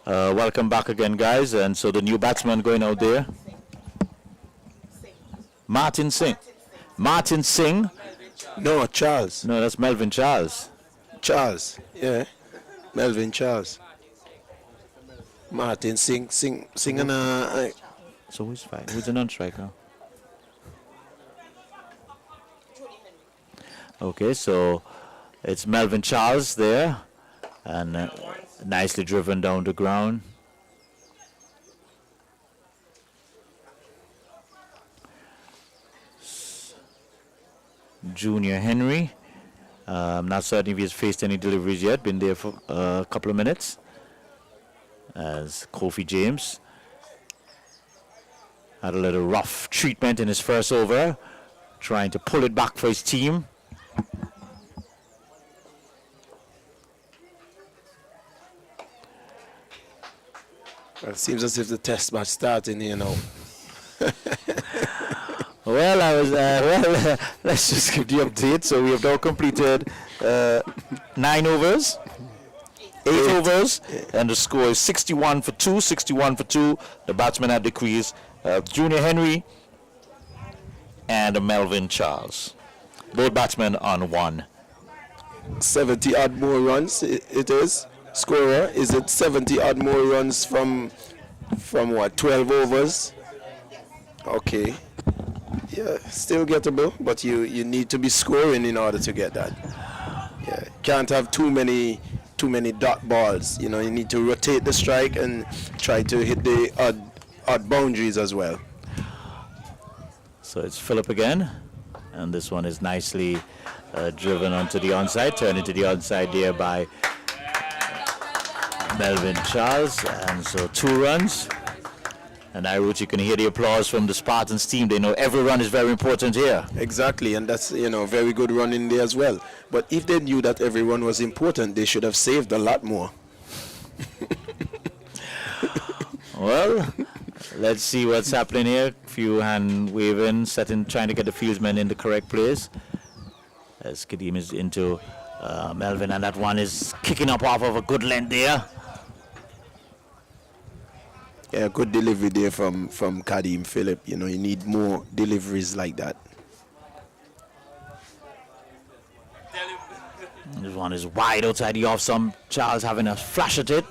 welcome back again, guys. And so the new batsman going out there. Martin Singh. Martin Singh? No, Charles. No, that's Melvin Charles. Charles, yeah. Melvin Charles. Martin singing So who's fine? Who's the non-striker? Okay, so it's Melvin Charles there, and nicely driven down the ground. Junior Henry. I'm not certain if he's faced any deliveries yet. Been there for a couple of minutes. As Kofi James had a little rough treatment in his first over, trying to pull it back for his team. It seems as if the test match starting here now. Well, let's just give the update. So we have now completed 9 overs, 8 overs, and the score is 61 for 2, 61 for 2. The batsmen at the crease, Junior Henry and Melvin Charles. Both batsmen on 1. 70 odd more runs it is. Scorer, is it 70 odd more runs from what, 12 overs? Okay. Yeah, still gettable, but you need to be scoring in order to get that. Yeah, can't have too many dot balls. You know, you need to rotate the strike and try to hit the odd boundaries as well. So it's Phillip again, and this one is nicely driven onto the onside, turned into the onside there by Melvin Charles, and so 2 runs. And I wrote, you can hear the applause from the Spartans team. They know every run is very important here. Exactly, and that's, very good run in there as well. But if they knew that every run was important, they should have saved a lot more. Well, let's see what's happening here. Few hand waving, trying to get the fieldsmen in the correct place. As Kadeem is into Melvin, and that one is kicking up off of a good length there. Yeah, good delivery there from Kadeem Phillip. You need more deliveries like that. This one is wide outside the off. Some Charles having a flash at it.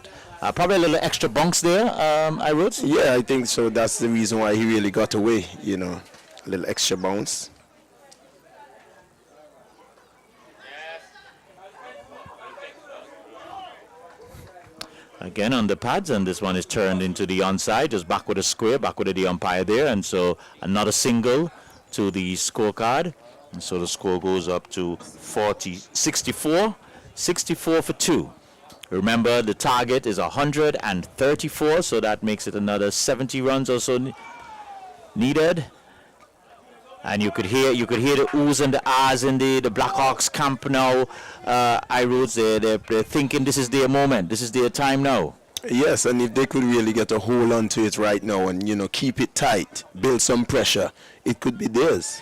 Probably a little extra bunks there, I wrote. Yeah, I think so. That's the reason why he really got away, a little extra bounce. Again on the pads, and this one is turned into the onside, just back with a square, back with the umpire there, and so another single to the scorecard, and so the score goes up to 64 for 2. Remember, the target is 134, so that makes it another 70 runs or so needed. And you could hear the oohs and the ahs in the Blackhawks camp now. I wrote they're thinking this is their moment, this is their time now. Yes, and if they could really get a hold on to it right now and keep it tight, build some pressure, it could be theirs.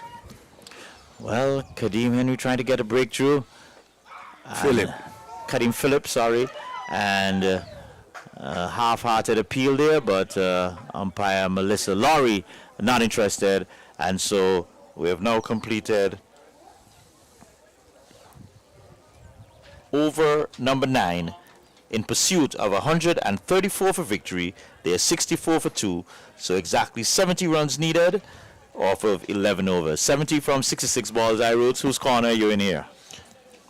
Well, Kadeem Henry trying to get a breakthrough. Kadeem Phillip, sorry, and half-hearted appeal there, but umpire Melissa Laurie not interested. And so We have now completed over number 9 in pursuit of 134 for victory. They are 64 for 2, so exactly 70 runs needed off of 11 overs. 70 from 66 balls. I Roots, whose corner you're in here?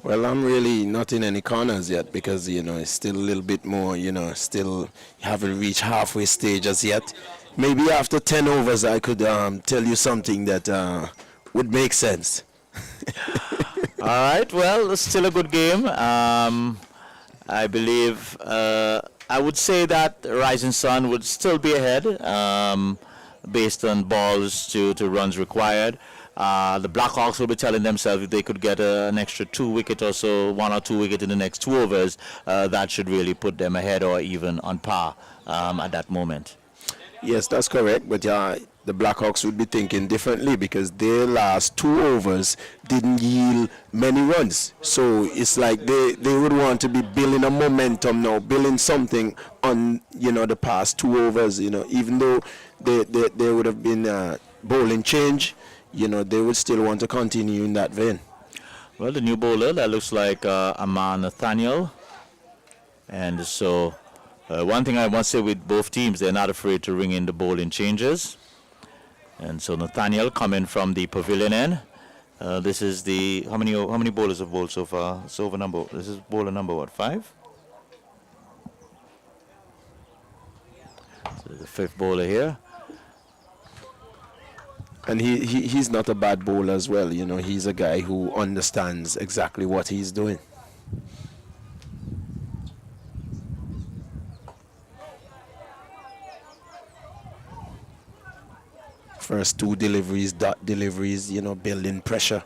Well, I'm really not in any corners yet because, it's still a little bit more, still haven't reached halfway stage as yet. Maybe after 10 overs I could tell you something that would make sense. All right, well, it's still a good game. I believe I would say that Rising Sun would still be ahead based on balls to runs required. The Blackhawks will be telling themselves if they could get an extra 2 wicket or so, 1 or 2 wicket in the next 2 overs, that should really put them ahead or even on par at that moment. Yes, that's correct, but the Blackhawks would be thinking differently because their last 2 overs didn't yield many runs. So it's like they would want to be building a momentum now, building something on, the past 2 overs, even though they would have been bowling change, they would still want to continue in that vein. Well, the new bowler, that looks like Amar Nathaniel. And so one thing I must say with both teams, they're not afraid to ring in the bowling changes. And so Nathaniel coming from the pavilion end. This is the, how many bowlers have bowled so far? It's over number, this is bowler number what, 5? So the 5th bowler here. And he's not a bad bowler as well, he's a guy who understands exactly what he's doing. First 2 deliveries, dot deliveries, building pressure.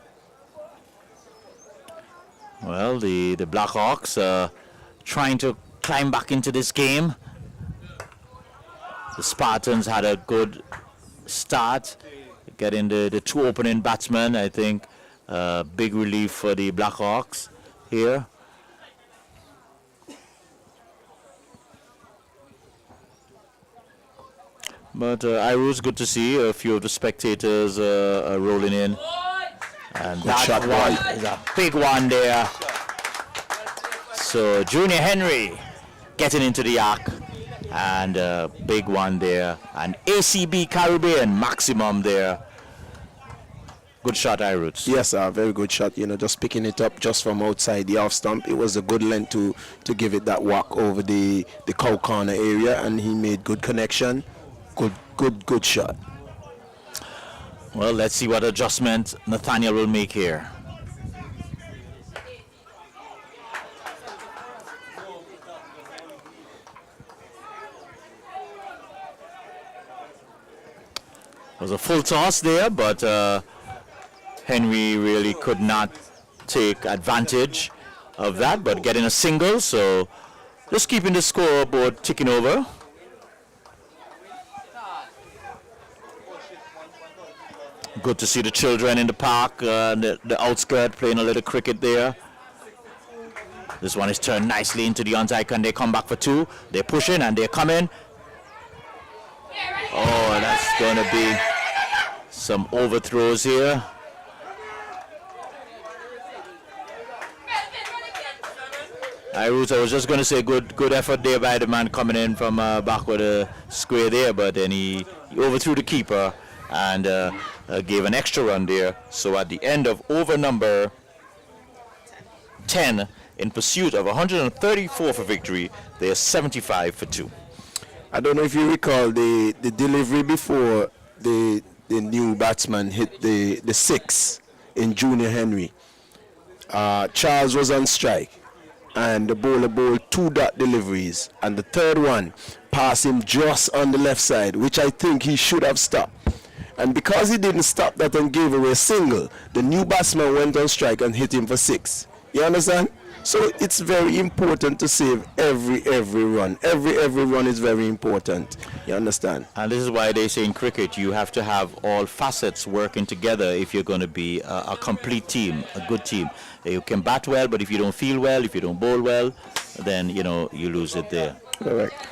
Well, the Blackhawks trying to climb back into this game. The Spartans had a good start, getting the 2 opening batsmen. I think big relief for the Blackhawks here. But Iro's good to see a few of the spectators are rolling in. And that shot, one boy. is a big one there. So Junior Henry getting into the arc. And big one there. And ACB Caribbean maximum there. Good shot, Iroots. Yes, a very good shot. Just picking it up just from outside the off stump. It was a good length to give it that walk over the cow corner area, and he made good connection. Good shot. Well, let's see what adjustment Nathaniel will make here. It was a full toss there, but Henry really could not take advantage of that, but getting a single, so just keeping the scoreboard ticking over. Good to see the children in the park, the outskirt playing a little cricket there. This one is turned nicely into the onside, and they come back for 2. They're pushing and they're coming. Oh, that's going to be some overthrows here. I was just going to say good effort there by the man coming in from back with a square there, but then he overthrew the keeper and gave an extra run there. So at the end of over number 10, in pursuit of 134 for victory, they are 75 for 2. I don't know if you recall the delivery before the new batsman hit the 6 in Junior Henry. Charles was on strike, and the bowler bowled 2 dot deliveries, and the third one passed him just on the left side, which I think he should have stopped. And because he didn't stop that and gave away a single, the new batsman went on strike and hit him for 6. You understand? So it's very important to save every run. Every run is very important. You understand? And this is why they say in cricket you have to have all facets working together if you're going to be a complete team, a good team. You can bat well, but if you don't feel well, if you don't bowl well, then you lose it there. Correct.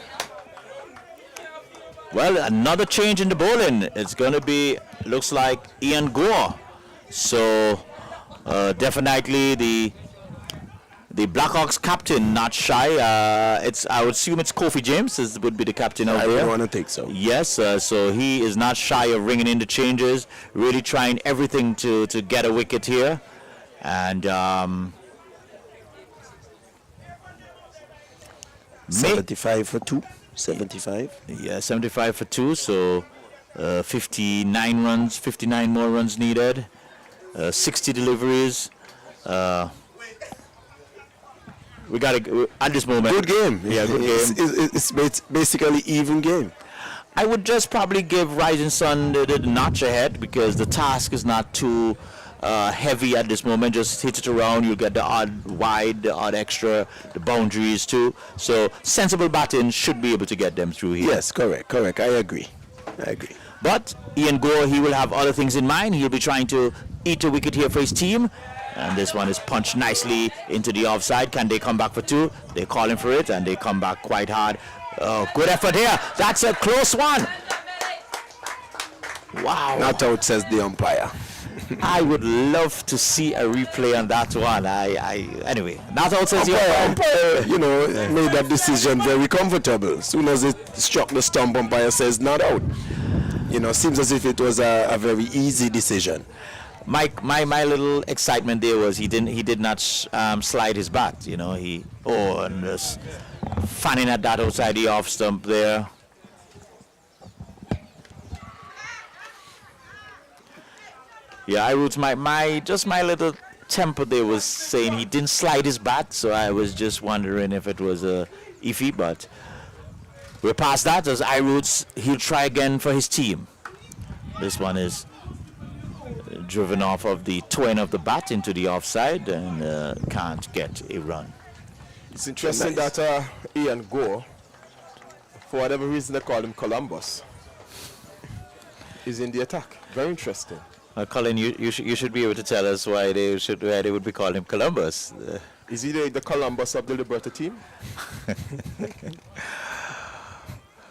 Well, another change in the bowling. It's going to be, looks like Ian Gore. So definitely the Blackhawks captain, not shy. I would assume it's Kofi James would be the captain out I there. would want to think so. Yes, so he is not shy of ringing in the changes, really trying everything to get a wicket here. And 75 for 2. 75. yeah, 75 for 2, so 59 runs, 59 more runs needed, 60 deliveries. We got at this moment. Good game. Yeah, good game. It's basically even game. I would just probably give Rising Sun the notch ahead because the task is not too heavy at this moment. Just hit it around. You'll get the odd wide, the odd extra, the boundaries too. So sensible batting should be able to get them through here. Yes, correct. I agree. But Ian Gore, he will have other things in mind. He'll be trying to eat a wicket here for his team. And this one is punched nicely into the offside. Can they come back for 2? They're calling for it, and they come back quite hard. Oh, good effort here. That's a close one. Wow. Not out, says the umpire. I would love to see a replay on that one. Anyway, not out says the Umpire, made that decision very comfortable. As soon as it struck the stump, umpire says not out. Seems as if it was a very easy decision. My little excitement there was he did not slide his bat. And just fanning at that outside the off stump there. Yeah, I was my little temper there was saying he didn't slide his bat, so I was just wondering if it was a iffy, but we're past that. As I roots, he'll try again for his team. This one is driven off of the twin of the bat into the offside and can't get a run. It's interesting that Ian Gore, for whatever reason they call him Columbus, is in the attack. Very interesting. Colin, you should be able to tell us why they would be calling him Columbus. Is he the Columbus of the Liberta team?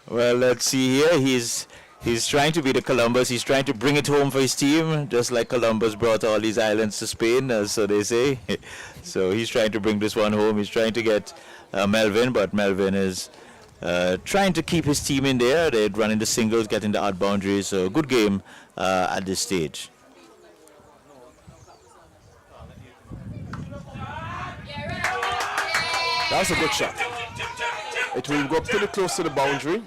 Well, let's see here. He's trying to be the Columbus. He's trying to bring it home for his team, just like Columbus brought all these islands to Spain, so they say. So he's trying to bring this one home. He's trying to get Melvin, but Melvin is trying to keep his team in there. They're running the singles, getting the odd boundaries. So good game at this stage. That's a good shot. It will go pretty close to the boundary.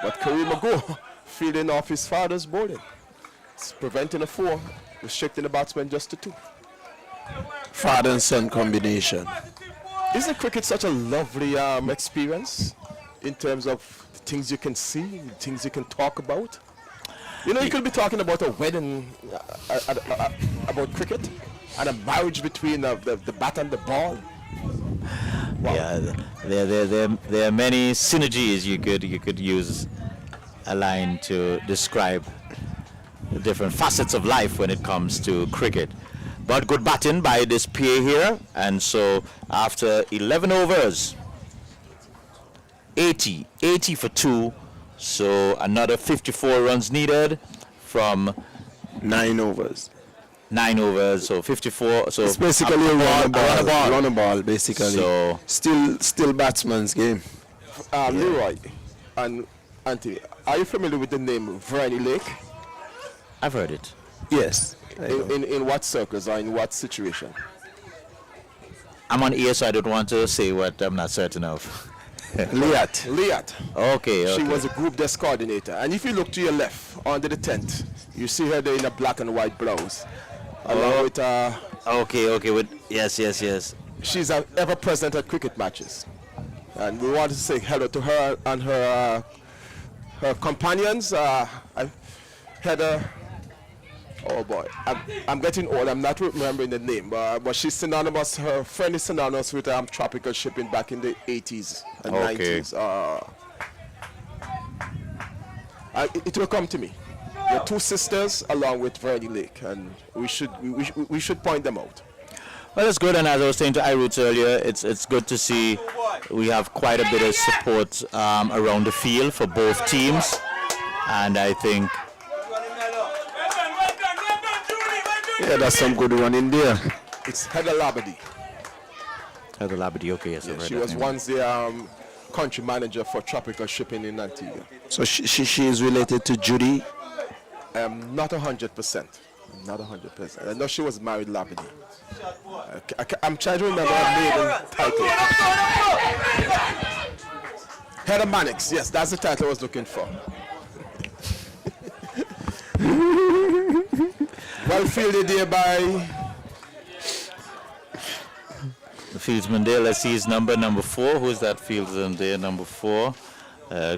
But Kareem Ago feeding off his father's bowling. It's preventing a 4, restricting the batsman just to 2. Father and son combination. Isn't cricket such a lovely experience in terms of the things you can see, the things you can talk about? You could be talking about a wedding about cricket and a marriage between the bat and the ball. Wow. Yeah, there are many synergies you could use a line to describe the different facets of life when it comes to cricket. But good batting by this PA here, and so after 11 overs, 80 for 2, so another 54 runs needed from 9 overs. 9 overs, so 54. So it's basically a run a ball, basically. So still batsman's game. Leroy and Anthony, are you familiar with the name Vernie Lake? I've heard it. Yes. In what circles or in what situation? I'm on ear, so I don't want to say what I'm not certain of. Liat. Okay. She was a group desk coordinator. And if you look to your left, under the tent, you see her there in a black and white blouse. Along with Okay. Yes. She's ever present at cricket matches. And we want to say hello to her and her companions. Oh boy, I'm getting old. I'm not remembering the name, but she's synonymous. Her friend is synonymous with tropical shipping back in the 80s and 90s. It will come to me. There are 2 sisters along with Vernie Lake, and we should point them out. Well, it's good, and as I was saying to iRoots earlier, it's good to see we have quite a bit of support around the field for both teams, and I think Yeah, that's some good one in there. It's Heather Labadie. Heather Labadie, okay, yes, I've Yeah, read she that was name. once the country manager for tropical shipping in Antigua. So she is related to Judy. Not 100%. Not 100%. I know she was married Labadie. I'm trying to remember her maiden title. Heather Mannix. Yes, that's the title I was looking for. Well fielded there by The fieldsman there, let's see his number 4. Who's that fieldsman there, number 4?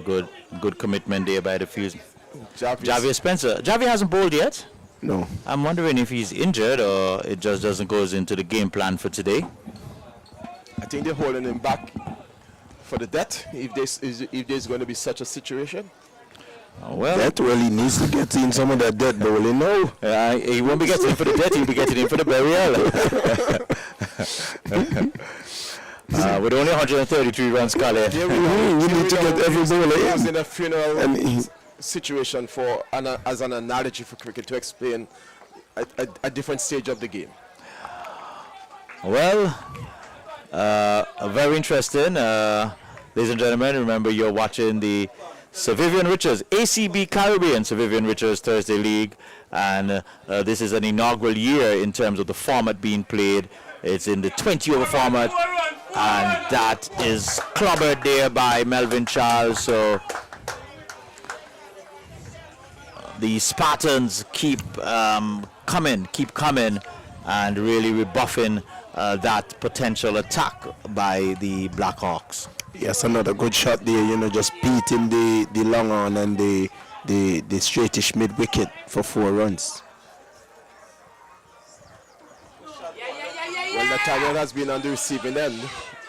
Good commitment there by the fieldsman. Javier Spencer. Javier hasn't bowled yet. No. I'm wondering if he's injured or it just doesn't go into the game plan for today. I think they're holding him back for the debt if there's going to be such a situation. Well, That really needs to get in some of that dead bowling. No. he won't be getting in for the debt, he'll be getting in for the burial. With only 133 runs, Kale. Here we We need to get every bowler He was in. in a funeral And situation as an analogy for cricket to explain a different stage of the game. Well, very interesting. Ladies and gentlemen, remember you're watching the Sir Vivian Richards ACB Caribbean Sir Vivian Richards Thursday League, and this is an inaugural year in terms of the format being played. It's in the 20-over format, and that is clobbered there by Melvin Charles. So the Spartans keep coming, and really rebuffing that potential attack by the Blackhawks. Yes, another good shot there, just beating the long on and the straightish mid wicket for 4 runs. Well, Nathaniel has been on the receiving end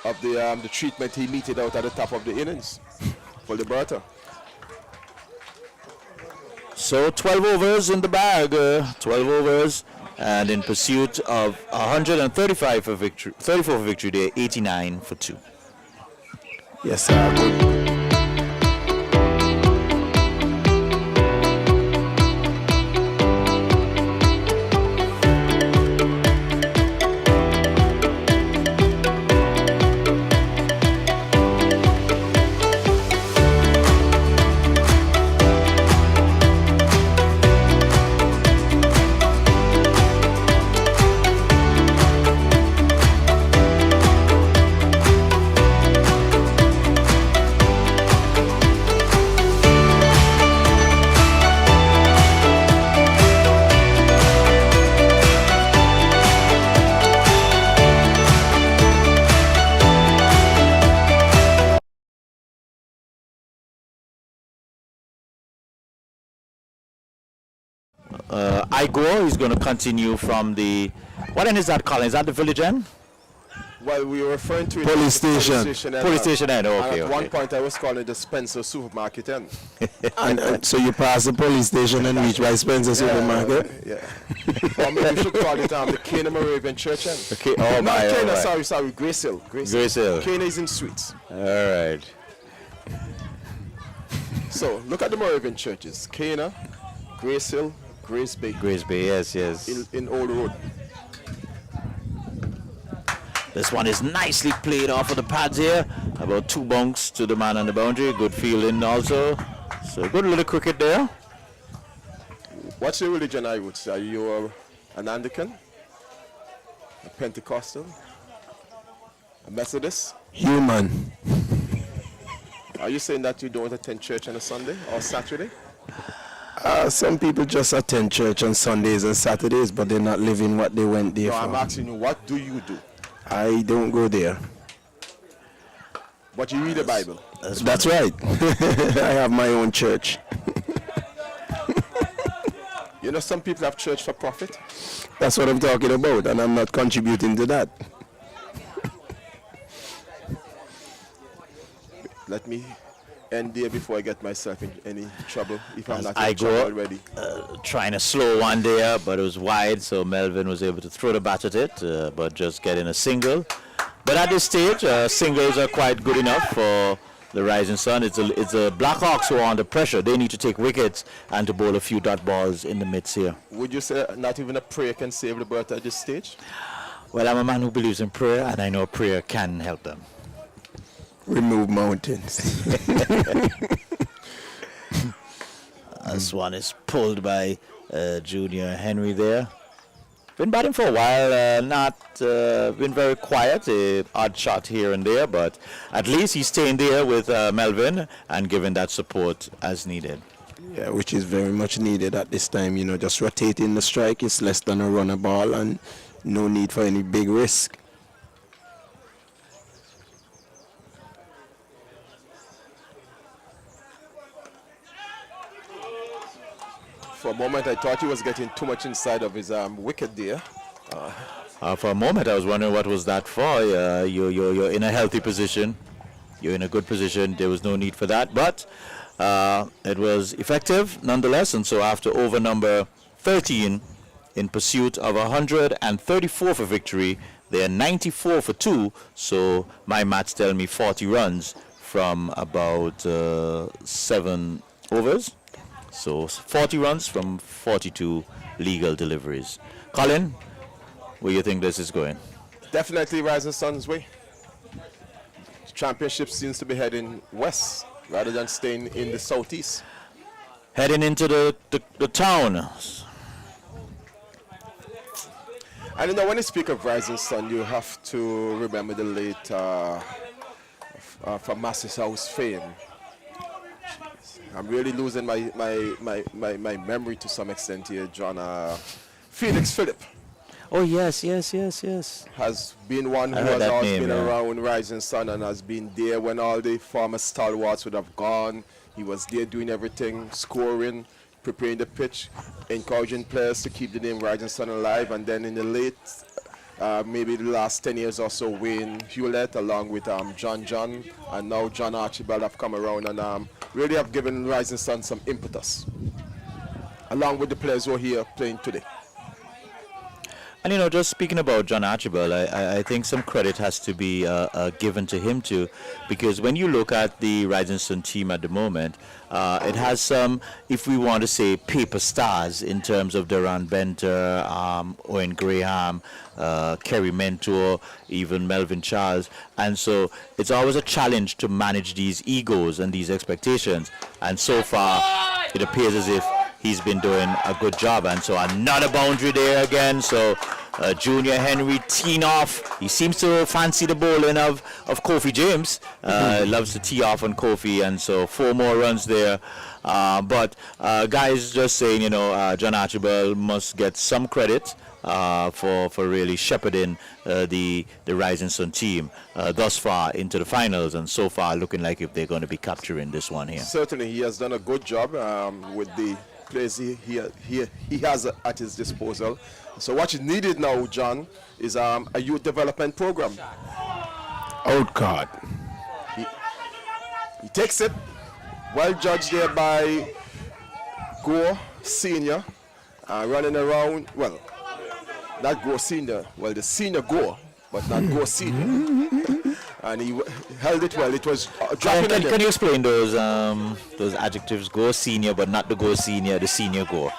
of the treatment he meted out at the top of the innings for Liberta. So 12 overs in the bag, 12 overs, and in pursuit of 135 for victory, 34 for victory there, 89 for 2. Yes, sir. Good. Igor is going to continue from the, what end is that, Colin? Is that the village end? Well, we were referring to it Police as the station. Police station end, and okay, at one okay. point I was calling it the Spencer Supermarket end. And so you pass the police station and reach by Spencer supermarket. Yeah. Or maybe we should call it the Cana Moravian Church end. Okay, oh Not my, Cana, all right. sorry, Grace Hill. Grace Hill. Cana is in Sweets. All right. So look at the Moravian churches: Cana, Grace Hill, Grace Bay, Grace Bay, yes. in Old Road. This one is nicely played off of the pads here. About 2 bunks to the man on the boundary. Good fielding also. So good little cricket there. What's your religion, I would say? Are you an Anglican, a Pentecostal, a Methodist? Human. Are you saying that you don't attend church on a Sunday or Saturday? Some people just attend church on Sundays and Saturdays, but they're not living what they went there No, for. I'm asking you, what do you do? I don't go there. But you read the Bible. That's right. I have my own church. You know, some people have church for profit. That's what I'm talking about, and I'm not contributing to that. Let me end there before I get myself in any trouble, if I'm As not I in trouble go- already. Trying to slow one there, but it was wide, so Melvin was able to throw the bat at it, but just getting a single. But at this stage, singles are quite good enough for the Rising Sun. It's the Blackhawks who are under pressure. They need to take wickets and to bowl a few dot balls in the midst here. Would you say not even a prayer can save Liberta at this stage? Well, I'm a man who believes in prayer, and I know prayer can help them. Remove mountains. This one is pulled by Junior Henry there. Been batting for a while, not been very quiet, odd shot here and there, but at least he's staying there with Melvin and giving that support as needed. Yeah, which is very much needed at this time. You know, just rotating the strike is less than a runner ball and no need for any big risk. For a moment, I thought he was getting too much inside of his wicket there. For a moment, I was wondering what was that for. You're in a healthy position. You're in a good position. There was no need for that, but it was effective nonetheless. And so after over number 13, in pursuit of 134 for victory, they are 94 for 2. So my maths tell me 40 runs from about 7 overs. So 40 runs from 42 legal deliveries. Colin, where do you think this is going? Definitely Rising Sun's way. Championship seems to be heading west rather than staying in the southeast. Heading into the town. And you know, when you speak of Rising Sun, you have to remember the late from Master's House fame. I'm really losing my memory to some extent here, John. Felix Phillip Oh, yes. has been one who I heard has that always name, been yeah. around Rising Sun and has been there when all the former stalwarts would have gone. He was there doing everything, scoring, preparing the pitch, encouraging players to keep the name Rising Sun alive. And then in the late, maybe the last 10 years or so, Wayne Hewlett along with John and now John Archibald have come around and really have given Rising Sun some impetus, along with the players who are here playing today. And, you know, just speaking about John Archibald, I think some credit has to be given to him too, because when you look at the Rising Sun team at the moment, it has some, if we want to say, paper stars in terms of Duran Benter, Owen Graham, Kerry Mentor, even Melvin Charles. And so it's always a challenge to manage these egos and these expectations. And so far, it appears as if he's been doing a good job. And so another boundary there again. So Junior Henry teeing off. He seems to fancy the bowling of Kofi James. Loves to tee off on Kofi. And so 4 more runs there. But guys, just saying, you know, John Archibald must get some credit for really shepherding the Rising Sun team thus far into the finals, and so far looking like if they're going to be capturing this one here. Certainly, he has done a good job with the players he has at his disposal. So what is needed now, John, is a youth development program. Out card. He takes it, well judged there by Gore Senior, running around, well, not Gore Senior, well, the senior Gore, but not Gore Senior. And he held it well. It was dropping in Can you explain those adjectives? Go senior, but not the go senior, the senior go.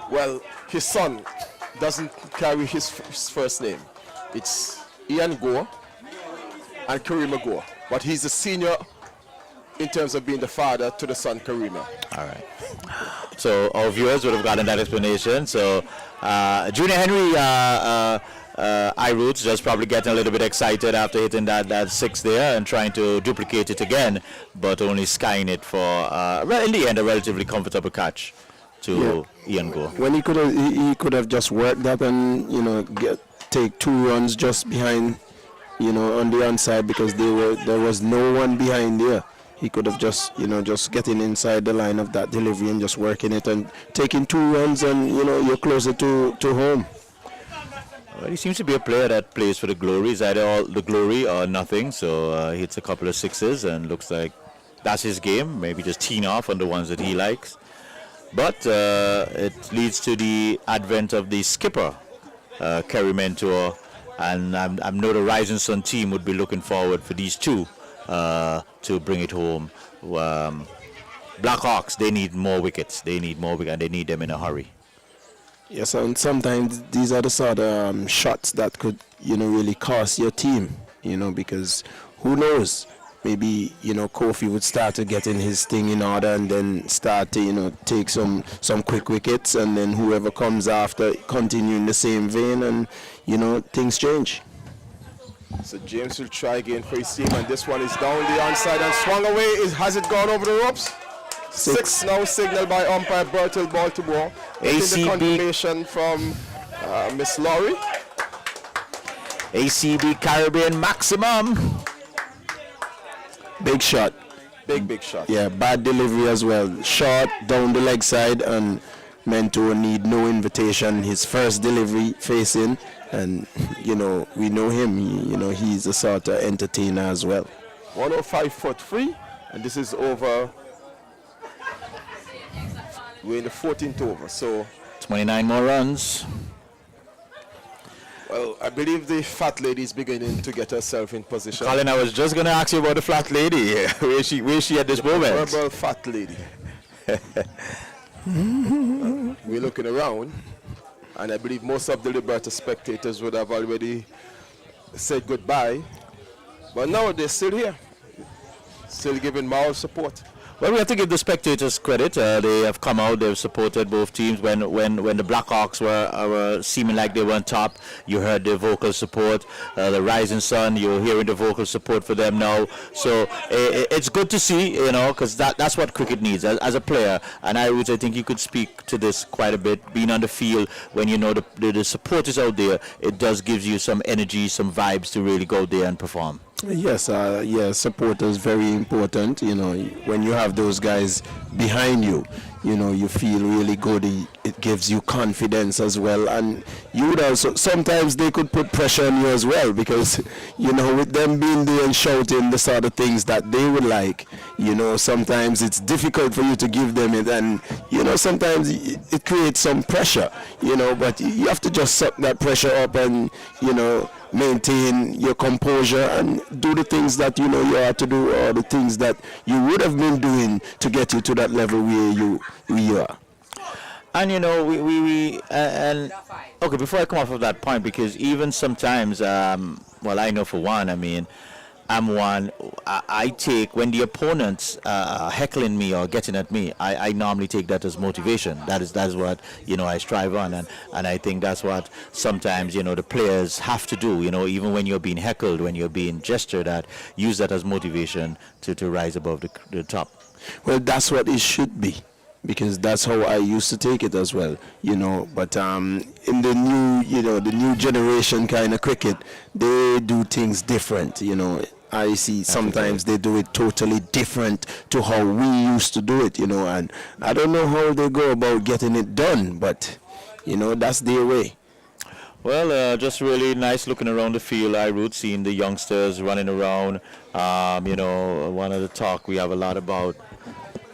Well, his son doesn't carry his first name. It's Ian Gore and Karima Gore. But he's a senior in terms of being the father to the son Karima. All right. So our viewers would have gotten that explanation. So Junior Henry, I-Roots just probably getting a little bit excited after hitting that 6 there and trying to duplicate it again, but only skying it for, in the end, a relatively comfortable catch to Ian Gore. When he could have just worked that and, you know, take 2 runs just behind, you know, on the onside, because there was no one behind there. He could have just, you know, just getting inside the line of that delivery and just working it and taking 2 runs, and, you know, you're closer to home. Well, he seems to be a player that plays for the glory. It's either all the glory or nothing. So he hits a couple of 6s and looks like that's his game. Maybe just teeing off on the ones that he likes. But it leads to the advent of the skipper, Kerry Mentor, and I know the Rising Sun team would be looking forward for these two to bring it home. Blackhawks, they need more wickets. They need more wickets, and they need them in a hurry. Yes, and sometimes these are the sort of shots that could, really cost your team, because who knows? Maybe, Kofi would start to get in his thing in order and then start to, take some quick wickets, and then whoever comes after continue in the same vein, and, things change. So James will try again for his team, and this one is down the onside and swung away. Has it gone over the ropes? Six now signaled by umpire Bertil Baltimore. ACB. The confirmation from Miss Laurie. ACB Caribbean maximum. Big shot. Big shot. Yeah, bad delivery as well. Short down the leg side, and Mentor need no invitation. His first delivery facing, and we know him. He's a sort of entertainer as well. 105.3, and this is over. We're in the 14th over, so 29 more runs. well, I believe the fat lady is beginning to get herself in position. Colin, I was just going to ask you about the flat lady. Where is she at this moment? Verbal fat lady. We're looking around, and I believe most of the Liberta spectators would have already said goodbye, but no, they're still here, still giving moral support. Well, we have to give the spectators credit. They have come out. They've supported both teams. When the Blackhawks were seeming like they were on top, you heard the vocal support. The Rising Sun, you're hearing the vocal support for them now. So it's good to see, because that's what cricket needs as a player. And I think you could speak to this quite a bit. Being on the field, when the support is out there, it does give you some energy, some vibes to really go there and perform. Yes, support is very important. When you have those guys behind you, you feel really good. It gives you confidence as well, and you would also sometimes they could put pressure on you as well, because with them being there and shouting the sort of things that they would like, sometimes it's difficult for you to give them it, and sometimes it creates some pressure, but you have to just suck that pressure up and maintain your composure and do the things that you have to do, or the things that you would have been doing to get you to that level where you are. And and okay, before I come off of that point, because even sometimes, I know for one, I take when the opponents are heckling me or getting at me, I normally take that as motivation. That is what I strive on, and I think that's what sometimes the players have to do. Even when you're being heckled, when you're being gestured at, use that as motivation to rise above the top. Well, that's what it should be, because that's how I used to take it as well, but in the new generation kind of cricket, they do things different, I see sometimes they do it totally different to how we used to do it, and I don't know how they go about getting it done, but that's their way. Well, just really nice looking around the field, seeing the youngsters running around. One of the talk we have a lot about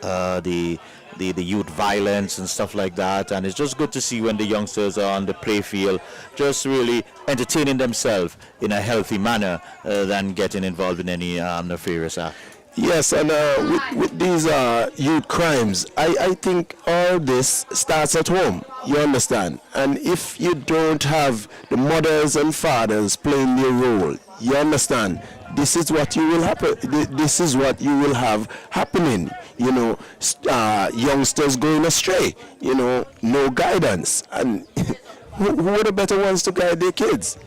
the youth violence and stuff like that, and it's just good to see when the youngsters are on the play field just really entertaining themselves in a healthy manner than getting involved in any nefarious act. Yes, and with these youth crimes, I think all this starts at home, you understand? And if you don't have the mothers and fathers playing their role, you understand, this is what you will happen. This is what you will have happening. Youngsters going astray. No guidance. And who are the better ones to guide their kids?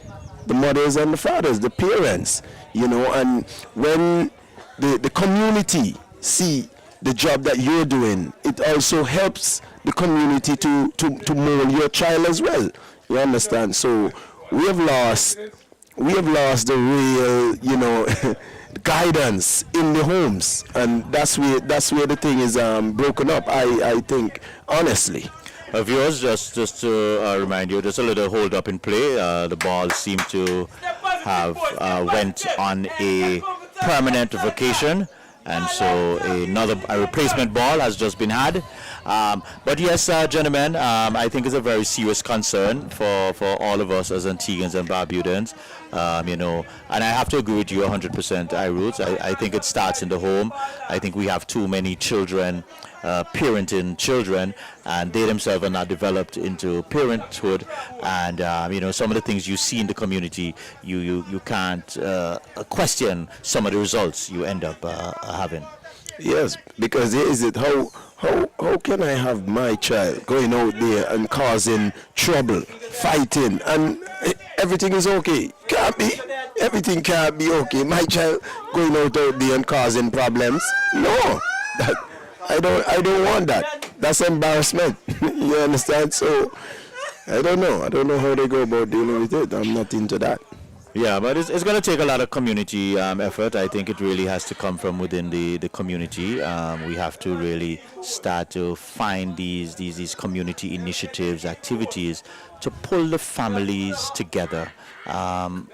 The mothers and the fathers, the parents. And when the community see the job that you're doing, it also helps the community to mold your child as well. You understand? So we have lost the real, guidance in the homes, and that's where the thing is broken up. I think, honestly. Viewers, just to remind you, there's a little hold up in play. The ball seemed to have went on a permanent vacation, and so a replacement ball has just been had. But yes, gentlemen, I think it's a very serious concern for all of us as Antiguans and Barbudans. And I have to agree with you 100%, Iroots. I think it starts in the home. I think we have too many children parenting children, and they themselves are not developed into parenthood. And some of the things you see in the community, you can't question some of the results you end up having. Yes, because here is it. How can I have my child going out there and causing trouble, fighting, and everything is okay? Can't be. Everything can't be okay. My child going out there and causing problems? No, I don't want that. That's embarrassment. You understand? So I don't know. I don't know how they go about dealing with it. I'm not into that. Yeah, but it's going to take a lot of community effort. I think it really has to come from within the community. We have to really start to find these community initiatives, activities to pull the families together.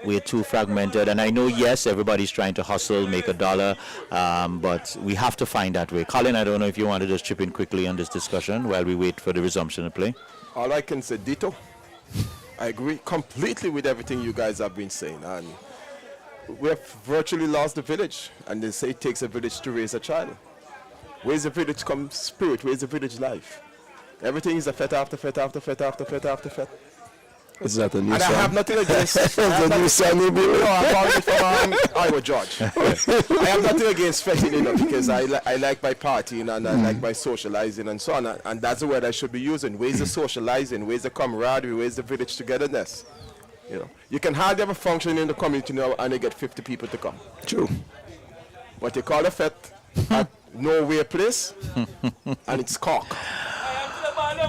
We're too fragmented, and I know, yes, everybody's trying to hustle, make a dollar, but we have to find that way. Colin, I don't know if you want to just chip in quickly on this discussion while we wait for the resumption of play. All I can say, ditto. I agree completely with everything you guys have been saying, and we have virtually lost the village, and they say it takes a village to raise a child. Where's the village come spirit? Where's the village life? Everything is a fet after fet after fet after fet after fet. Is that a new And song? I have nothing against That's a new song, you be No, I'm calling from Iowa, George. I have nothing against fetting, because I like my partying and I like my socializing and so on, and that's the word I should be using. Where's the socializing? Where's the camaraderie? Where's the village togetherness? You can hardly have a function in the community now and you get 50 people to come. True. What you call a fet at nowhere place, and it's cock.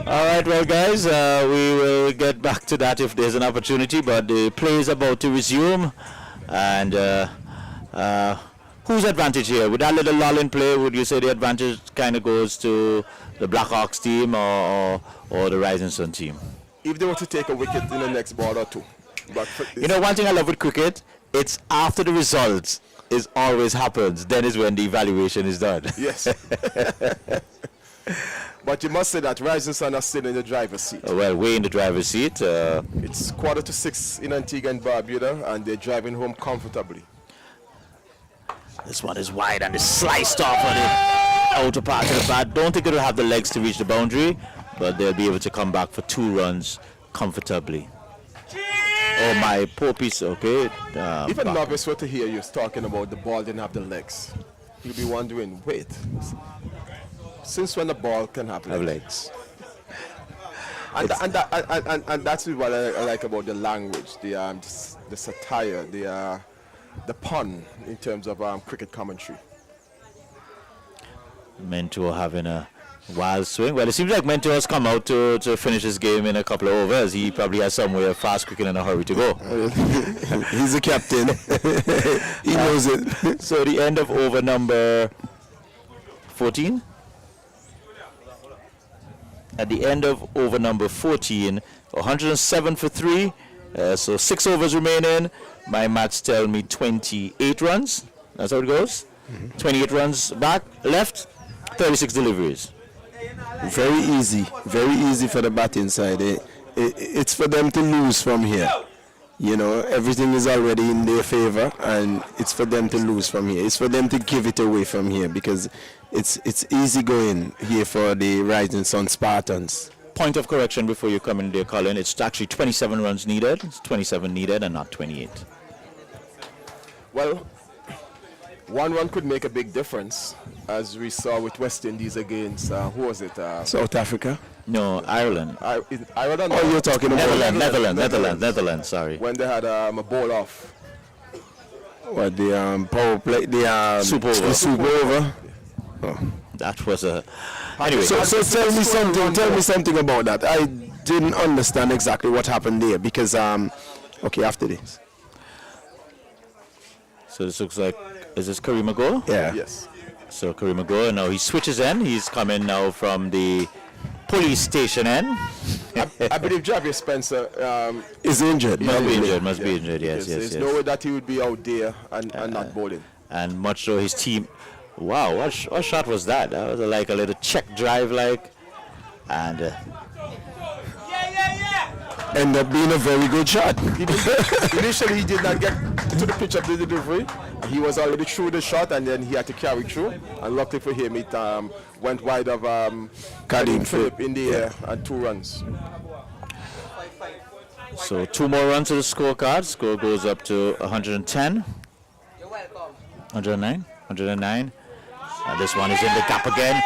All right, well, guys, we will get back to that if there's an opportunity, but the play is about to resume. And whose advantage here? With that little lull in play, would you say the advantage kind of goes to the Blackhawks team or the Rising Sun team? If they were to take a wicket in the next ball or two. But One thing I love with cricket, it's after the results is always happens. Then is when the evaluation is done. Yes. But you must say that Rising Sun are still in the driver's seat. Well, way in the driver's seat. It's 5:45 in Antigua and Barbuda, and they're driving home comfortably. This one is wide and it's sliced off on the outer part of the bat. Don't think it'll have the legs to reach the boundary, but they'll be able to come back for 2 runs comfortably. Oh, my poor piece. Okay. If a novice were to hear you talking about the ball didn't have the legs, he'll be wondering, wait, since when the ball can have legs? And that's what I like about the language, the satire, the pun in terms of cricket commentary. Mentor having a wild swing. Well, it seems like Mentor has come out to finish his game in a couple of overs. He probably has somewhere fast cricket in a hurry to go. He's the captain. He knows it. So the end of over number 14? At the end of over number 14, 107 for 3. So 6 overs remaining. My maths tell me 28 runs. That's how it goes. 28 runs back, left, 36 deliveries. Very easy for the batting side. It's for them to lose from here. Everything is already in their favor, and it's for them to lose from here. It's for them to give it away from here, because it's easy going here for the Rising Sun Spartans. Point of correction before you come in there, Colin. It's actually 27 runs needed. It's 27 needed and not 28. Well, 1 run could make a big difference, as we saw with West Indies against, who was it? South Africa? No, Ireland. Ireland? Oh, you're talking about Netherlands, sorry. When they had a ball off. What, the power play, the Super over. The super over? Oh. That was a... Anyway. So tell me something about that. I didn't understand exactly what happened there, because, okay, after this. So this looks like, is this Kareem Ago? Yeah. Yes. So Kareem Ago, now he switches in. He's coming now from the police station end. I believe Javier Spencer is injured. Must be injured, yes. There's no way that he would be out there and not bowling. And much so his team Wow, what shot was that? That was like a little check drive, and Ended up being a very good shot. Initially, he did not get to the pitch of the delivery. He was already through the shot, and then he had to carry through. And luckily for him, it went wide of Kadim Phillip in the air and 2 runs. so 2 more runs to the scorecard. Score goes up to 110. 109. 109. And this one is in the gap again.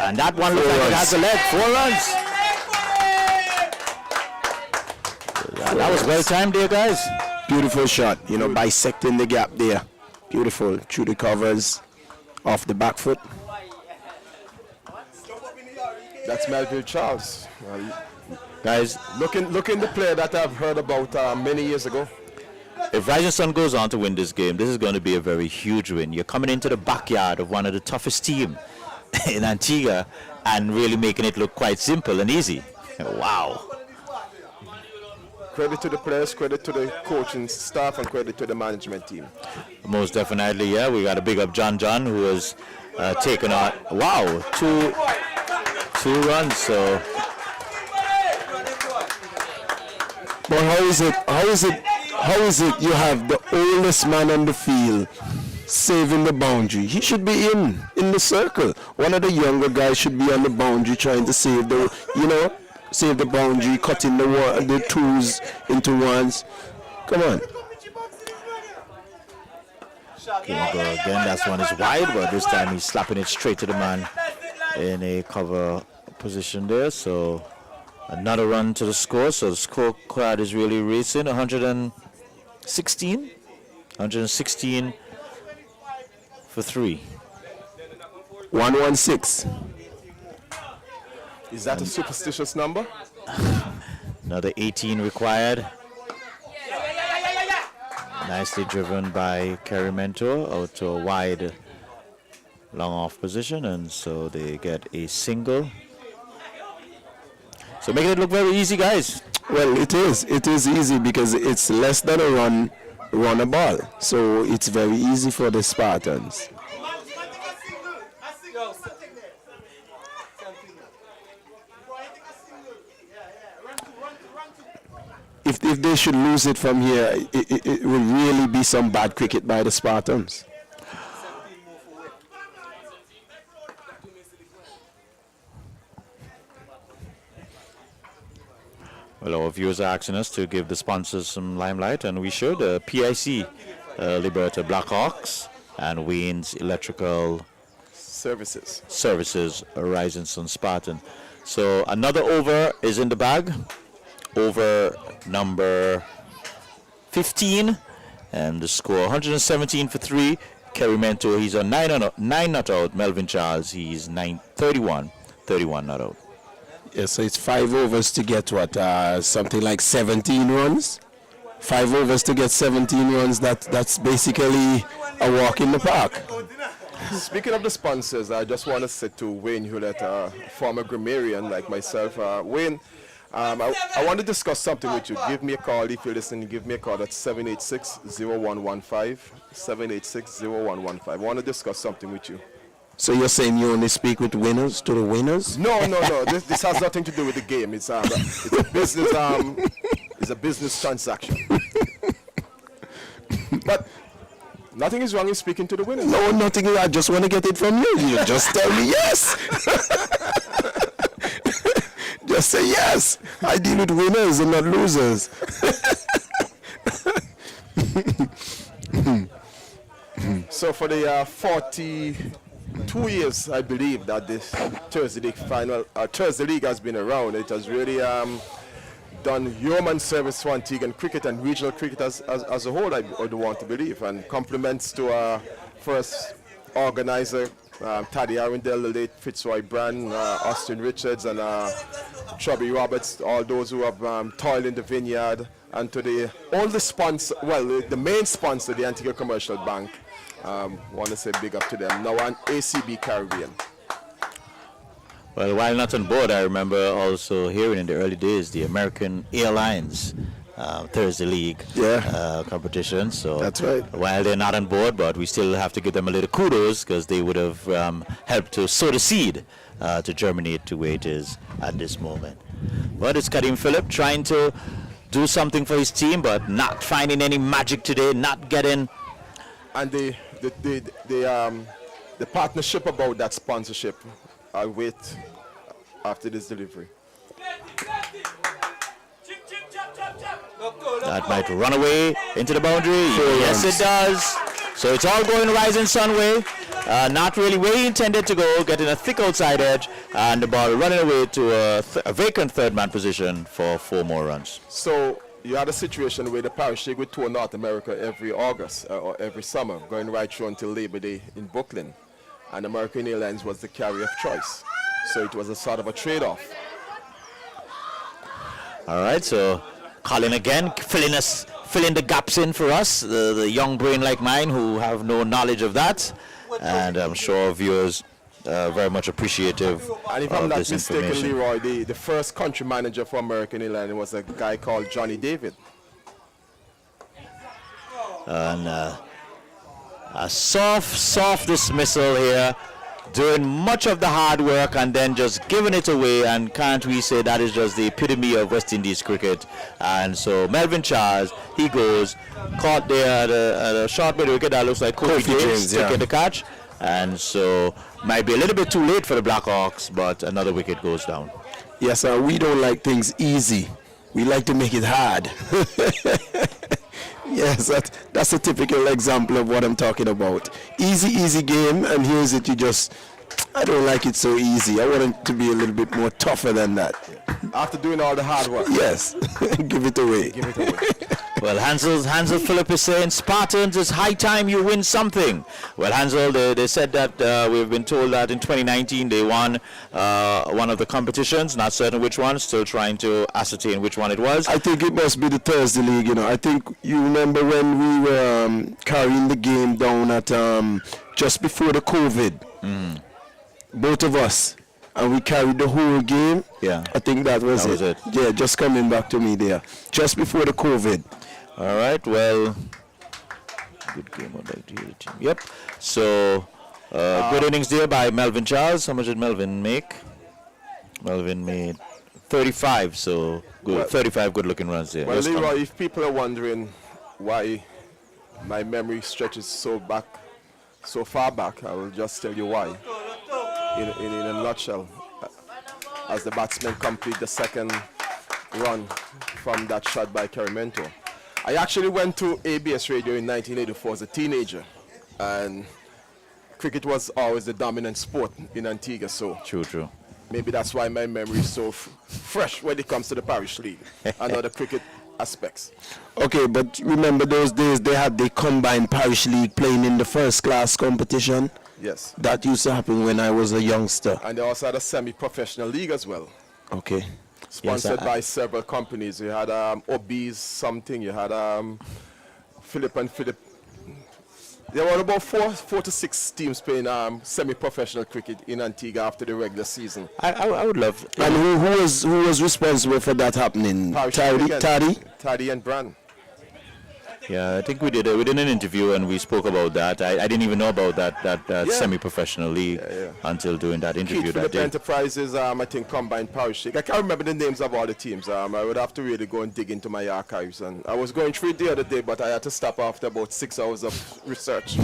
And that one looks like it has a leg. 4 runs. That was well timed there, guys. Beautiful shot, you know, bisecting the gap there. Beautiful, through the covers, off the back foot. That's Melville Charles. Guys, Looking the player that I've heard about many years ago. if Rising Sun goes on to win this game, this is going to be a very huge win. You're coming into the backyard of one of the toughest teams in Antigua and really making it look quite simple and easy. Wow. Credit to the players, credit to the coaching staff, and credit to the management team. Most definitely, yeah. We got to big up John, who has taken on, wow, two runs. So, But how is it you have the oldest man on the field saving the boundary? He should be in the circle. One of the younger guys should be on the boundary trying to save save the boundary, cutting the twos into ones. Come on. Gonna go again. That one is wide, but this time he's slapping it straight to the man in a cover position there. So another run to the score. So the scorecard is really racing. 116 for 3. 116. Is that a superstitious number? Another 18 required. Nicely driven by Kerry Mentor out to a wide long off position, and so they get a single. So making it look very easy, guys. Well, it is. It is easy because it's less than a run a ball. So it's very easy for the Spartans. If they should lose it from here, it will really be some bad cricket by the Spartans. Well, our viewers are asking us to give the sponsors some limelight, and we should. PIC, Liberta Blackhawks, and Wayne's Electrical Services, Rising Sun Spartan. So another over is in the bag. Over number 15, and the score 117 for 3. Kerry Mentor, he's on 9 not out. Melvin Charles, he's 31 not out. Yeah, so it's 5 overs to get something like 17 runs. 5 overs to get 17 runs. That's basically a walk in the park. Speaking of the sponsors, I just want to say to Wayne Hewlett, former grammarian like myself, Wayne. I want to discuss something with you. Give me a call if you're listening. Give me a call at 786-0115. 786-0115. I want to discuss something with you. So you're saying you only speak with winners to the winners? No. This has nothing to do with the game. It's a business. It's a business transaction. But nothing is wrong in speaking to the winners. No, nothing. I just want to get it from you. You just tell me yes. Just say yes. I deal with winners and not losers. So for the 42 years, I believe that this Thursday League has been around. It has really done yeoman service for Antiguan cricket and regional cricket as a whole, I would want to believe. And compliments to our first organizer, Taddy Arundel, the late Fitzroy Brand, Austin Richards, and Chubby Roberts, all those who have toiled in the vineyard, and to the main sponsor, the Antigua Commercial Bank. Want to say big up to them. Now on ACB Caribbean. Well, while not on board, I remember also hearing in the early days the American Airlines Thursday League competition. So That's right. while they're not on board, but we still have to give them a little kudos because they would have helped to sow the seed to germinate to where it is at this moment. But it's Karim Phillip trying to do something for his team, but not finding any magic today, not getting. And the partnership about that sponsorship, I'll wait after this delivery. That might run away into the boundary. Yes, it does. So it's all going Rising Sun way. Not really where he intended to go, getting a thick outside edge, and the ball running away to a vacant third man position for 4 more runs. So you had a situation where the Parish League would tour North America every August or every summer, going right through until Labor Day in Brooklyn. And American Airlines was the carrier of choice. So it was a sort of a trade-off. All right, so Colin again filling the gaps in for us, the young brain like mine who have no knowledge of that. And I'm sure viewers very much appreciative And if I'm of not this mistaken, information. Leroy, the first country manager for American Airlines was a guy called Johnny David. And a soft dismissal here, doing much of the hard work and then just giving it away. And can't we say that is just the epitome of West Indies cricket? And so Melvin Charles, he goes, caught there at a short mid wicket that looks like Kofi James taking the catch. And so might be a little bit too late for the Blackhawks, but another wicket goes down. Yes, we don't like things easy. We like to make it hard. Yes, that's a typical example of what I'm talking about. Easy game, and here's it. I don't like it so easy. I want it to be a little bit more tougher than that. After doing all the hard work. Yes, give it away. Give it away. Well, Hansel Phillip is saying, Spartans, it's high time you win something. Well, Hansel, they said that we've been told that in 2019 they won one of the competitions, not certain which one, still trying to ascertain which one it was. I think it must be the Thursday League. I think you remember when we were carrying the game down at just before the COVID. Both of us. And we carried the whole game. Yeah. I think that was it. Yeah, just coming back to me there. Just before the COVID. All right, well, good game. I'd like to hear the team. Yep. So, good innings there by Melvin Charles. How much did Melvin make? Melvin made 35, so good. Well, 35 good-looking runs there. Well, Yes, Leroy, Colin. if people are wondering why my memory stretches so far back, I will just tell you why. In a nutshell, as the batsmen complete the second run from that shot by Carimento. I actually went to ABS radio in 1984 as a teenager, and cricket was always the dominant sport in Antigua, so True. maybe that's why my memory is so fresh when it comes to the Parish League and other cricket aspects. Okay, but remember those days they had the combined Parish League playing in the first class competition? Yes. That used to happen when I was a youngster. And they also had a semi-professional league as well, Okay. sponsored Yes, by several companies. You had OB's something, you had Philip and Philip. There were about four to six teams playing semi-professional cricket in Antigua after the regular season. I would love. And who was responsible for that happening? Parish League again. Taddy? Taddy and Brand. Yeah, I think we did an interview and we spoke about that. I didn't even know about that semi-professional league until doing that interview Keith that Philip day. Enterprises, I think combined Parish League. I can't remember the names of all the teams. I would have to really go and dig into my archives. And I was going through it the other day, but I had to stop after about 6 hours of research.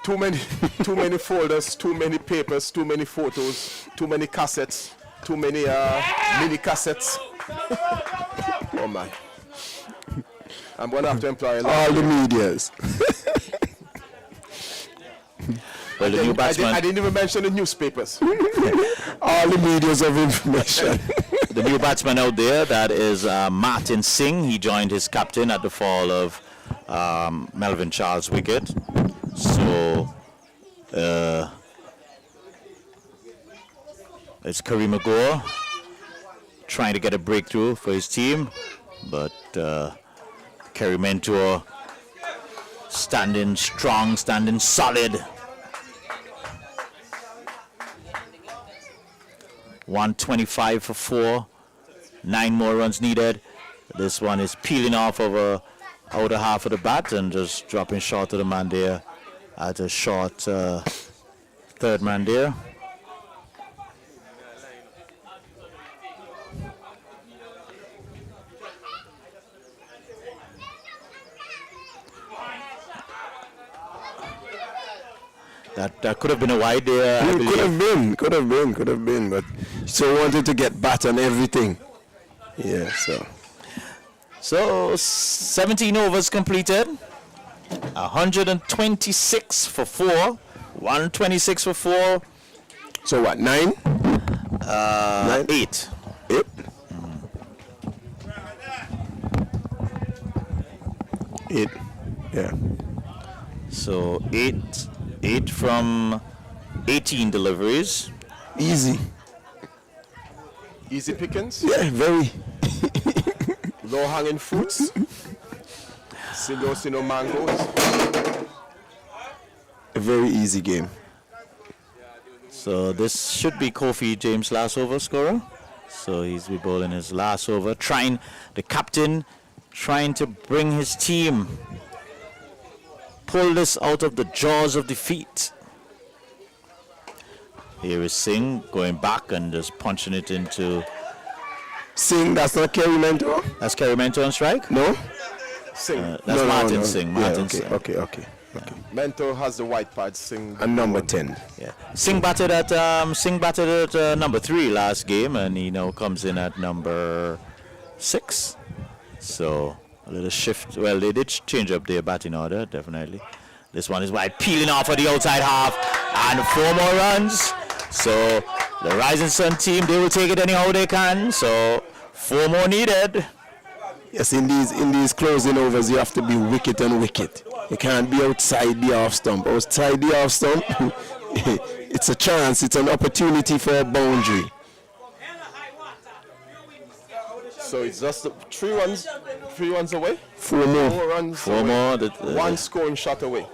Too many folders, too many papers, too many photos, too many cassettes, too many mini cassettes. Oh my. I'm going to have to employ a lot. All the medias. Well, the new batsman. I didn't even mention the newspapers. All the medias of information. The new batsman out there, that is Martin Singh. He joined his captain at the fall of Melvin Charles' wicket. So it's Karim Agor trying to get a breakthrough for his team, but Kerry Mentor standing strong, standing solid. 125 for 4 9 more runs needed. This one is peeling off of a outer half of the bat and just dropping short of the man there at a short third man there. That could have been a wide there. I believe. Could have been, but so wanted to get bat on everything. Yeah, So 17 overs completed. 126 for 4. 126 for 4. So what, 9? 8. 8? Eight. Yeah. So 8 from 18 deliveries. Easy. Easy pickings, Yeah, very. low hanging fruits. See no mangoes. A very easy game. So this should be Kofi James' last over scorer. So he's be bowling his last over, the captain trying to bring his team, pull this out of the jaws of defeat. Here is Singh going back and just punching it into. Singh, that's not Kerry Mentor? That's Kerry Mentor on strike? No? Sing. That's Martin Singh. Yeah, Martin okay, Singh. okay. Mentor has the white pad. Sing. And number 10. Yeah. Singh batted at number 3 last game, and he now comes in at number 6. So a little shift. Well, they did change up their batting order, definitely. This one is wide, peeling off of the outside half, and 4 more runs. So the Rising Sun team, they will take it anyhow they can. So 4 more needed. Yes, in these closing overs, you have to be wicket and wicket. You can't be outside the off stump. Outside the off stump, it's a chance, it's an opportunity for a boundary. So it's just 3 runs away. 4 more. 4 runs. 4 away. more. One scoring shot away.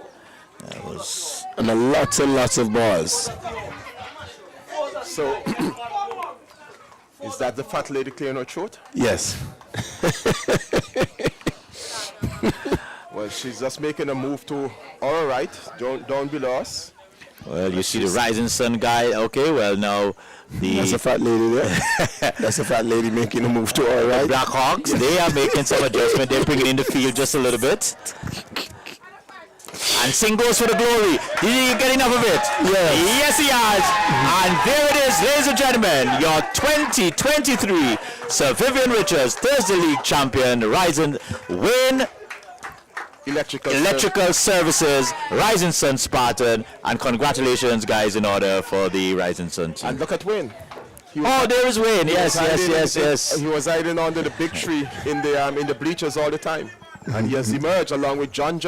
That was And lots and lots of balls. So is that the fat lady clearing her throat? Yes. Well, she's just making a move to all right, don't be lost. well. You see the Rising Sun guy. Okay, well now That's a the fat lady there. That's a fat lady making a move to all right. Blackhawks, they are making some adjustment. They're bringing in the field just a little bit. And Singh goes for the glory. Did he get enough of it? Yes, he has. And there it is, ladies and gentlemen, your 2023 Sir Vivian Richards Thursday League champion, Rising win. Electrical Services, Rising Sun Spartan, and congratulations, guys, in order for the Rising Sun team. And look at Wayne. There is Wayne. Yes. He was hiding under the big tree in the bleachers all the time, and he has emerged along with John.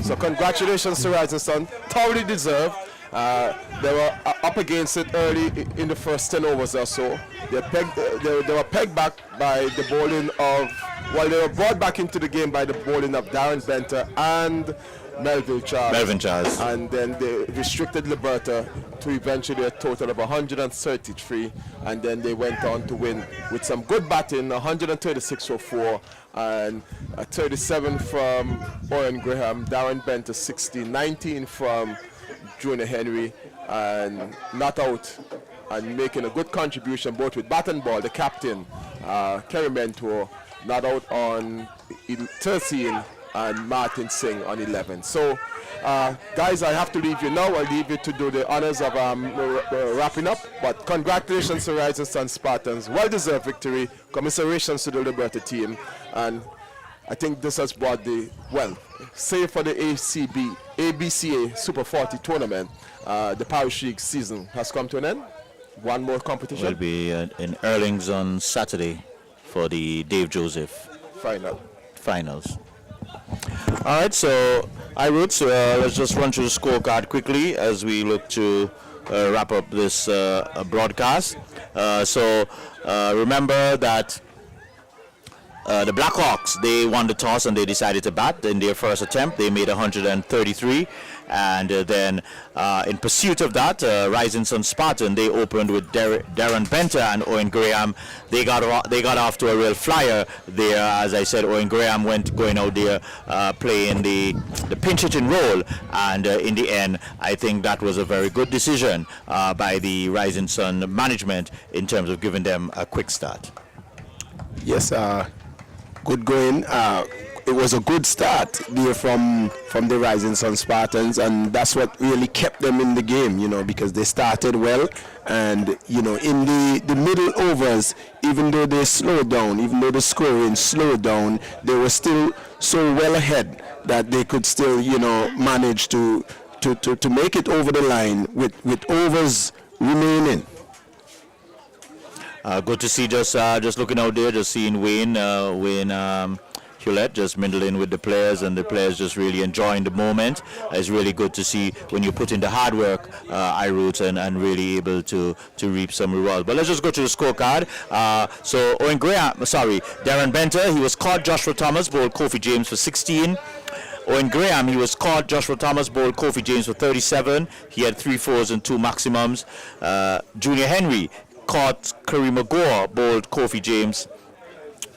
So congratulations to Rising Sun, thoroughly deserved. They were up against it early in the first 10 overs or so. They were pegged back by the bowling of, they were brought back into the game by the bowling of Darren Benter and Melville Charles. And then they restricted Liberta to eventually a total of 133, and then they went on to win with some good batting, 136 for 4, and 37 from Owen Graham, Darren Benter 16, 19 from Junior Henry, and not out and making a good contribution both with bat and ball, the captain, Kerry Mentor, not out on 13, and Martin Singh on 11. So, guys, I have to leave you now. I'll leave you to do the honors of wrapping up. But congratulations to Rising Sun Spartans. Well-deserved victory. Commiserations to the Liberta team. And I think this has brought save for the ABCA Super 40 tournament, the Parish League season has come to an end. One more competition. Will be in Erlings on Saturday for the Dave Joseph finals. All right, so let's just run through the scorecard quickly as we look to wrap up this broadcast. So remember that the Blackhawks, they won the toss and they decided to bat. In their first attempt, they made 133. And then in pursuit of that, Rising Sun Spartan, they opened with Darren Benter and Owen Graham. They got off to a real flyer there. As I said, Owen Graham going out there playing the pinch hitting role, and in the end, I think that was a very good decision by the Rising Sun management in terms of giving them a quick start. Yes, good going. It was a good start there from the Rising Sun Spartans, and that's what really kept them in the game, you know, because they started well, and you know, in the middle overs, even though they slowed down, even though the scoring slowed down, they were still so well ahead that they could still, you know, manage to make it over the line with overs remaining. Good to see, just looking out there, just seeing Wayne Hewlett just mingling with the players, and the players just really enjoying the moment. It's really good to see when you put in the hard work, Iroots, and really able to reap some rewards. But let's just go to the scorecard. So Darren Benter, he was caught. Joshua Thomas bowled Kofi James for 16. Owen Graham, he was caught. Joshua Thomas bowled Kofi James for 37. He had 3 fours and 2 maximums. Junior Henry caught. Kareem Agor bowled Kofi James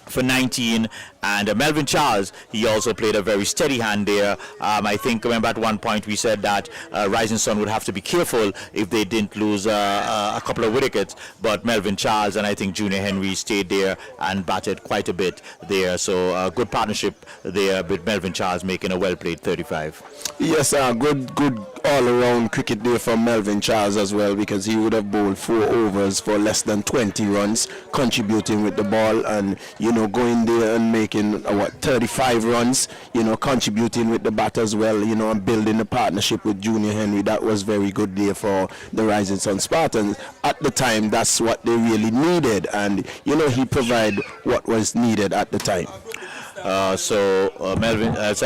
for 19, and Melvin Charles, he also played a very steady hand there. I think, remember at one point we said that Rising Sun would have to be careful if they didn't lose a couple of wickets, but Melvin Charles and I think Junior Henry stayed there and batted quite a bit there, so a good partnership there with Melvin Charles making a well-played 35. Yes, good all-around cricket there from Melvin Charles as well, because he would have bowled 4 overs for less than 20 runs, contributing with the ball, and you know, going there and making 35 runs, you know, contributing with the bat as well, you know, and building a partnership with Junior Henry. That was very good there for the Rising Sun Spartans. At the time, that's what they really needed, and you know, he provided what was needed at the time.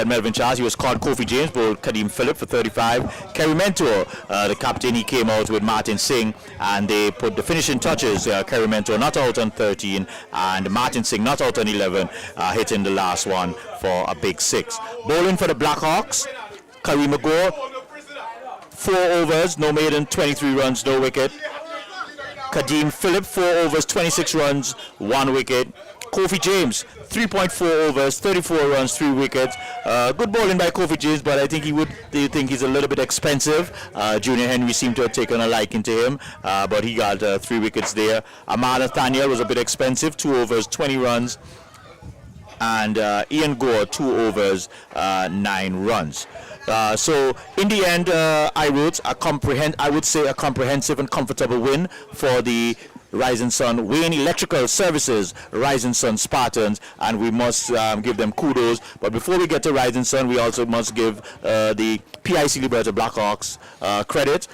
Melvin Charles, he was called. Kofi James bowled Kadeem Phillip for 35. Kerry Mentor, the captain, he came out with Martin Singh, and they put the finishing touches. Kerry Mentor not out on 13, and Martin Singh not out on 11, hitting the last one for a big 6. Bowling for the Blackhawks, Kareem Agor, 4 overs, no maiden, 23 runs, no wicket. Kadeem Phillip, 4 overs, 26 runs, 1 wicket. Kofi James, 3.4 overs, 34 runs, 3 wickets. Good bowling by Kofi James, but I think he's a little bit expensive. Junior Henry seemed to have taken a liking to him, but he got 3 wickets there. Ahmad Nathaniel was a bit expensive, 2 overs, 20 runs. And Ian Gore, 2 overs, 9 runs. So in the end, I would say a comprehensive and comfortable win for the Rising Sun Wayne Electrical Services Rising Sun Spartans, and we must give them kudos. But before we get to Rising Sun, we also must give the PIC Liberta Blackhawks credit.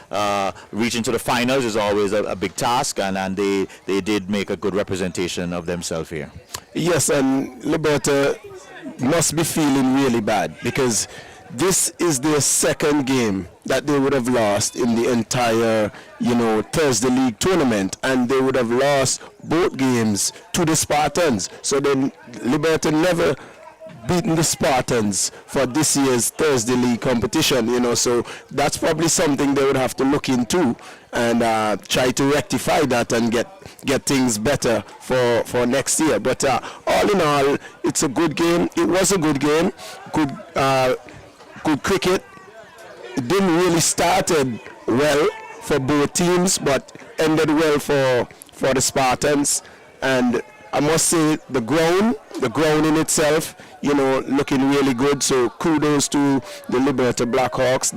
Reaching to the finals is always a big task, and they did make a good representation of themselves here. Yes, and Liberta must be feeling really bad, because this is their second game that they would have lost in the entire, you know, Thursday League tournament, and they would have lost both games to the Spartans. So then Liberta never beaten the Spartans for this year's Thursday League competition, you know, so that's probably something they would have to look into and try to rectify that and get things better for next year. But all in all, it's a good game. It was a good game. Good cricket. It didn't really started well for both teams, but ended well for the Spartans. And I must say the ground in itself, you know, looking really good. So kudos to the Liberta Blackhawks.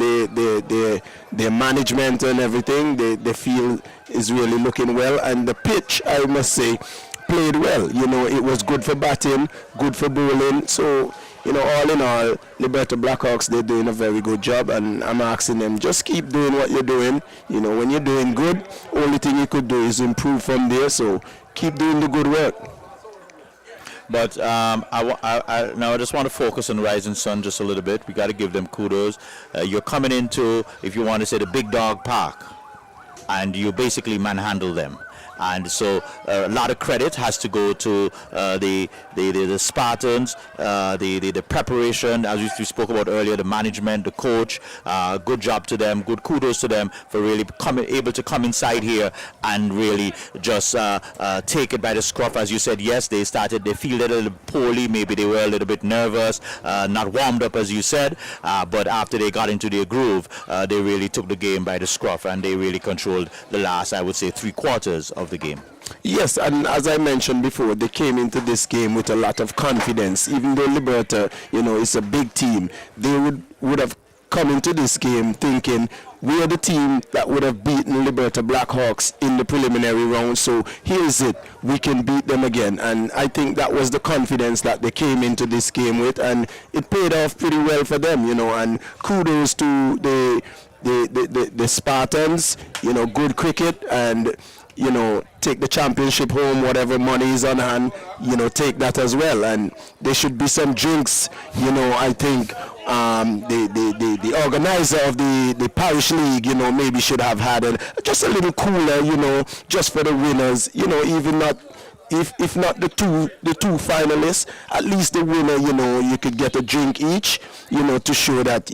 Their management and everything, they feel is really looking well. And the pitch, I must say, played well. You know, it was good for batting, good for bowling. So, you know, all in all, Liberta Blackhawks, they're doing a very good job, and I'm asking them, just keep doing what you're doing. You know, when you're doing good, only thing you could do is improve from there, so keep doing the good work. But now I just want to focus on Rising Sun just a little bit. We got to give them kudos. You're coming into, if you want to say, the Big Dog Park, and you basically manhandle them. and so a lot of credit has to go to the Spartans, the preparation, as we spoke about earlier, the management, the coach. Good job to them, good kudos to them for really able to come inside here and really just take it by the scruff. As you said, yes, they fielded a little poorly, maybe they were a little bit nervous, not warmed up as you said, but after they got into their groove, they really took the game by the scruff and they really controlled the last, I would say, 3/4 of the game. Yes, and as I mentioned before, they came into this game with a lot of confidence. Even though Liberta, is a big team, they would have come into this game thinking we are the team that would have beaten Liberta Blackhawks in the preliminary round, so here's it, we can beat them again. And I think that was the confidence that they came into this game with, and it paid off pretty well for them, and kudos to the Spartans, good cricket, and take the championship home, whatever money is on hand, take that as well. And there should be some drinks, I think the organizer of the Parish League, maybe should have had just a little cooler, just for the winners, even not, if not the two finalists, at least the winner, you could get a drink each, to show that,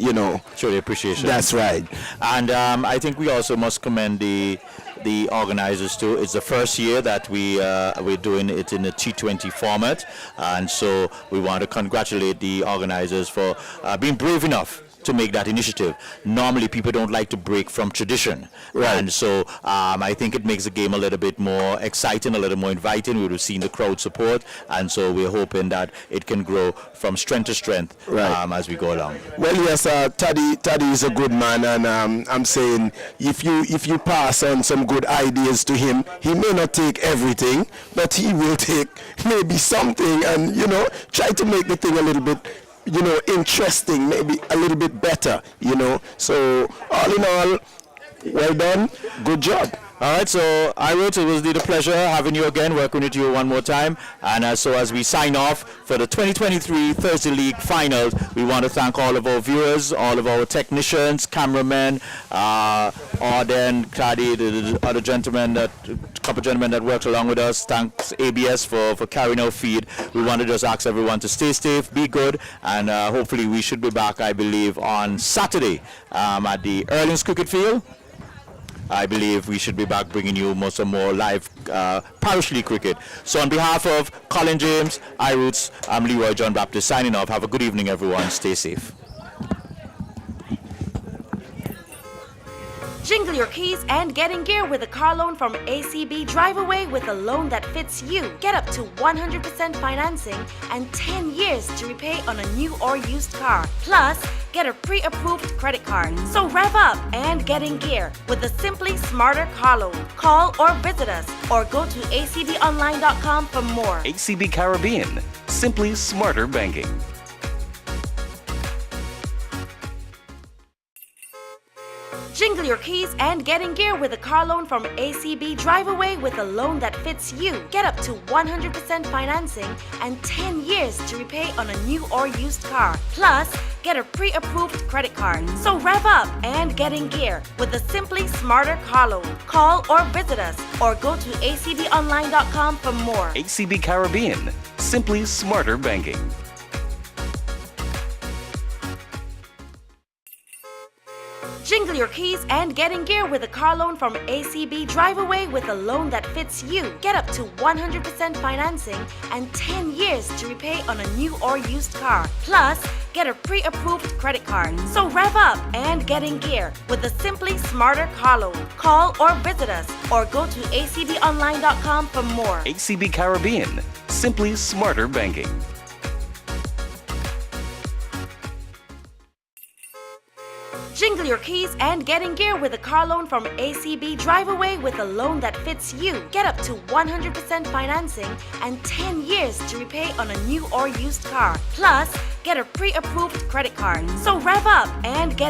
Show the appreciation. That's right. And I think we also must commend the organizers too. It's the first year that we're doing it in a T20 format, and so we want to congratulate the organizers for being brave enough to make that initiative. Normally people don't like to break from tradition, right. And so I think it makes the game a little bit more exciting, a little more inviting. We've seen the crowd support, and so we're hoping that it can grow from strength to strength, right. As we go along. Well, yes, Taddy is a good man, and I'm saying if you pass on some good ideas to him, he may not take everything, but he will take maybe something, and try to make the thing a little bit interesting, maybe a little bit better, So all in all, well done, good job. All right, so it was indeed a pleasure having you again, working with you one more time. And so as we sign off for the 2023 Thursday League Finals, we want to thank all of our viewers, all of our technicians, cameramen, Arden, Clady, the other couple gentlemen that worked along with us. Thanks ABS for carrying our feed. We want to just ask everyone to stay safe, be good, and hopefully we should be back, I believe, on Saturday at the Erlings Cricket Field. I believe we should be back bringing you some more live Parish League cricket. So on behalf of Colin James, iRoots, I'm Leroy John Baptist signing off. Have a good evening, everyone. Stay safe. Jingle your keys and get in gear with a car loan from ACB. Drive away with a loan that fits you. Get up to 100% financing and 10 years to repay on a new or used car. Plus, get a pre-approved credit card. So rev up and get in gear with the Simply Smarter car loan. Call or visit us or go to acbonline.com for more. ACB Caribbean, simply smarter banking. Jingle your keys and get in gear with a car loan from ACB. Drive away with a loan that fits you. Get up to 100% financing and 10 years to repay on a new or used car. Plus, get a pre-approved credit card. So rev up and get in gear with the Simply Smarter car loan. Call or visit us or go to acbonline.com for more. ACB Caribbean, simply smarter banking. Jingle your keys and get in gear with a car loan from ACB. Drive away with a loan that fits you. Get up to 100% financing and 10 years to repay on a new or used car. Plus, get a pre-approved credit card. So rev up and get in gear with the Simply Smarter car loan. Call or visit us or go to acbonline.com for more. ACB Caribbean, simply smarter banking. Jingle your keys and get in gear with a car loan from ACB. Drive away with a loan that fits you. Get up to 100% financing and 10 years to repay on a new or used car. Plus, get a pre-approved credit card. So rev up and get